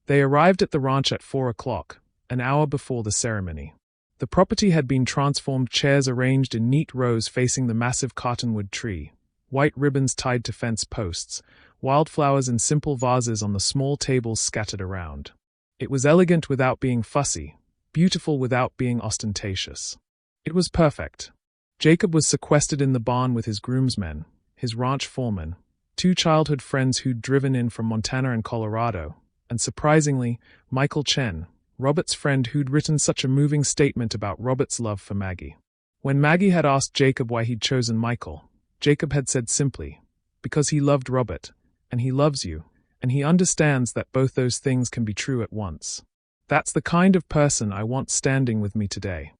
They arrived at the ranch at 4 o'clock, an hour before the ceremony. The property had been transformed, chairs arranged in neat rows facing the massive cottonwood tree, white ribbons tied to fence posts, wildflowers in simple vases on the small tables scattered around. It was elegant without being fussy, beautiful without being ostentatious. It was perfect. Jacob was sequestered in the barn with his groomsmen, his ranch foreman, 2 childhood friends who'd driven in from Montana and Colorado, and surprisingly, Michael Chen, Robert's friend who'd written such a moving statement about Robert's love for Maggie. When Maggie had asked Jacob why he'd chosen Michael, Jacob had said simply, "Because he loved Robert, and he loves you, and he understands that both those things can be true at once. That's the kind of person I want standing with me today."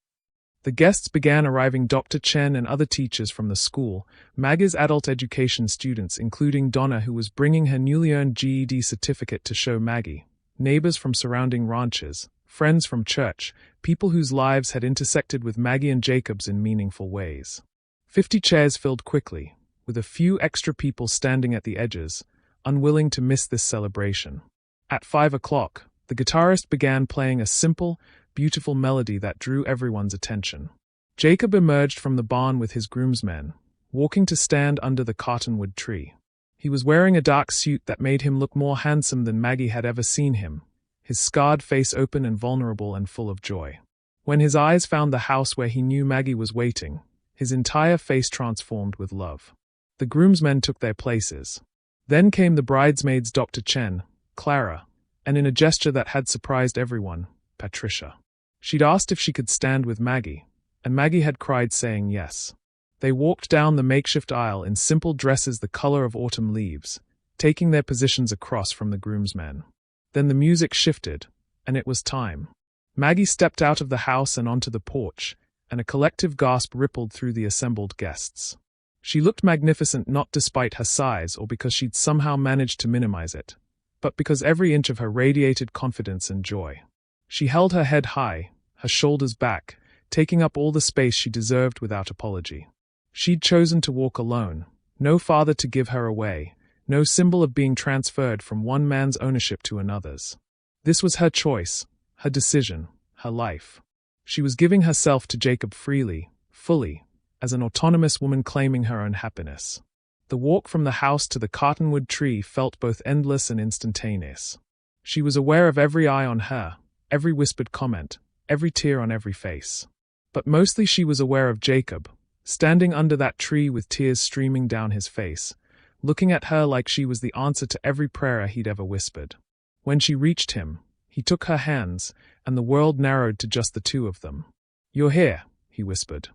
The guests began arriving: Dr. Chen and other teachers from the school, Maggie's adult education students including Donna who was bringing her newly earned GED certificate to show Maggie, neighbors from surrounding ranches, friends from church, people whose lives had intersected with Maggie and Jacob's in meaningful ways. 50 chairs filled quickly, with a few extra people standing at the edges, unwilling to miss this celebration. At 5 o'clock, the guitarist began playing a simple, beautiful melody that drew everyone's attention. Jacob emerged from the barn with his groomsmen, walking to stand under the cottonwood tree. He was wearing a dark suit that made him look more handsome than Maggie had ever seen him, his scarred face open and vulnerable and full of joy. When his eyes found the house where he knew Maggie was waiting, his entire face transformed with love. The groomsmen took their places. Then came the bridesmaids Dr. Chen, Clara, and in a gesture that had surprised everyone, Patricia. She'd asked if she could stand with Maggie, and Maggie had cried saying yes. They walked down the makeshift aisle in simple dresses the color of autumn leaves, taking their positions across from the groomsmen. Then the music shifted, and it was time. Maggie stepped out of the house and onto the porch, and a collective gasp rippled through the assembled guests. She looked magnificent not despite her size or because she'd somehow managed to minimize it, but because every inch of her radiated confidence and joy. She held her head high, her shoulders back, taking up all the space she deserved without apology. She'd chosen to walk alone, no father to give her away, no symbol of being transferred from one man's ownership to another's. This was her choice, her decision, her life. She was giving herself to Jacob freely, fully, as an autonomous woman claiming her own happiness. The walk from the house to the cottonwood tree felt both endless and instantaneous. She was aware of every eye on her, every whispered comment, every tear on every face. But mostly she was aware of Jacob, standing under that tree with tears streaming down his face, looking at her like she was the answer to every prayer he'd ever whispered. When she reached him, he took her hands, and the world narrowed to just the two of them. "You're here," he whispered.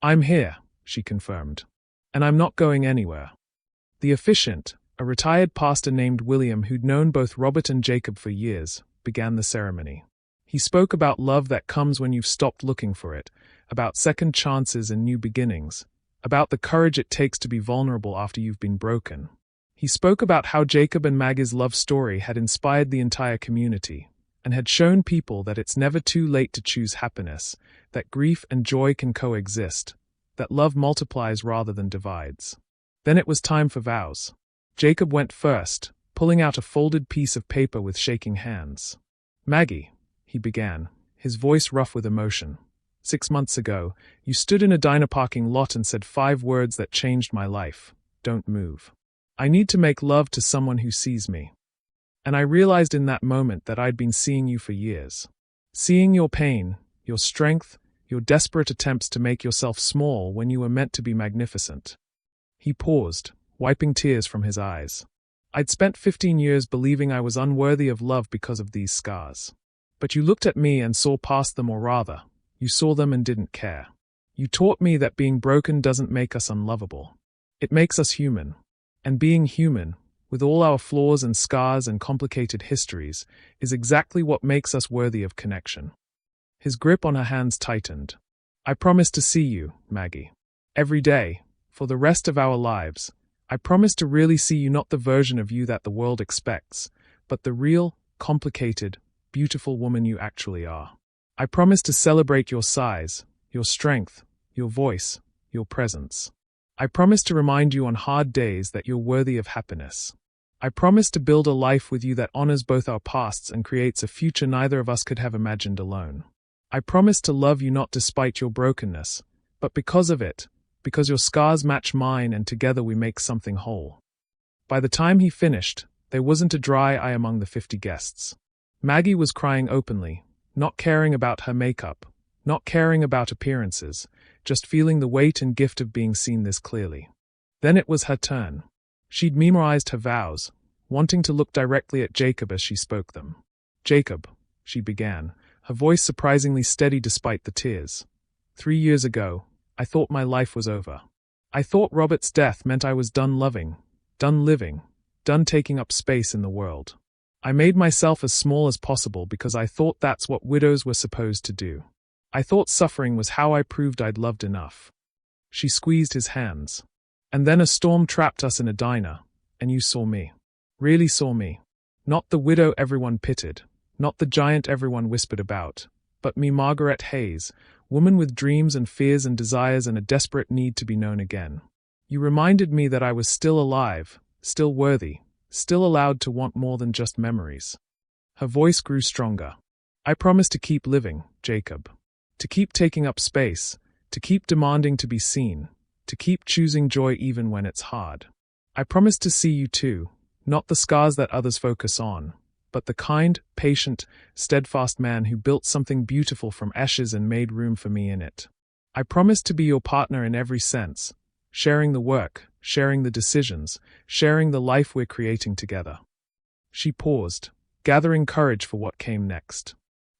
"I'm here," she confirmed. "And I'm not going anywhere." The officiant, a retired pastor named William who'd known both Robert and Jacob for years, began the ceremony. He spoke about love that comes when you've stopped looking for it, about second chances and new beginnings, about the courage it takes to be vulnerable after you've been broken. He spoke about how Jacob and Maggie's love story had inspired the entire community, and had shown people that it's never too late to choose happiness, that grief and joy can coexist, that love multiplies rather than divides. Then it was time for vows. Jacob went first, pulling out a folded piece of paper with shaking hands. "Maggie," he began, his voice rough with emotion. "6 months ago, you stood in a diner parking lot and said 5 words that changed my life. Don't move. I need to make love to someone who sees me." And I realized in that moment that I'd been seeing you for years. Seeing your pain, your strength, your desperate attempts to make yourself small when you were meant to be magnificent. He paused, wiping tears from his eyes. I'd spent 15 years believing I was unworthy of love because of these scars. But you looked at me and saw past them, or rather, you saw them and didn't care. You taught me that being broken doesn't make us unlovable. It makes us human. And being human, with all our flaws and scars and complicated histories, is exactly what makes us worthy of connection. His grip on her hands tightened. I promise to see you, Maggie. Every day, for the rest of our lives. I promise to really see you, not the version of you that the world expects, but the real, complicated, beautiful woman you actually are. I promise to celebrate your size, your strength, your voice, your presence. I promise to remind you on hard days that you're worthy of happiness. I promise to build a life with you that honors both our pasts and creates a future neither of us could have imagined alone. I promise to love you not despite your brokenness, but because of it, because your scars match mine and together we make something whole. By the time he finished, there wasn't a dry eye among the 50 guests. Maggie was crying openly, not caring about her makeup, not caring about appearances, just feeling the weight and gift of being seen this clearly. Then it was her turn. She'd memorized her vows, wanting to look directly at Jacob as she spoke them. Jacob, she began, her voice surprisingly steady despite the tears. 3 years ago, I thought my life was over. I thought Robert's death meant I was done loving, done living, done taking up space in the world. I made myself as small as possible because I thought that's what widows were supposed to do. I thought suffering was how I proved I'd loved enough. She squeezed his hands. And then a storm trapped us in a diner, and you saw me. Really saw me. Not the widow everyone pitied, not the giant everyone whispered about, but me, Margaret Hayes, woman with dreams and fears and desires and a desperate need to be known again. You reminded me that I was still alive, still worthy, still allowed to want more than just memories. Her voice grew stronger. I promise to keep living, Jacob. To keep taking up space, to keep demanding to be seen, to keep choosing joy even when it's hard. I promise to see you too, not the scars that others focus on, but the kind, patient, steadfast man who built something beautiful from ashes and made room for me in it. I promise to be your partner in every sense, sharing the work, sharing the decisions, sharing the life we're creating together. She paused, gathering courage for what came next.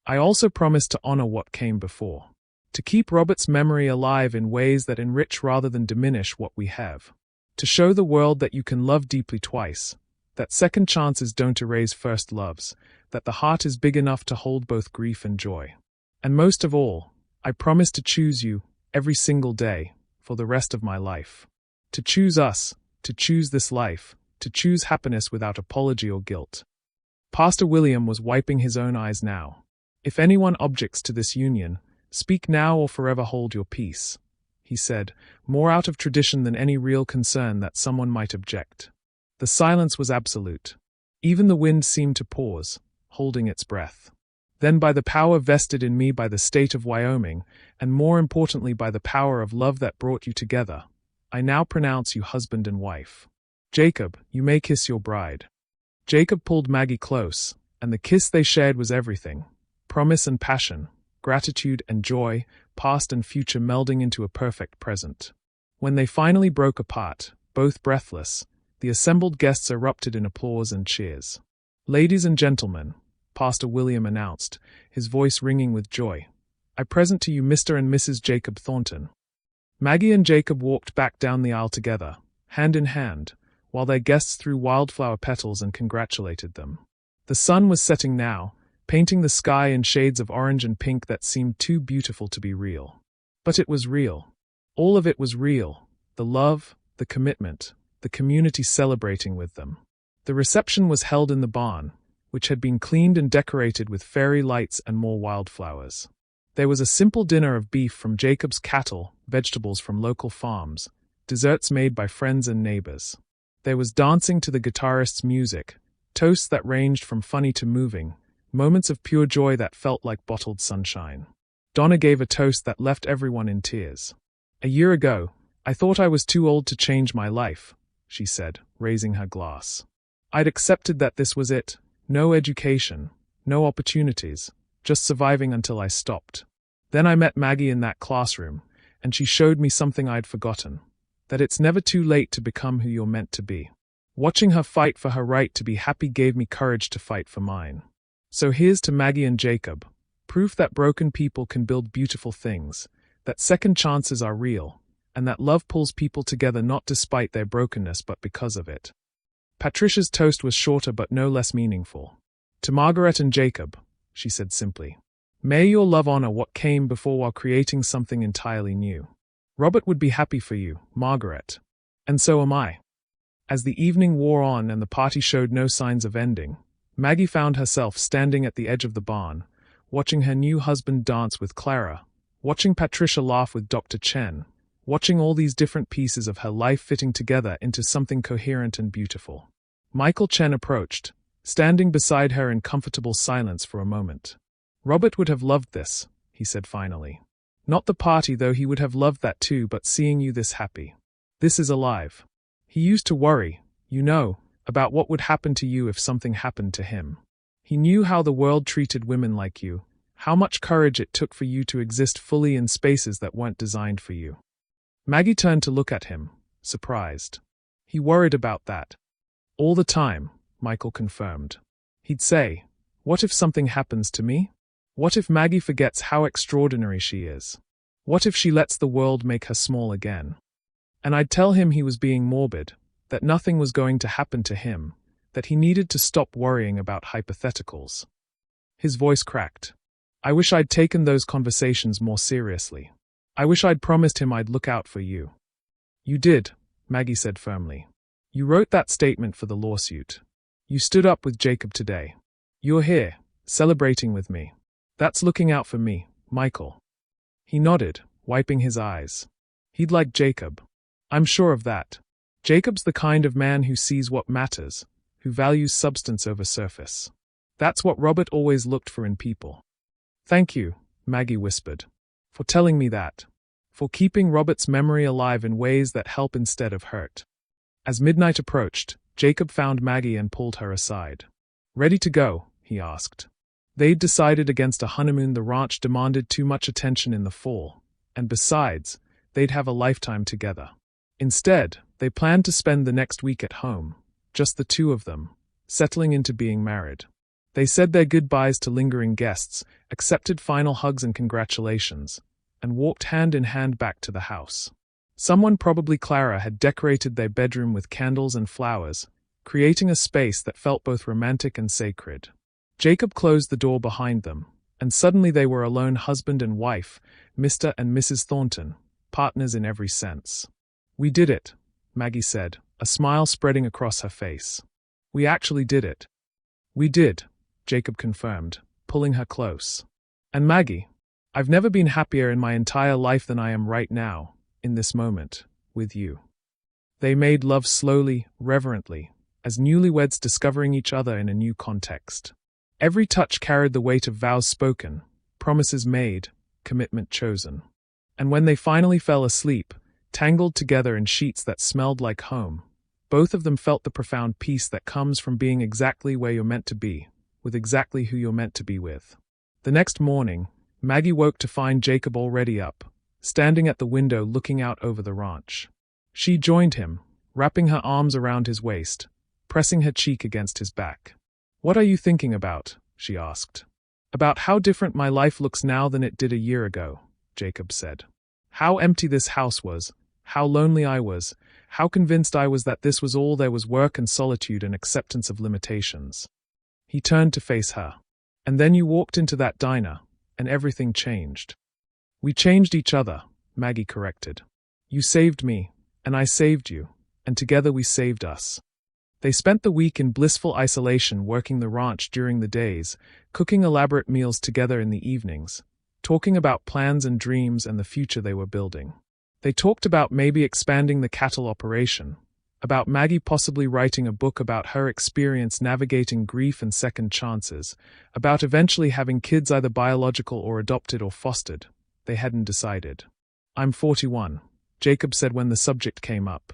I also promise to honor what came before, to keep Robert's memory alive in ways that enrich rather than diminish what we have, to show the world that you can love deeply twice, that second chances don't erase first loves, that the heart is big enough to hold both grief and joy. And most of all, I promise to choose you, every single day, for the rest of my life. To choose us, to choose this life, to choose happiness without apology or guilt. Pastor William was wiping his own eyes now. If anyone objects to this union, speak now or forever hold your peace, he said, more out of tradition than any real concern that someone might object. The silence was absolute. Even the wind seemed to pause, holding its breath. Then by the power vested in me by the state of Wyoming, and more importantly by the power of love that brought you together, I now pronounce you husband and wife. Jacob, you may kiss your bride. Jacob pulled Maggie close, and the kiss they shared was everything. Promise and passion, gratitude and joy, past and future melding into a perfect present. When they finally broke apart, both breathless, the assembled guests erupted in applause and cheers. Ladies and gentlemen, Pastor William announced, his voice ringing with joy, I present to you Mr. and Mrs. Jacob Thornton. Maggie and Jacob walked back down the aisle together, hand in hand, while their guests threw wildflower petals and congratulated them. The sun was setting now, painting the sky in shades of orange and pink that seemed too beautiful to be real. But it was real. All of it was real. The love, the commitment, the community celebrating with them. The reception was held in the barn, which had been cleaned and decorated with fairy lights and more wildflowers. There was a simple dinner of beef from Jacob's cattle, vegetables from local farms, desserts made by friends and neighbors. There was dancing to the guitarist's music, toasts that ranged from funny to moving, moments of pure joy that felt like bottled sunshine. Donna gave a toast that left everyone in tears. A year ago, I thought I was too old to change my life, she said, raising her glass. I'd accepted that this was it, no education, no opportunities, just surviving until I stopped. Then I met Maggie in that classroom, and she showed me something I'd forgotten. That it's never too late to become who you're meant to be. Watching her fight for her right to be happy gave me courage to fight for mine. So here's to Maggie and Jacob. Proof that broken people can build beautiful things, that second chances are real, and that love pulls people together not despite their brokenness but because of it. Patricia's toast was shorter but no less meaningful. To Margaret and Jacob, she said simply, may your love honor what came before while creating something entirely new. Robert would be happy for you, Margaret. And so am I. As the evening wore on and the party showed no signs of ending, Maggie found herself standing at the edge of the barn, watching her new husband dance with Clara, watching Patricia laugh with Dr. Chen, watching all these different pieces of her life fitting together into something coherent and beautiful. Michael Chen approached, standing beside her in comfortable silence for a moment. Robert would have loved this, he said finally. Not the party, though he would have loved that too, but seeing you this happy. This is alive. He used to worry, you know, about what would happen to you if something happened to him. He knew how the world treated women like you, how much courage it took for you to exist fully in spaces that weren't designed for you. Maggie turned to look at him, surprised. He worried about that. All the time, Michael confirmed. He'd say, what if something happens to me? What if Maggie forgets how extraordinary she is? What if she lets the world make her small again? And I'd tell him he was being morbid, that nothing was going to happen to him, that he needed to stop worrying about hypotheticals. His voice cracked. I wish I'd taken those conversations more seriously. I wish I'd promised him I'd look out for you. You did, Maggie said firmly. You wrote that statement for the lawsuit. You stood up with Jacob today. You're here, celebrating with me. That's looking out for me, Michael. He nodded, wiping his eyes. He'd like Jacob. I'm sure of that. Jacob's the kind of man who sees what matters, who values substance over surface. That's what Robert always looked for in people. Thank you, Maggie whispered, for telling me that, for keeping Robert's memory alive in ways that help instead of hurt. As midnight approached, Jacob found Maggie and pulled her aside. Ready to go? He asked. They'd decided against a honeymoon. The ranch demanded too much attention in the fall, and besides, they'd have a lifetime together. Instead, they planned to spend the next week at home, just the two of them, settling into being married. They said their goodbyes to lingering guests, accepted final hugs and congratulations, and walked hand in hand back to the house. Someone, probably Clara, had decorated their bedroom with candles and flowers, creating a space that felt both romantic and sacred. Jacob closed the door behind them, and suddenly they were alone, husband and wife, Mr. and Mrs. Thornton, partners in every sense. We did it, Maggie said, a smile spreading across her face. We actually did it. We did, Jacob confirmed, pulling her close. And Maggie, I've never been happier in my entire life than I am right now, in this moment, with you. They made love slowly, reverently, as newlyweds discovering each other in a new context. Every touch carried the weight of vows spoken, promises made, commitment chosen. And when they finally fell asleep, tangled together in sheets that smelled like home, both of them felt the profound peace that comes from being exactly where you're meant to be, with exactly who you're meant to be with. The next morning, Maggie woke to find Jacob already up, standing at the window looking out over the ranch. She joined him, wrapping her arms around his waist, pressing her cheek against his back. What are you thinking about? She asked. About how different my life looks now than it did a year ago, Jacob said. How empty this house was, how lonely I was, how convinced I was that this was all there was: work and solitude and acceptance of limitations. He turned to face her. And then you walked into that diner, and everything changed. We changed each other, Maggie corrected. You saved me, and I saved you, and together we saved us. They spent the week in blissful isolation, working the ranch during the days, cooking elaborate meals together in the evenings, talking about plans and dreams and the future they were building. They talked about maybe expanding the cattle operation, about Maggie possibly writing a book about her experience navigating grief and second chances, about eventually having kids, either biological or adopted or fostered. They hadn't decided. I'm 41, Jacob said when the subject came up.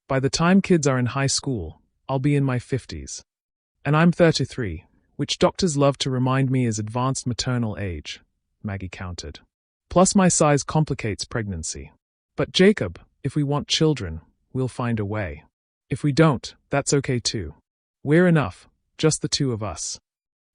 By the time kids are in high school, I'll be in my 50s. And I'm 33, which doctors love to remind me is advanced maternal age, Maggie countered. Plus my size complicates pregnancy. But Jacob, if we want children, we'll find a way. If we don't, that's okay too. We're enough, just the two of us.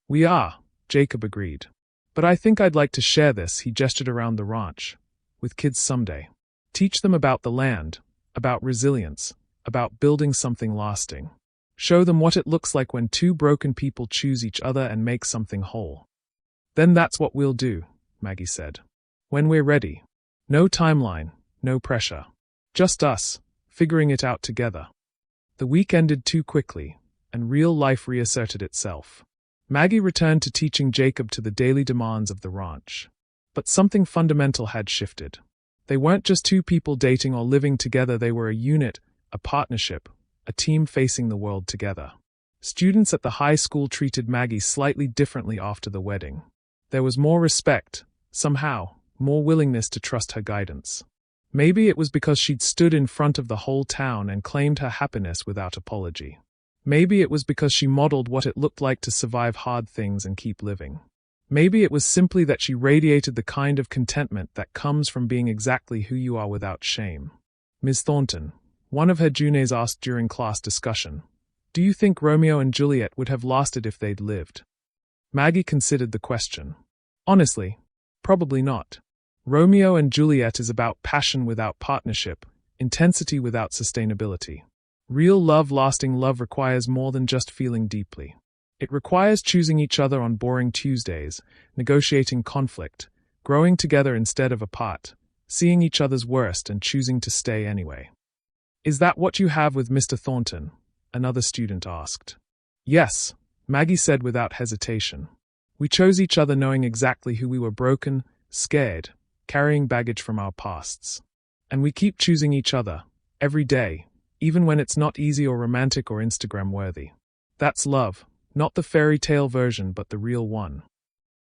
We are, Jacob agreed. But I think I'd like to share this, he gestured around the ranch, with kids someday. Teach them about the land, about resilience, about building something lasting. Show them what it looks like when two broken people choose each other and make something whole. Then that's what we'll do, Maggie said. When we're ready. No timeline, no pressure. Just us, figuring it out together. The week ended too quickly, and real life reasserted itself. Maggie returned to teaching Jacob to the daily demands of the ranch. But something fundamental had shifted. They weren't just two people dating or living together, they were a unit, a partnership, a team facing the world together. Students at the high school treated Maggie slightly differently after the wedding. There was more respect, somehow, more willingness to trust her guidance. Maybe it was because she'd stood in front of the whole town and claimed her happiness without apology. Maybe it was because she modeled what it looked like to survive hard things and keep living. Maybe it was simply that she radiated the kind of contentment that comes from being exactly who you are without shame. Ms. Thornton, one of her juniors asked during class discussion, "Do you think Romeo and Juliet would have lasted if they'd lived?" Maggie considered the question. Honestly, probably not. Romeo and Juliet is about passion without partnership, intensity without sustainability. Real love, lasting love, requires more than just feeling deeply. It requires choosing each other on boring Tuesdays, negotiating conflict, growing together instead of apart, seeing each other's worst and choosing to stay anyway. "Is that what you have with Mr. Thornton?" another student asked. "Yes," Maggie said without hesitation. "We chose each other knowing exactly who we were, broken, scared, carrying baggage from our pasts. And we keep choosing each other, every day, even when it's not easy or romantic or Instagram-worthy. That's love, not the fairy tale version but the real one."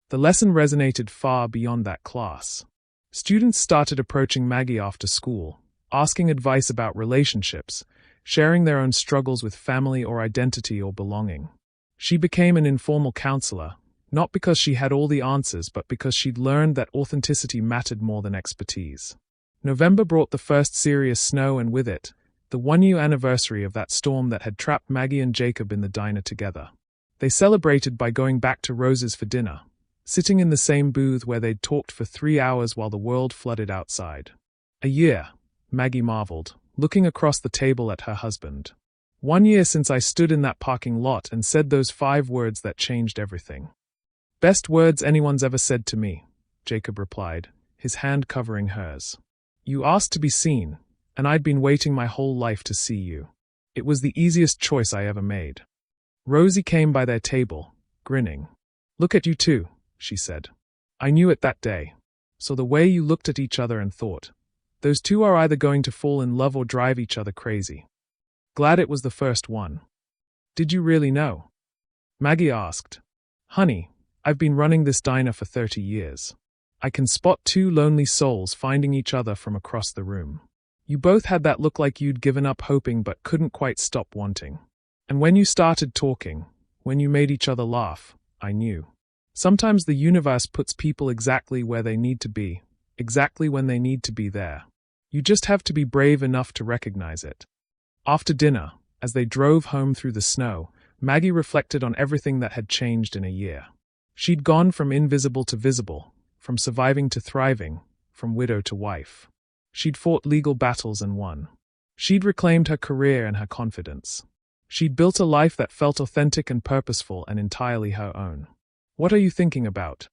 The lesson resonated far beyond that class. Students started approaching Maggie after school, asking advice about relationships, sharing their own struggles with family or identity or belonging. She became an informal counselor, not because she had all the answers but because she'd learned that authenticity mattered more than expertise. November brought the first serious snow, and with it, the 1-year anniversary of that storm that had trapped Maggie and Jacob in the diner together. They celebrated by going back to Rose's for dinner, sitting in the same booth where they'd talked for 3 hours while the world flooded outside. "A year," Maggie marveled, looking across the table at her husband. "1 year since I stood in that parking lot and said those 5 words that changed everything." "Best words anyone's ever said to me," Jacob replied, his hand covering hers. "You asked to be seen, and I'd been waiting my whole life to see you. It was the easiest choice I ever made." Rosie came by their table, grinning. "Look at you two," she said. "I knew it that day. So the way you looked at each other and thought, those two are either going to fall in love or drive each other crazy. Glad it was the first one." "Did you really know?" Maggie asked. "Honey, I've been running this diner for 30 years. I can spot 2 lonely souls finding each other from across the room. You both had that look like you'd given up hoping but couldn't quite stop wanting. And when you started talking, when you made each other laugh, I knew. Sometimes the universe puts people exactly where they need to be, exactly when they need to be there. You just have to be brave enough to recognize it." After dinner, as they drove home through the snow, Maggie reflected on everything that had changed in a year. She'd gone from invisible to visible, from surviving to thriving, from widow to wife. She'd fought legal battles and won. She'd reclaimed her career and her confidence. She'd built a life that felt authentic and purposeful and entirely her own. "What are you thinking about?"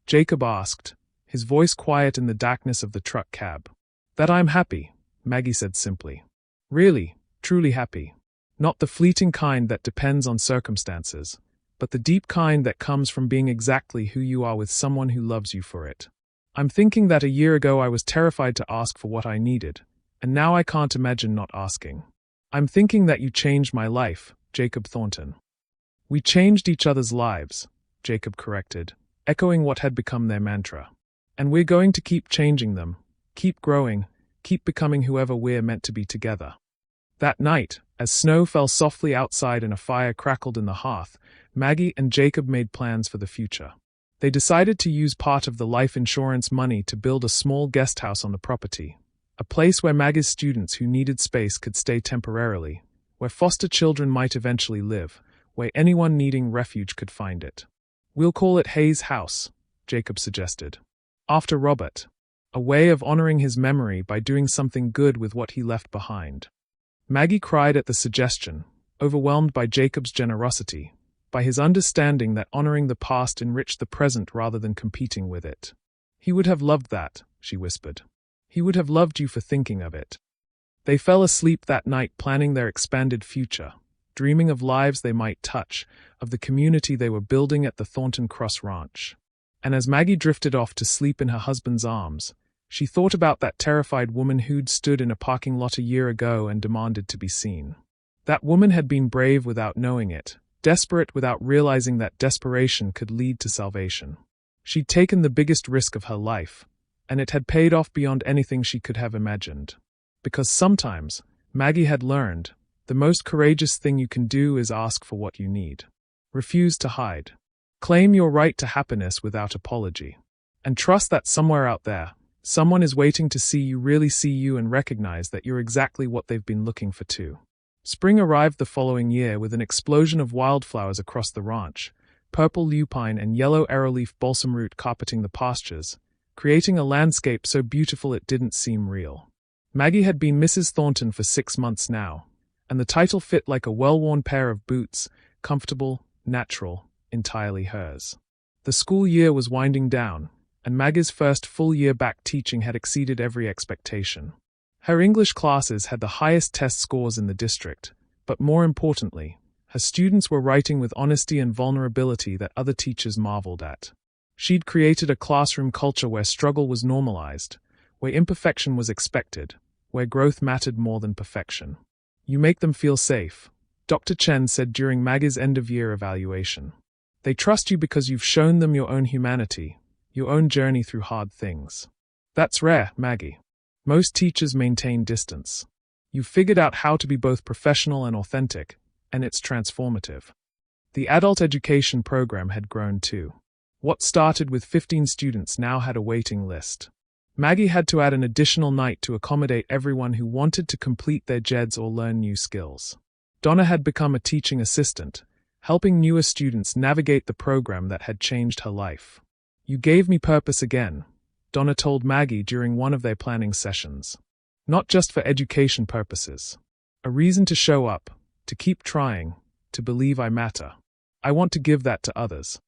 Jacob asked, his voice quiet in the darkness of the truck cab. "That I'm happy," Maggie said simply. "Really, truly happy. Not the fleeting kind that depends on circumstances, but the deep kind that comes from being exactly who you are with someone who loves you for it. I'm thinking that a year ago I was terrified to ask for what I needed, and now I can't imagine not asking. I'm thinking that you changed my life, Jacob Thornton." "We changed each other's lives," Jacob corrected, echoing what had become their mantra. "And we're going to keep changing them, keep growing, keep becoming whoever we're meant to be together." That night, as snow fell softly outside and a fire crackled in the hearth, Maggie and Jacob made plans for the future. They decided to use part of the life insurance money to build a small guest house on the property, a place where Maggie's students who needed space could stay temporarily, where foster children might eventually live, where anyone needing refuge could find it. "We'll call it Hayes House," Jacob suggested. "After Robert. A way of honoring his memory by doing something good with what he left behind." Maggie cried at the suggestion, overwhelmed by Jacob's generosity, by his understanding that honoring the past enriched the present rather than competing with it. "He would have loved that," she whispered. "He would have loved you for thinking of it." They fell asleep that night planning their expanded future, dreaming of lives they might touch, of the community they were building at the Thornton Cross Ranch. And as Maggie drifted off to sleep in her husband's arms, she thought about that terrified woman who'd stood in a parking lot a year ago and demanded to be seen. That woman had been brave without knowing it, desperate without realizing that desperation could lead to salvation. She'd taken the biggest risk of her life, and it had paid off beyond anything she could have imagined. Because sometimes, Maggie had learned, the most courageous thing you can do is ask for what you need. Refuse to hide. Claim your right to happiness without apology. And trust that somewhere out there, someone is waiting to see you really see you and recognize that you're exactly what they've been looking for too. Spring arrived the following year with an explosion of wildflowers across the ranch, purple lupine and yellow arrowleaf balsamroot carpeting the pastures, creating a landscape so beautiful it didn't seem real. Maggie had been Mrs. Thornton for 6 months now, and the title fit like a well-worn pair of boots, comfortable, natural, entirely hers. The school year was winding down, and Maggie's first full year back teaching had exceeded every expectation. Her English classes had the highest test scores in the district, but more importantly, her students were writing with honesty and vulnerability that other teachers marveled at. She'd created a classroom culture where struggle was normalized, where imperfection was expected, where growth mattered more than perfection. "You make them feel safe," Dr. Chen said during Maggie's end-of-year evaluation. "They trust you because you've shown them your own humanity, your own journey through hard things. That's rare, Maggie. Most teachers maintain distance. You've figured out how to be both professional and authentic, and it's transformative." The adult education program had grown too. What started with 15 students now had a waiting list. Maggie had to add an additional night to accommodate everyone who wanted to complete their JEDs or learn new skills. Donna had become a teaching assistant, helping newer students navigate the program that had changed her life. "You gave me purpose again," Donna told Maggie during one of their planning sessions. "Not just for education purposes. A reason to show up, to keep trying, to believe I matter. I want to give that to others."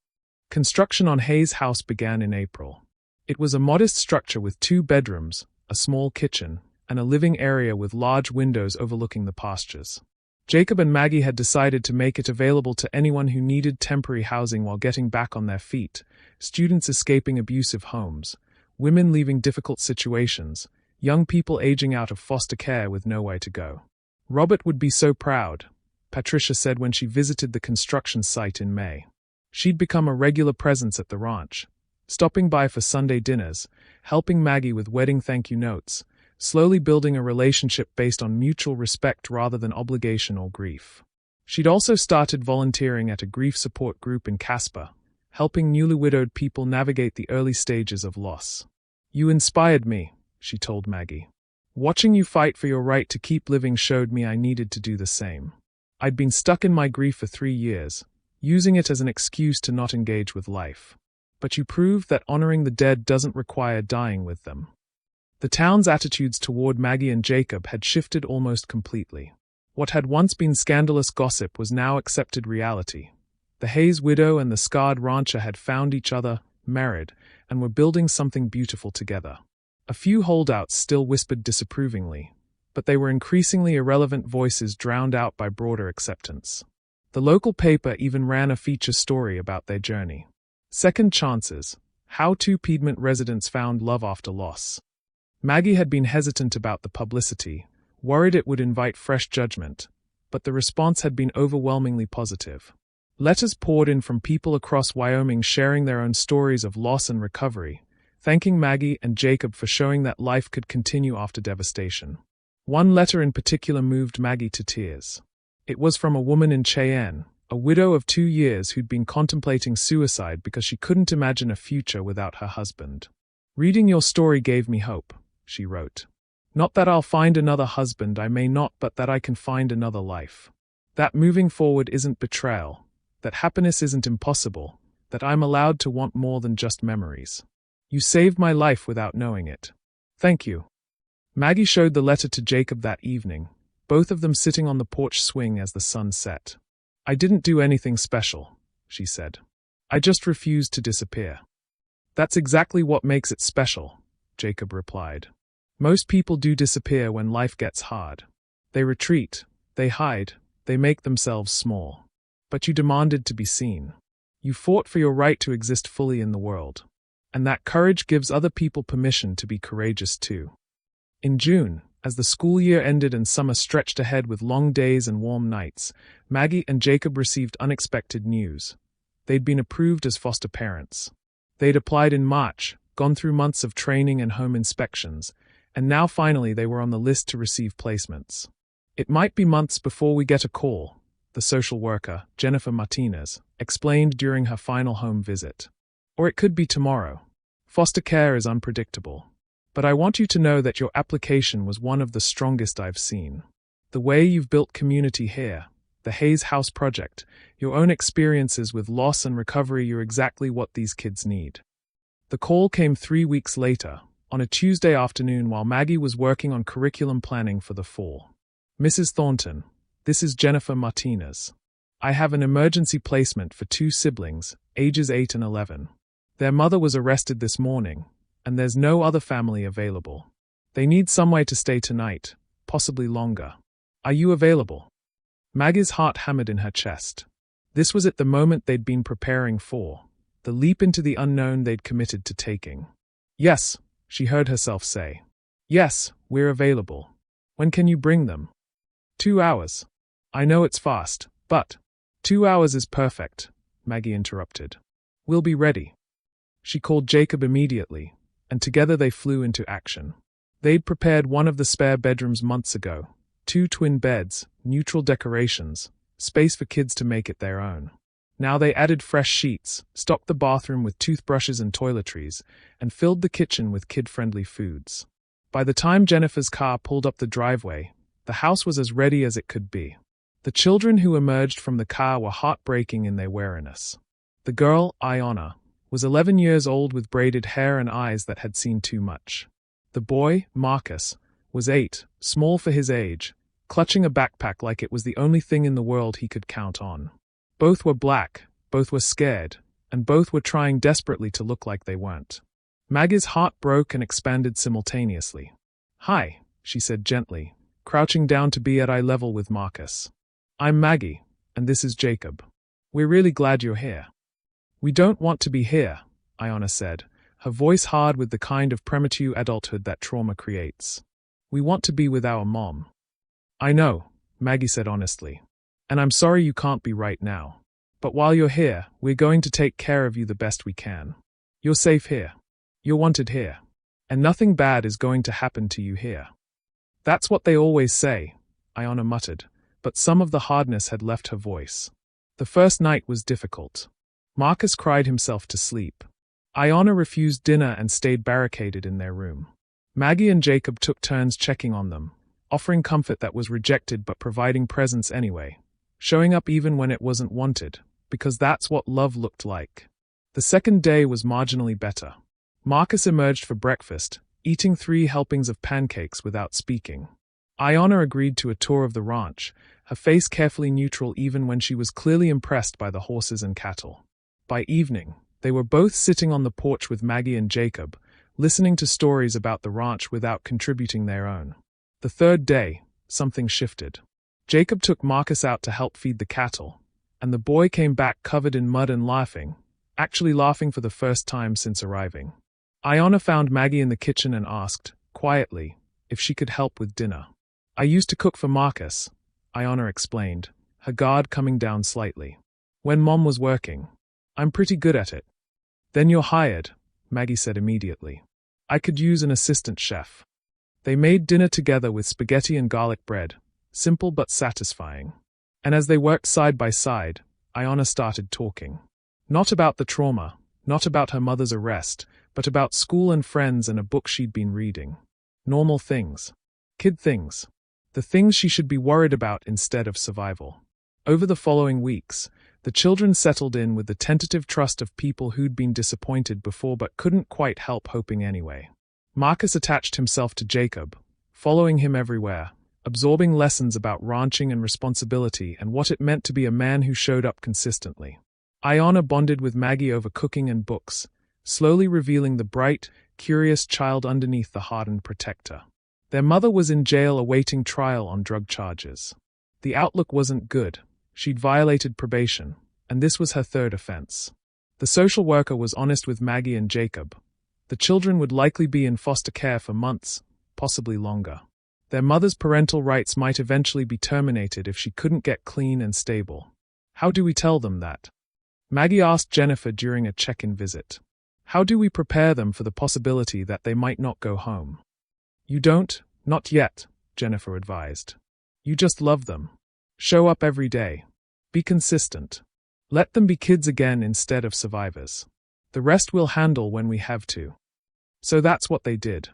Construction on Hayes House began in April. It was a modest structure with 2 bedrooms, a small kitchen, and a living area with large windows overlooking the pastures. Jacob and Maggie had decided to make it available to anyone who needed temporary housing while getting back on their feet, students escaping abusive homes, women leaving difficult situations, young people aging out of foster care with nowhere to go. "Robert would be so proud," Patricia said when she visited the construction site in May. She'd become a regular presence at the ranch, stopping by for Sunday dinners, helping Maggie with wedding thank you notes, slowly building a relationship based on mutual respect rather than obligation or grief. She'd also started volunteering at a grief support group in Casper, helping newly widowed people navigate the early stages of loss. "You inspired me," she told Maggie. "Watching you fight for your right to keep living showed me I needed to do the same. I'd been stuck in my grief for 3 years, using it as an excuse to not engage with life. But you proved that honoring the dead doesn't require dying with them." The town's attitudes toward Maggie and Jacob had shifted almost completely. What had once been scandalous gossip was now accepted reality. The Hayes widow and the scarred rancher had found each other, married, and were building something beautiful together. A few holdouts still whispered disapprovingly, but they were increasingly irrelevant voices drowned out by broader acceptance. The local paper even ran a feature story about their journey. Second Chances: How 2 Piedmont residents found love after loss. Maggie had been hesitant about the publicity, worried it would invite fresh judgment, but the response had been overwhelmingly positive. Letters poured in from people across Wyoming sharing their own stories of loss and recovery, thanking Maggie and Jacob for showing that life could continue after devastation. One letter in particular moved Maggie to tears. It was from a woman in Cheyenne, a widow of 2 years who'd been contemplating suicide because she couldn't imagine a future without her husband. "Reading your story gave me hope," she wrote. "Not that I'll find another husband, I may not, but that I can find another life. That moving forward isn't betrayal, that happiness isn't impossible, that I'm allowed to want more than just memories. You saved my life without knowing it. Thank you." Maggie showed the letter to Jacob that evening, both of them sitting on the porch swing as the sun set. "I didn't do anything special," she said. "I just refused to disappear." "That's exactly what makes it special," Jacob replied. "Most people do disappear when life gets hard. They retreat, they hide, they make themselves small. But you demanded to be seen. You fought for your right to exist fully in the world. And that courage gives other people permission to be courageous too." In June, as the school year ended and summer stretched ahead with long days and warm nights, Maggie and Jacob received unexpected news. They'd been approved as foster parents. They'd applied in March, gone through months of training and home inspections, and now finally they were on the list to receive placements. "It might be months before we get a call," the social worker, Jennifer Martinez, explained during her final home visit. "Or it could be tomorrow. Foster care is unpredictable. But I want you to know that your application was one of the strongest I've seen. The way you've built community here, the Hayes House Project, your own experiences with loss and recovery, you're exactly what these kids need." The call came 3 weeks later, on a Tuesday afternoon while Maggie was working on curriculum planning for the fall. "Mrs. Thornton, this is Jennifer Martinez. I have an emergency placement for 2 siblings, ages 8 and 11. Their mother was arrested this morning, and there's no other family available. They need somewhere to stay tonight, possibly longer. Are you available?" Maggie's heart hammered in her chest. This was at the moment they'd been preparing for, the leap into the unknown they'd committed to taking. "Yes," she heard herself say. "Yes, we're available. When can you bring them?" 2 hours. I know it's fast, but 2 hours is perfect," Maggie interrupted. "We'll be ready." She called Jacob immediately, and together they flew into action. They'd prepared one of the spare bedrooms months ago, 2 twin beds, neutral decorations, space for kids to make it their own. Now they added fresh sheets, stocked the bathroom with toothbrushes and toiletries, and filled the kitchen with kid-friendly foods. By the time Jennifer's car pulled up the driveway, the house was as ready as it could be. The children who emerged from the car were heartbreaking in their wariness. The girl, Iona, was 11 years old with braided hair and eyes that had seen too much. The boy, Marcus, was 8, small for his age, clutching a backpack like it was the only thing in the world he could count on. Both were black, both were scared, and both were trying desperately to look like they weren't. Maggie's heart broke and expanded simultaneously. "Hi," she said gently, crouching down to be at eye level with Marcus. "I'm Maggie, and this is Jacob. We're really glad you're here." "We don't want to be here," Iona said, her voice hard with the kind of premature adulthood that trauma creates. "We want to be with our mom." "I know," Maggie said honestly. "And I'm sorry you can't be right now. But while you're here, we're going to take care of you the best we can. You're safe here. You're wanted here. And nothing bad is going to happen to you here." "That's what they always say," Iona muttered, but some of the hardness had left her voice. The first night was difficult. Marcus cried himself to sleep. Iona refused dinner and stayed barricaded in their room. Maggie and Jacob took turns checking on them, offering comfort that was rejected but providing presence anyway, showing up even when it wasn't wanted, because that's what love looked like. The second day was marginally better. Marcus emerged for breakfast, eating 3 helpings of pancakes without speaking. Iona agreed to a tour of the ranch, her face carefully neutral even when she was clearly impressed by the horses and cattle. By evening, they were both sitting on the porch with Maggie and Jacob, listening to stories about the ranch without contributing their own. The third day, something shifted. Jacob took Marcus out to help feed the cattle, and the boy came back covered in mud and laughing, actually laughing for the first time since arriving. Iona found Maggie in the kitchen and asked, quietly, if she could help with dinner. "I used to cook for Marcus," Iona explained, her guard coming down slightly. "When Mom was working. I'm pretty good at it." "Then you're hired," Maggie said immediately. "I could use an assistant chef." They made dinner together with spaghetti and garlic bread, simple but satisfying. And as they worked side by side, Iona started talking. Not about the trauma, not about her mother's arrest, but about school and friends and a book she'd been reading. Normal things. Kid things. The things she should be worried about instead of survival. Over the following weeks, the children settled in with the tentative trust of people who'd been disappointed before but couldn't quite help hoping anyway. Marcus attached himself to Jacob, following him everywhere, absorbing lessons about ranching and responsibility and what it meant to be a man who showed up consistently. Iona bonded with Maggie over cooking and books, slowly revealing the bright, curious child underneath the hardened protector. Their mother was in jail awaiting trial on drug charges. The outlook wasn't good. She'd violated probation, and this was her third offense. The social worker was honest with Maggie and Jacob. The children would likely be in foster care for months, possibly longer. Their mother's parental rights might eventually be terminated if she couldn't get clean and stable. How do we tell them that? Maggie asked Jennifer during a check-in visit. How do we prepare them for the possibility that they might not go home? You don't, not yet, Jennifer advised. You just love them. Show up every day. Be consistent. Let them be kids again instead of survivors. The rest we'll handle when we have to. So that's what they did.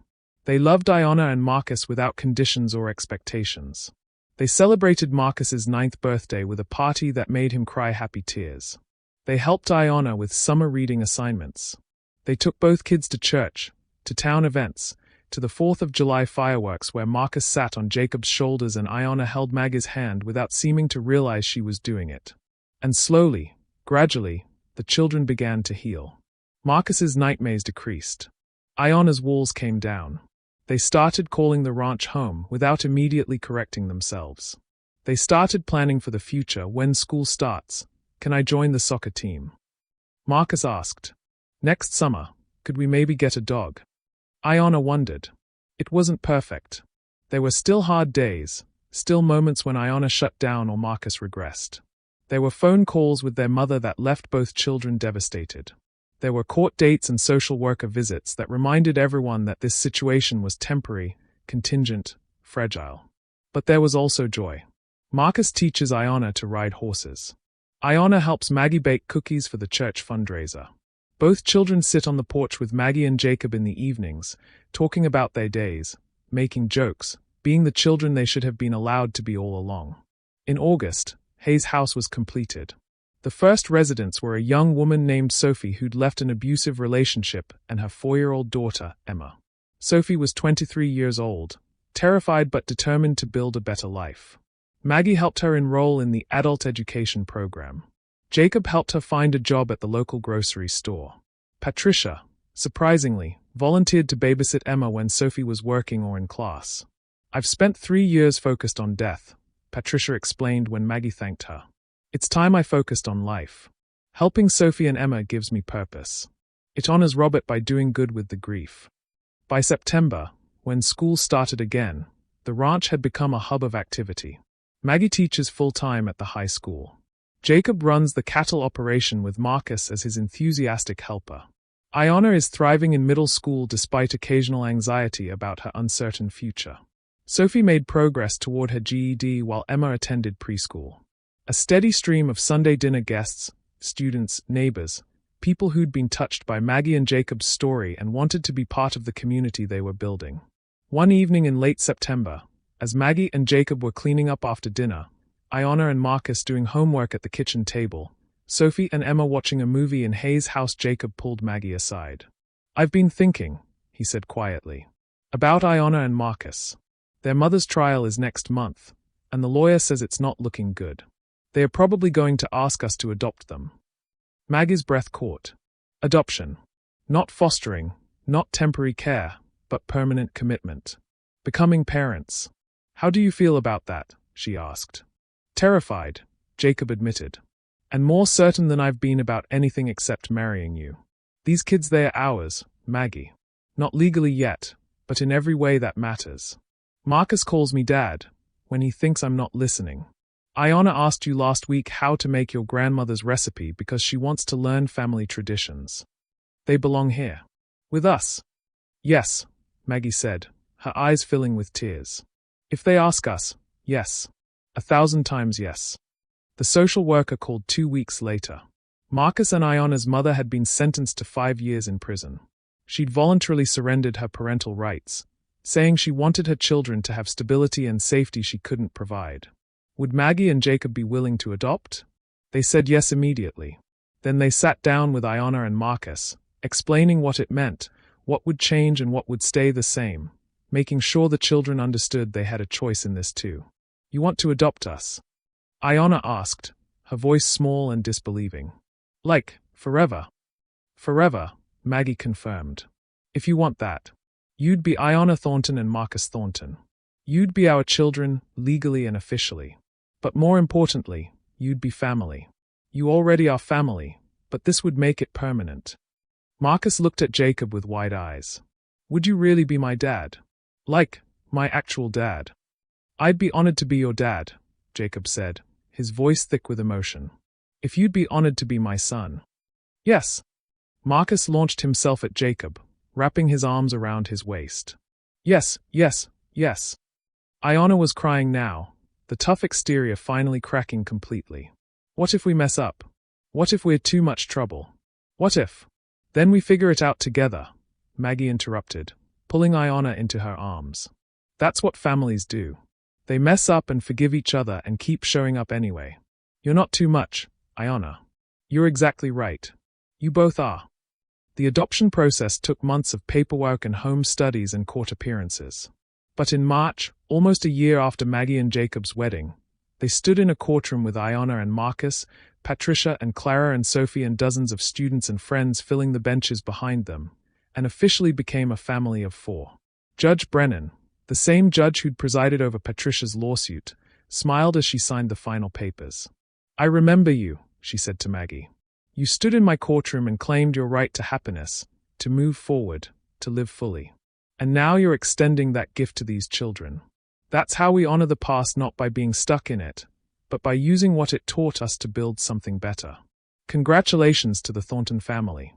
They loved Iona and Marcus without conditions or expectations. They celebrated Marcus's 9th birthday with a party that made him cry happy tears. They helped Iona with summer reading assignments. They took both kids to church, to town events, to the 4th of July fireworks where Marcus sat on Jacob's shoulders and Iona held Maggie's hand without seeming to realize she was doing it. And slowly, gradually, the children began to heal. Marcus's nightmares decreased. Iona's walls came down. They started calling the ranch home without immediately correcting themselves. They started planning for the future. When school starts, can I join the soccer team? Marcus asked. Next summer, could we maybe get a dog? Iona wondered. It wasn't perfect. There were still hard days, still moments when Iona shut down or Marcus regressed. There were phone calls with their mother that left both children devastated. There were court dates and social worker visits that reminded everyone that this situation was temporary, contingent, fragile. But there was also joy. Marcus teaches Iona to ride horses. Iona helps Maggie bake cookies for the church fundraiser. Both children sit on the porch with Maggie and Jacob in the evenings, talking about their days, making jokes, being the children they should have been allowed to be all along. In August, Hayes' house was completed. The first residents were a young woman named Sophie who'd left an abusive relationship and her 4-year-old daughter, Emma. Sophie was 23 years old, terrified but determined to build a better life. Maggie helped her enroll in the adult education program. Jacob helped her find a job at the local grocery store. Patricia, surprisingly, volunteered to babysit Emma when Sophie was working or in class. I've spent 3 years focused on death, Patricia explained when Maggie thanked her. It's time I focused on life. Helping Sophie and Emma gives me purpose. It honors Robert by doing good with the grief. By September, when school started again, the ranch had become a hub of activity. Maggie teaches full-time at the high school. Jacob runs the cattle operation with Marcus as his enthusiastic helper. Iona is thriving in middle school despite occasional anxiety about her uncertain future. Sophie made progress toward her GED while Emma attended preschool. A steady stream of Sunday dinner guests, students, neighbors, people who'd been touched by Maggie and Jacob's story and wanted to be part of the community they were building. One evening in late September, as Maggie and Jacob were cleaning up after dinner, Iona and Marcus doing homework at the kitchen table, Sophie and Emma watching a movie in Hayes' house, Jacob pulled Maggie aside. I've been thinking, he said quietly, about Iona and Marcus. Their mother's trial is next month, and the lawyer says it's not looking good. They are probably going to ask us to adopt them. Maggie's breath caught. Adoption. Not fostering, not temporary care, but permanent commitment. Becoming parents. How do you feel about that? She asked. Terrified, Jacob admitted. And more certain than I've been about anything except marrying you. These kids, they're ours, Maggie. Not legally yet, but in every way that matters. Marcus calls me Dad, when he thinks I'm not listening. Iona asked you last week how to make your grandmother's recipe because she wants to learn family traditions. They belong here. With us. Yes, Maggie said, her eyes filling with tears. If they ask us, yes. 1,000 times yes. The social worker called 2 weeks later. Marcus and Iona's mother had been sentenced to 5 years in prison. She'd voluntarily surrendered her parental rights, saying she wanted her children to have stability and safety she couldn't provide. Would Maggie and Jacob be willing to adopt? They said yes immediately. Then they sat down with Iona and Marcus, explaining what it meant, what would change and what would stay the same, making sure the children understood they had a choice in this too. You want to adopt us? Iona asked, her voice small and disbelieving. Like, forever? Forever, Maggie confirmed. If you want that. You'd be Iona Thornton and Marcus Thornton. You'd be our children, legally and officially. But more importantly, you'd be family. You already are family, but this would make it permanent. Marcus looked at Jacob with wide eyes. Would you really be my dad? Like, my actual dad? I'd be honored to be your dad, Jacob said, his voice thick with emotion. If you'd be honored to be my son. Yes. Marcus launched himself at Jacob, wrapping his arms around his waist. Yes, yes, yes. Iona was crying now, the tough exterior finally cracking completely. What if we mess up? What if we're too much trouble? What if? Then we figure it out together, Maggie interrupted, pulling Iona into her arms. That's what families do. They mess up and forgive each other and keep showing up anyway. You're not too much, Iona. You're exactly right. You both are. The adoption process took months of paperwork and home studies and court appearances. But in March, almost a year after Maggie and Jacob's wedding, they stood in a courtroom with Iona and Marcus, Patricia and Clara and Sophie and dozens of students and friends filling the benches behind them, and officially became a family of 4. Judge Brennan, the same judge who'd presided over Patricia's lawsuit, smiled as she signed the final papers. I remember you, she said to Maggie. You stood in my courtroom and claimed your right to happiness, to move forward, to live fully. And now you're extending that gift to these children. That's how we honor the past, not by being stuck in it, but by using what it taught us to build something better. Congratulations to the Thornton family.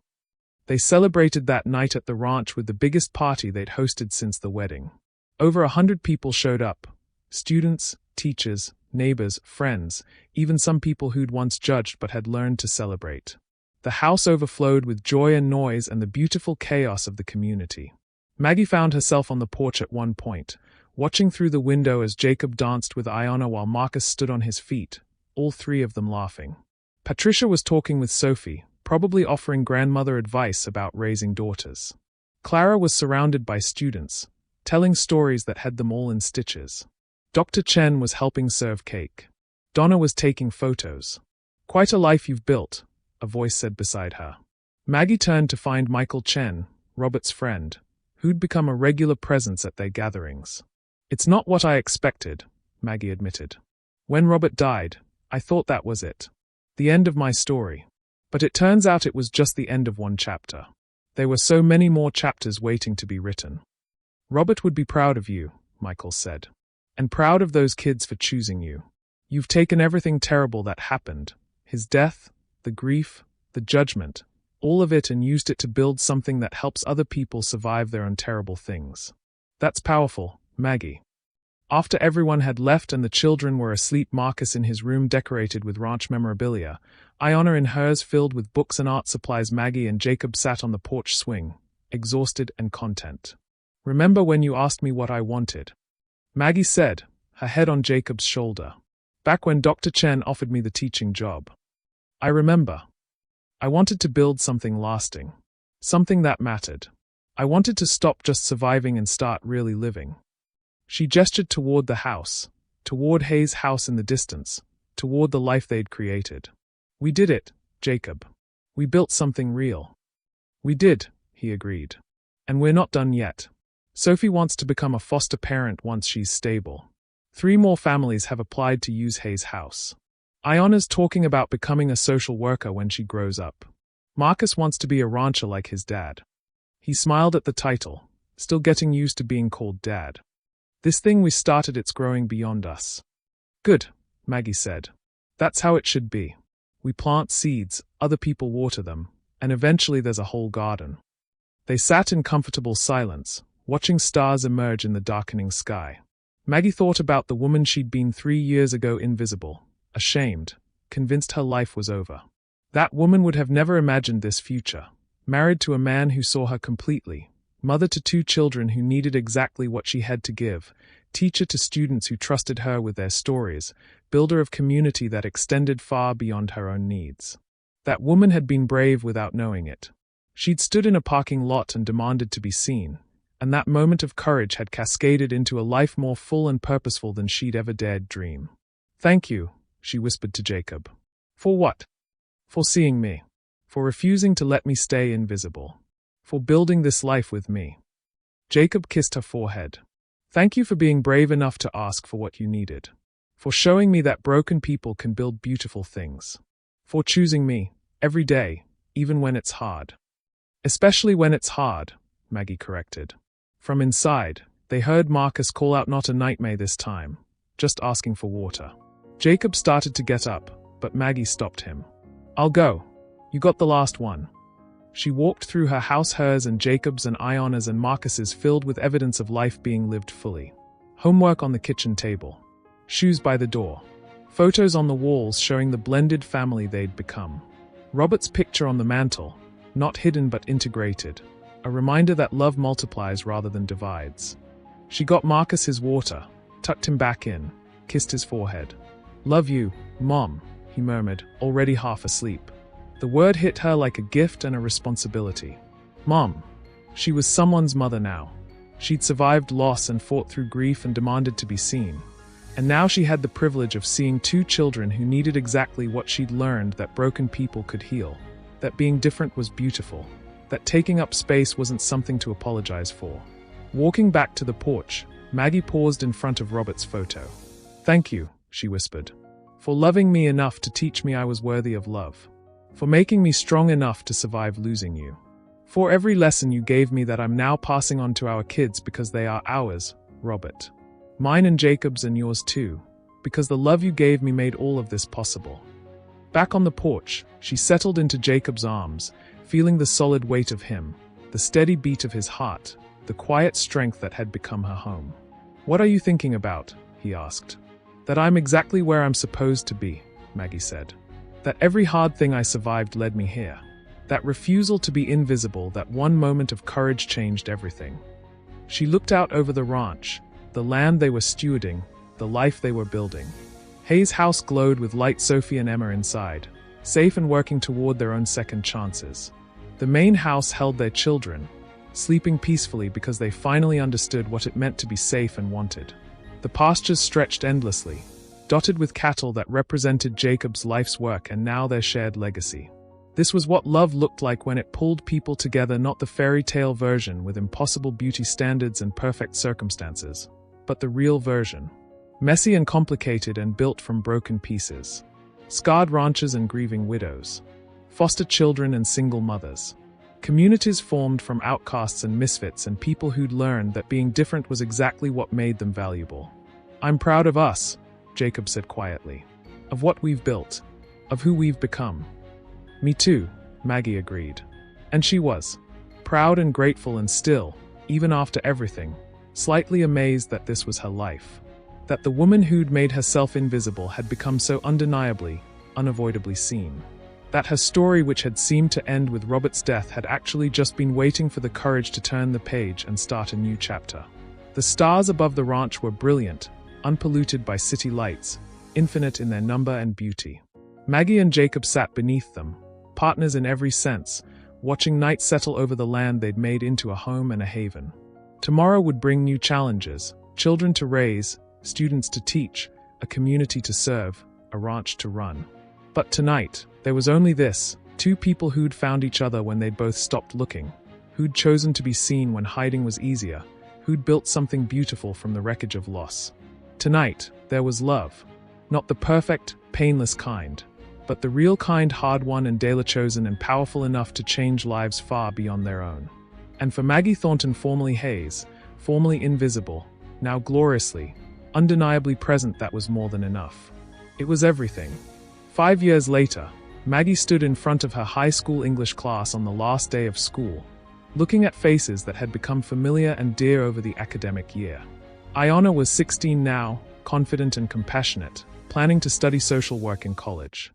They celebrated that night at the ranch with the biggest party they'd hosted since the wedding. Over 100 people showed up. Students, teachers, neighbors, friends, even some people who'd once judged but had learned to celebrate. The house overflowed with joy and noise and the beautiful chaos of the community. Maggie found herself on the porch at one point, watching through the window as Jacob danced with Iona while Marcus stood on his feet, all 3 of them laughing. Patricia was talking with Sophie, probably offering grandmother advice about raising daughters. Clara was surrounded by students, telling stories that had them all in stitches. Dr. Chen was helping serve cake. Donna was taking photos. Quite a life you've built, a voice said beside her. Maggie turned to find Michael Chen, Robert's friend, who'd become a regular presence at their gatherings. It's not what I expected, Maggie admitted. When Robert died, I thought that was it. The end of my story. But it turns out it was just the end of one chapter. There were so many more chapters waiting to be written. Robert would be proud of you, Michael said. And proud of those kids for choosing you. You've taken everything terrible that happened, his death, the grief, the judgment, all of it, and used it to build something that helps other people survive their own terrible things. That's powerful, Maggie. After everyone had left and the children were asleep, Marcus in his room decorated with ranch memorabilia, Iona in hers filled with books and art supplies, Maggie and Jacob sat on the porch swing, exhausted and content. Remember when you asked me what I wanted? Maggie said, her head on Jacob's shoulder. Back when Dr. Chen offered me the teaching job. I remember. I wanted to build something lasting. Something that mattered. I wanted to stop just surviving and start really living. She gestured toward the house, toward Hayes' house in the distance, toward the life they'd created. We did it, Jacob. We built something real. We did, he agreed. And we're not done yet. Sophie wants to become a foster parent once she's stable. 3 more families have applied to use Hayes' house. Iona's talking about becoming a social worker when she grows up. Marcus wants to be a rancher like his dad. He smiled at the title, still getting used to being called Dad. This thing we started, it's growing beyond us. Good, Maggie said. That's how it should be. We plant seeds, other people water them, and eventually there's a whole garden. They sat in comfortable silence, watching stars emerge in the darkening sky. Maggie thought about the woman she'd been 3 years ago, invisible, ashamed, convinced her life was over. That woman would have never imagined this future. Married to a man who saw her completely, mother to 2 children who needed exactly what she had to give, teacher to students who trusted her with their stories, builder of community that extended far beyond her own needs. That woman had been brave without knowing it. She'd stood in a parking lot and demanded to be seen, and that moment of courage had cascaded into a life more full and purposeful than she'd ever dared dream. "Thank you," she whispered to Jacob. "For what?" "For seeing me. For refusing to let me stay invisible. For building this life with me." Jacob kissed her forehead. "Thank you for being brave enough to ask for what you needed. For showing me that broken people can build beautiful things. For choosing me, every day, even when it's hard." "Especially when it's hard," Maggie corrected. From inside, they heard Marcus call out, "Not a nightmare this time, just asking for water." Jacob started to get up, but Maggie stopped him. "I'll go. You got the last one." She walked through her house, hers and Jacob's and Iona's and Marcus's, filled with evidence of life being lived fully. Homework on the kitchen table. Shoes by the door. Photos on the walls showing the blended family they'd become. Robert's picture on the mantle, not hidden but integrated. A reminder that love multiplies rather than divides. She got Marcus his water, tucked him back in, kissed his forehead. "Love you, Mom," he murmured, already half asleep. The word hit her like a gift and a responsibility. Mom. She was someone's mother now. She'd survived loss and fought through grief and demanded to be seen. And now she had the privilege of seeing 2 children who needed exactly what she'd learned, that broken people could heal, that being different was beautiful, that taking up space wasn't something to apologize for. Walking back to the porch, Maggie paused in front of Robert's photo. "Thank you," she whispered, "for loving me enough to teach me I was worthy of love. For making me strong enough to survive losing you. For every lesson you gave me that I'm now passing on to our kids, because they are ours, Robert. Mine and Jacob's and yours too, because the love you gave me made all of this possible." Back on the porch, she settled into Jacob's arms, feeling the solid weight of him, the steady beat of his heart, the quiet strength that had become her home. "What are you thinking about?" he asked. "That I'm exactly where I'm supposed to be," Maggie said. "That every hard thing I survived led me here. That refusal to be invisible, that one moment of courage changed everything." She looked out over the ranch, the land they were stewarding, the life they were building. Hayes' house glowed with light, Sophie and Emma inside, safe and working toward their own second chances. The main house held their children, sleeping peacefully because they finally understood what it meant to be safe and wanted. The pastures stretched endlessly, dotted with cattle that represented Jacob's life's work and now their shared legacy. This was what love looked like when it pulled people together, not the fairy tale version with impossible beauty standards and perfect circumstances, but the real version. Messy and complicated and built from broken pieces. Scarred ranchers and grieving widows. Foster children and single mothers. Communities formed from outcasts and misfits and people who'd learned that being different was exactly what made them valuable. "I'm proud of us," Jacob said quietly. "Of what we've built. Of who we've become." "Me too," Maggie agreed. And she was. Proud and grateful, and still, even after everything, slightly amazed that this was her life. That the woman who'd made herself invisible had become so undeniably, unavoidably seen. That her story, which had seemed to end with Robert's death, had actually just been waiting for the courage to turn the page and start a new chapter. The stars above the ranch were brilliant, unpolluted by city lights, infinite in their number and beauty. Maggie and Jacob sat beneath them, partners in every sense, watching night settle over the land they'd made into a home and a haven. Tomorrow would bring new challenges, children to raise, students to teach, a community to serve, a ranch to run. But tonight, there was only this, 2 people who'd found each other when they'd both stopped looking, who'd chosen to be seen when hiding was easier, who'd built something beautiful from the wreckage of loss. Tonight, there was love. Not the perfect, painless kind, but the real kind, hard-won and daily-chosen and powerful enough to change lives far beyond their own. And for Maggie Thornton, formerly Hayes, formerly invisible, now gloriously, undeniably present, that was more than enough. It was everything. 5 years later, Maggie stood in front of her high school English class on the last day of school, looking at faces that had become familiar and dear over the academic year. Iona was 16 now, confident and compassionate, planning to study social work in college.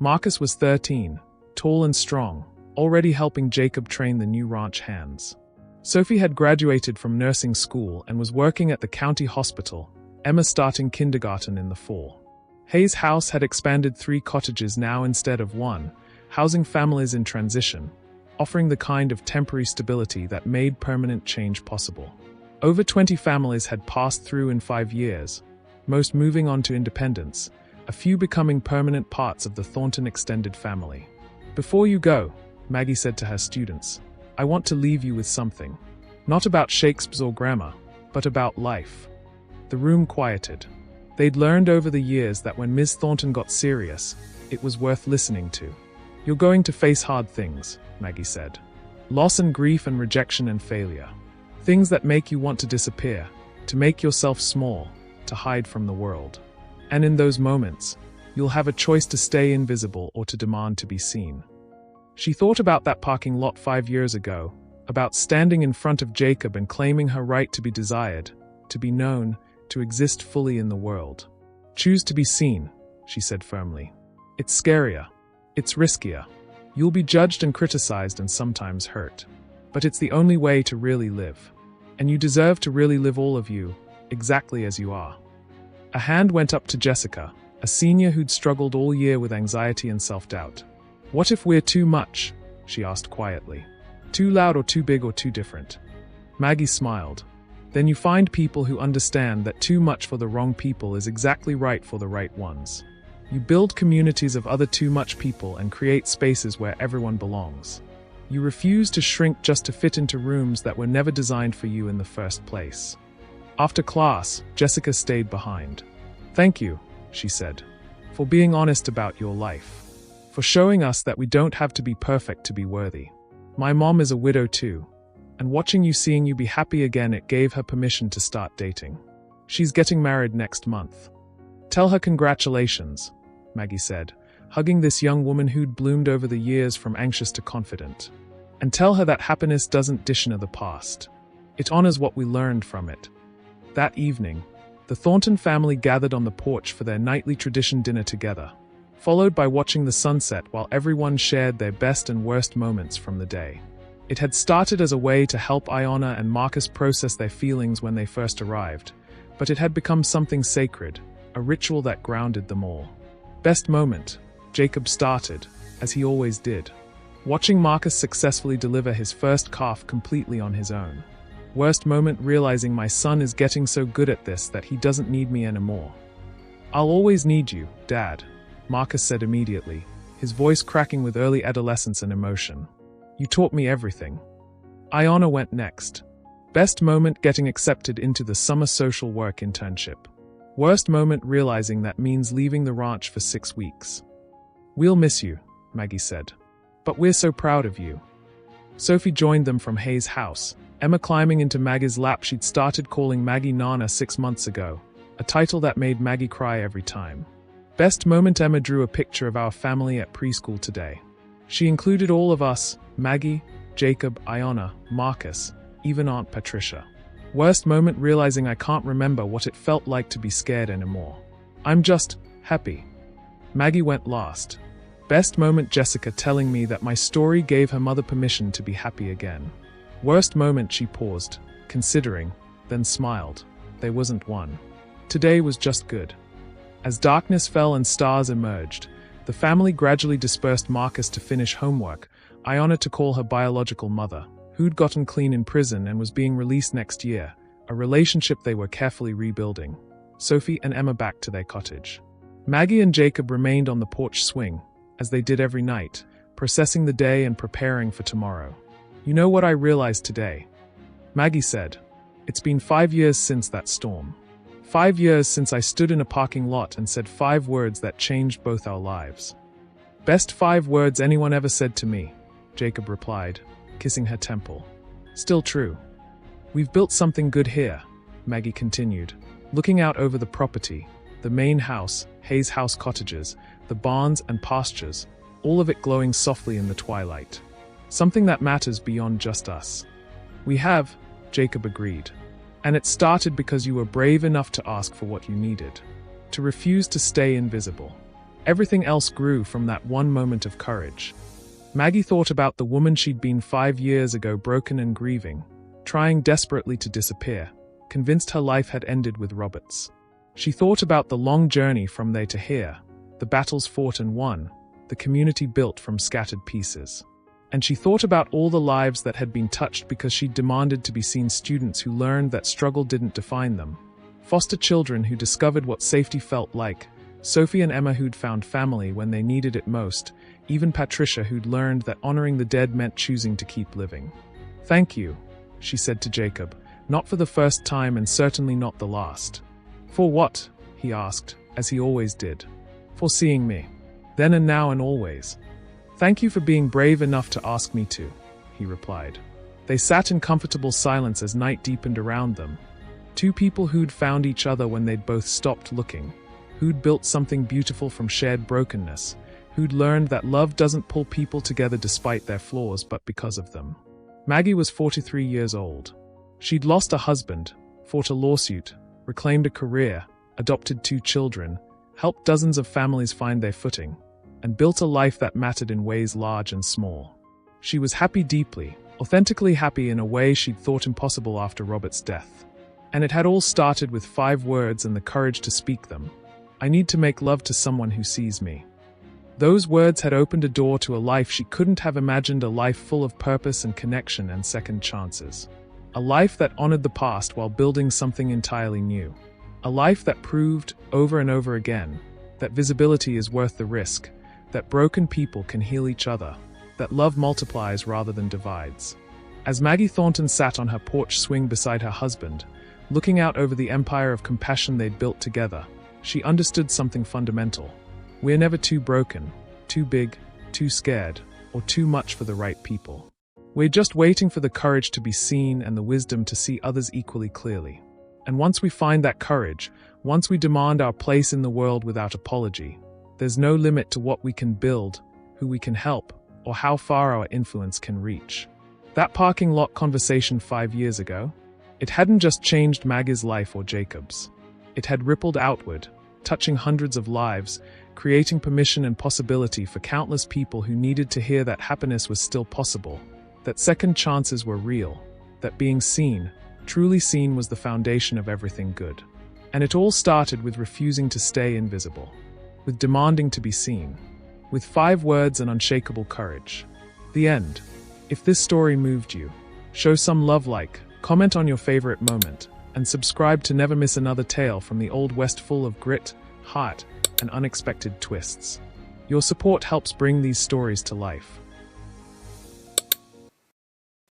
Marcus was 13, tall and strong, already helping Jacob train the new ranch hands. Sophie had graduated from nursing school and was working at the county hospital, Emma starting kindergarten in the fall. Hayes' house had expanded 3 cottages now instead of 1, housing families in transition, offering the kind of temporary stability that made permanent change possible. Over 20 families had passed through in 5 years, most moving on to independence, a few becoming permanent parts of the Thornton extended family. "Before you go," Maggie said to her students, "I want to leave you with something. Not about Shakespeare or grammar, but about life." The room quieted. They'd learned over the years that when Ms. Thornton got serious, it was worth listening to. "You're going to face hard things," Maggie said. "Loss and grief and rejection and failure. Things that make you want to disappear, to make yourself small, to hide from the world. And in those moments, you'll have a choice to stay invisible or to demand to be seen." She thought about that parking lot 5 years ago, about standing in front of Jacob and claiming her right to be desired, to be known, to exist fully in the world. "Choose to be seen," she said firmly. "It's scarier. It's riskier. You'll be judged and criticized and sometimes hurt. But it's the only way to really live. And you deserve to really live all of you, exactly as you are." A hand went up to Jessica, a senior who'd struggled all year with anxiety and self-doubt. "What if we're too much?" she asked quietly. "Too loud or too big or too different?" Maggie smiled. "Then you find people who understand that too much for the wrong people is exactly right for the right ones. You build communities of other too much people and create spaces where everyone belongs. You refuse to shrink just to fit into rooms that were never designed for you in the first place." After class, Jessica stayed behind. "Thank you," she said, "for being honest about your life. For showing us that we don't have to be perfect to be worthy. My mom is a widow too, and watching you seeing you be happy again, it gave her permission to start dating. She's getting married next month. Tell her congratulations," Maggie said, hugging this young woman who'd bloomed over the years from anxious to confident. "And tell her that happiness doesn't dishonor the past. It honors what we learned from it." That evening, the Thornton family gathered on the porch for their nightly tradition dinner together, followed by watching the sunset while everyone shared their best and worst moments from the day. It had started as a way to help Iona and Marcus process their feelings when they first arrived, but it had become something sacred, a ritual that grounded them all. "Best moment," Jacob started, as he always did, watching Marcus successfully deliver his first calf completely on his own. "Worst moment, realizing my son is getting so good at this that he doesn't need me anymore." "I'll always need you, Dad," Marcus said immediately, his voice cracking with early adolescence and emotion. "You taught me everything." Iona went next. Best moment, getting accepted into the summer social work internship. Worst moment, realizing that means leaving the ranch for 6 weeks. "We'll miss you," Maggie said. "But we're so proud of you." Sophie joined them from Hayes' house, Emma climbing into Maggie's lap. She'd started calling Maggie Nana 6 months ago, a title that made Maggie cry every time. Best moment, Emma drew a picture of our family at preschool today. She included all of us, Maggie, Jacob, Iona, Marcus, even Aunt Patricia. Worst moment, realizing I can't remember what it felt like to be scared anymore. I'm just happy. Maggie went last. Best moment, Jessica telling me that my story gave her mother permission to be happy again. Worst moment, she paused, considering, then smiled. There wasn't one. Today was just good. As darkness fell and stars emerged, the family gradually dispersed. Marcus to finish homework, Iona to call her biological mother, who'd gotten clean in prison and was being released next year, a relationship they were carefully rebuilding. Sophie and Emma back to their cottage. Maggie and Jacob remained on the porch swing, as they did every night, processing the day and preparing for tomorrow. You know what I realized today? Maggie said. It's been 5 years since that storm. 5 years since I stood in a parking lot and said 5 words that changed both our lives. Best 5 words anyone ever said to me, Jacob replied, kissing her temple. Still true. We've built something good here, Maggie continued, looking out over the property, the main house, Hayes House cottages, the barns and pastures, all of it glowing softly in the twilight. Something that matters beyond just us. We have, Jacob agreed. And it started because you were brave enough to ask for what you needed, to refuse to stay invisible. Everything else grew from that one moment of courage. Maggie thought about the woman she'd been 5 years ago, broken and grieving, trying desperately to disappear, convinced her life had ended with Roberts. She thought about the long journey from there to here, the battles fought and won, the community built from scattered pieces. And she thought about all the lives that had been touched because she'd demanded to be seen, students who learned that struggle didn't define them, foster children who discovered what safety felt like, Sophie and Emma who'd found family when they needed it most, even Patricia who'd learned that honoring the dead meant choosing to keep living. "Thank you," she said to Jacob, "not for the first time and certainly not the last." "For what?" he asked, as he always did. "For seeing me. Then and now and always." "Thank you for being brave enough to ask me to," he replied. They sat in comfortable silence as night deepened around them. Two people who'd found each other when they'd both stopped looking, who'd built something beautiful from shared brokenness, who'd learned that love doesn't pull people together despite their flaws but because of them. Maggie was 43 years old. She'd lost a husband, fought a lawsuit, reclaimed a career, adopted 2 children, helped dozens of families find their footing, and built a life that mattered in ways large and small. She was happy deeply, authentically happy in a way she'd thought impossible after Robert's death. And it had all started with 5 words and the courage to speak them. "I need to make love to someone who sees me." Those words had opened a door to a life she couldn't have imagined, a life full of purpose and connection and second chances. A life that honored the past while building something entirely new. A life that proved, over and over again, that visibility is worth the risk, that broken people can heal each other, that love multiplies rather than divides. As Maggie Thornton sat on her porch swing beside her husband, looking out over the empire of compassion they'd built together, she understood something fundamental. We're never too broken, too big, too scared, or too much for the right people. We're just waiting for the courage to be seen and the wisdom to see others equally clearly. And once we find that courage, once we demand our place in the world without apology, there's no limit to what we can build, who we can help, or how far our influence can reach. That parking lot conversation 5 years ago, it hadn't just changed Maggie's life or Jacob's. It had rippled outward, touching hundreds of lives, creating permission and possibility for countless people who needed to hear that happiness was still possible, that second chances were real, that being seen, truly seen, was the foundation of everything good. And it all started with refusing to stay invisible, with demanding to be seen, with 5 words and unshakable courage. The end. If this story moved you, show some love, comment on your favorite moment, and subscribe to never miss another tale from the Old West, full of grit, heart, and unexpected twists. Your support helps bring these stories to life.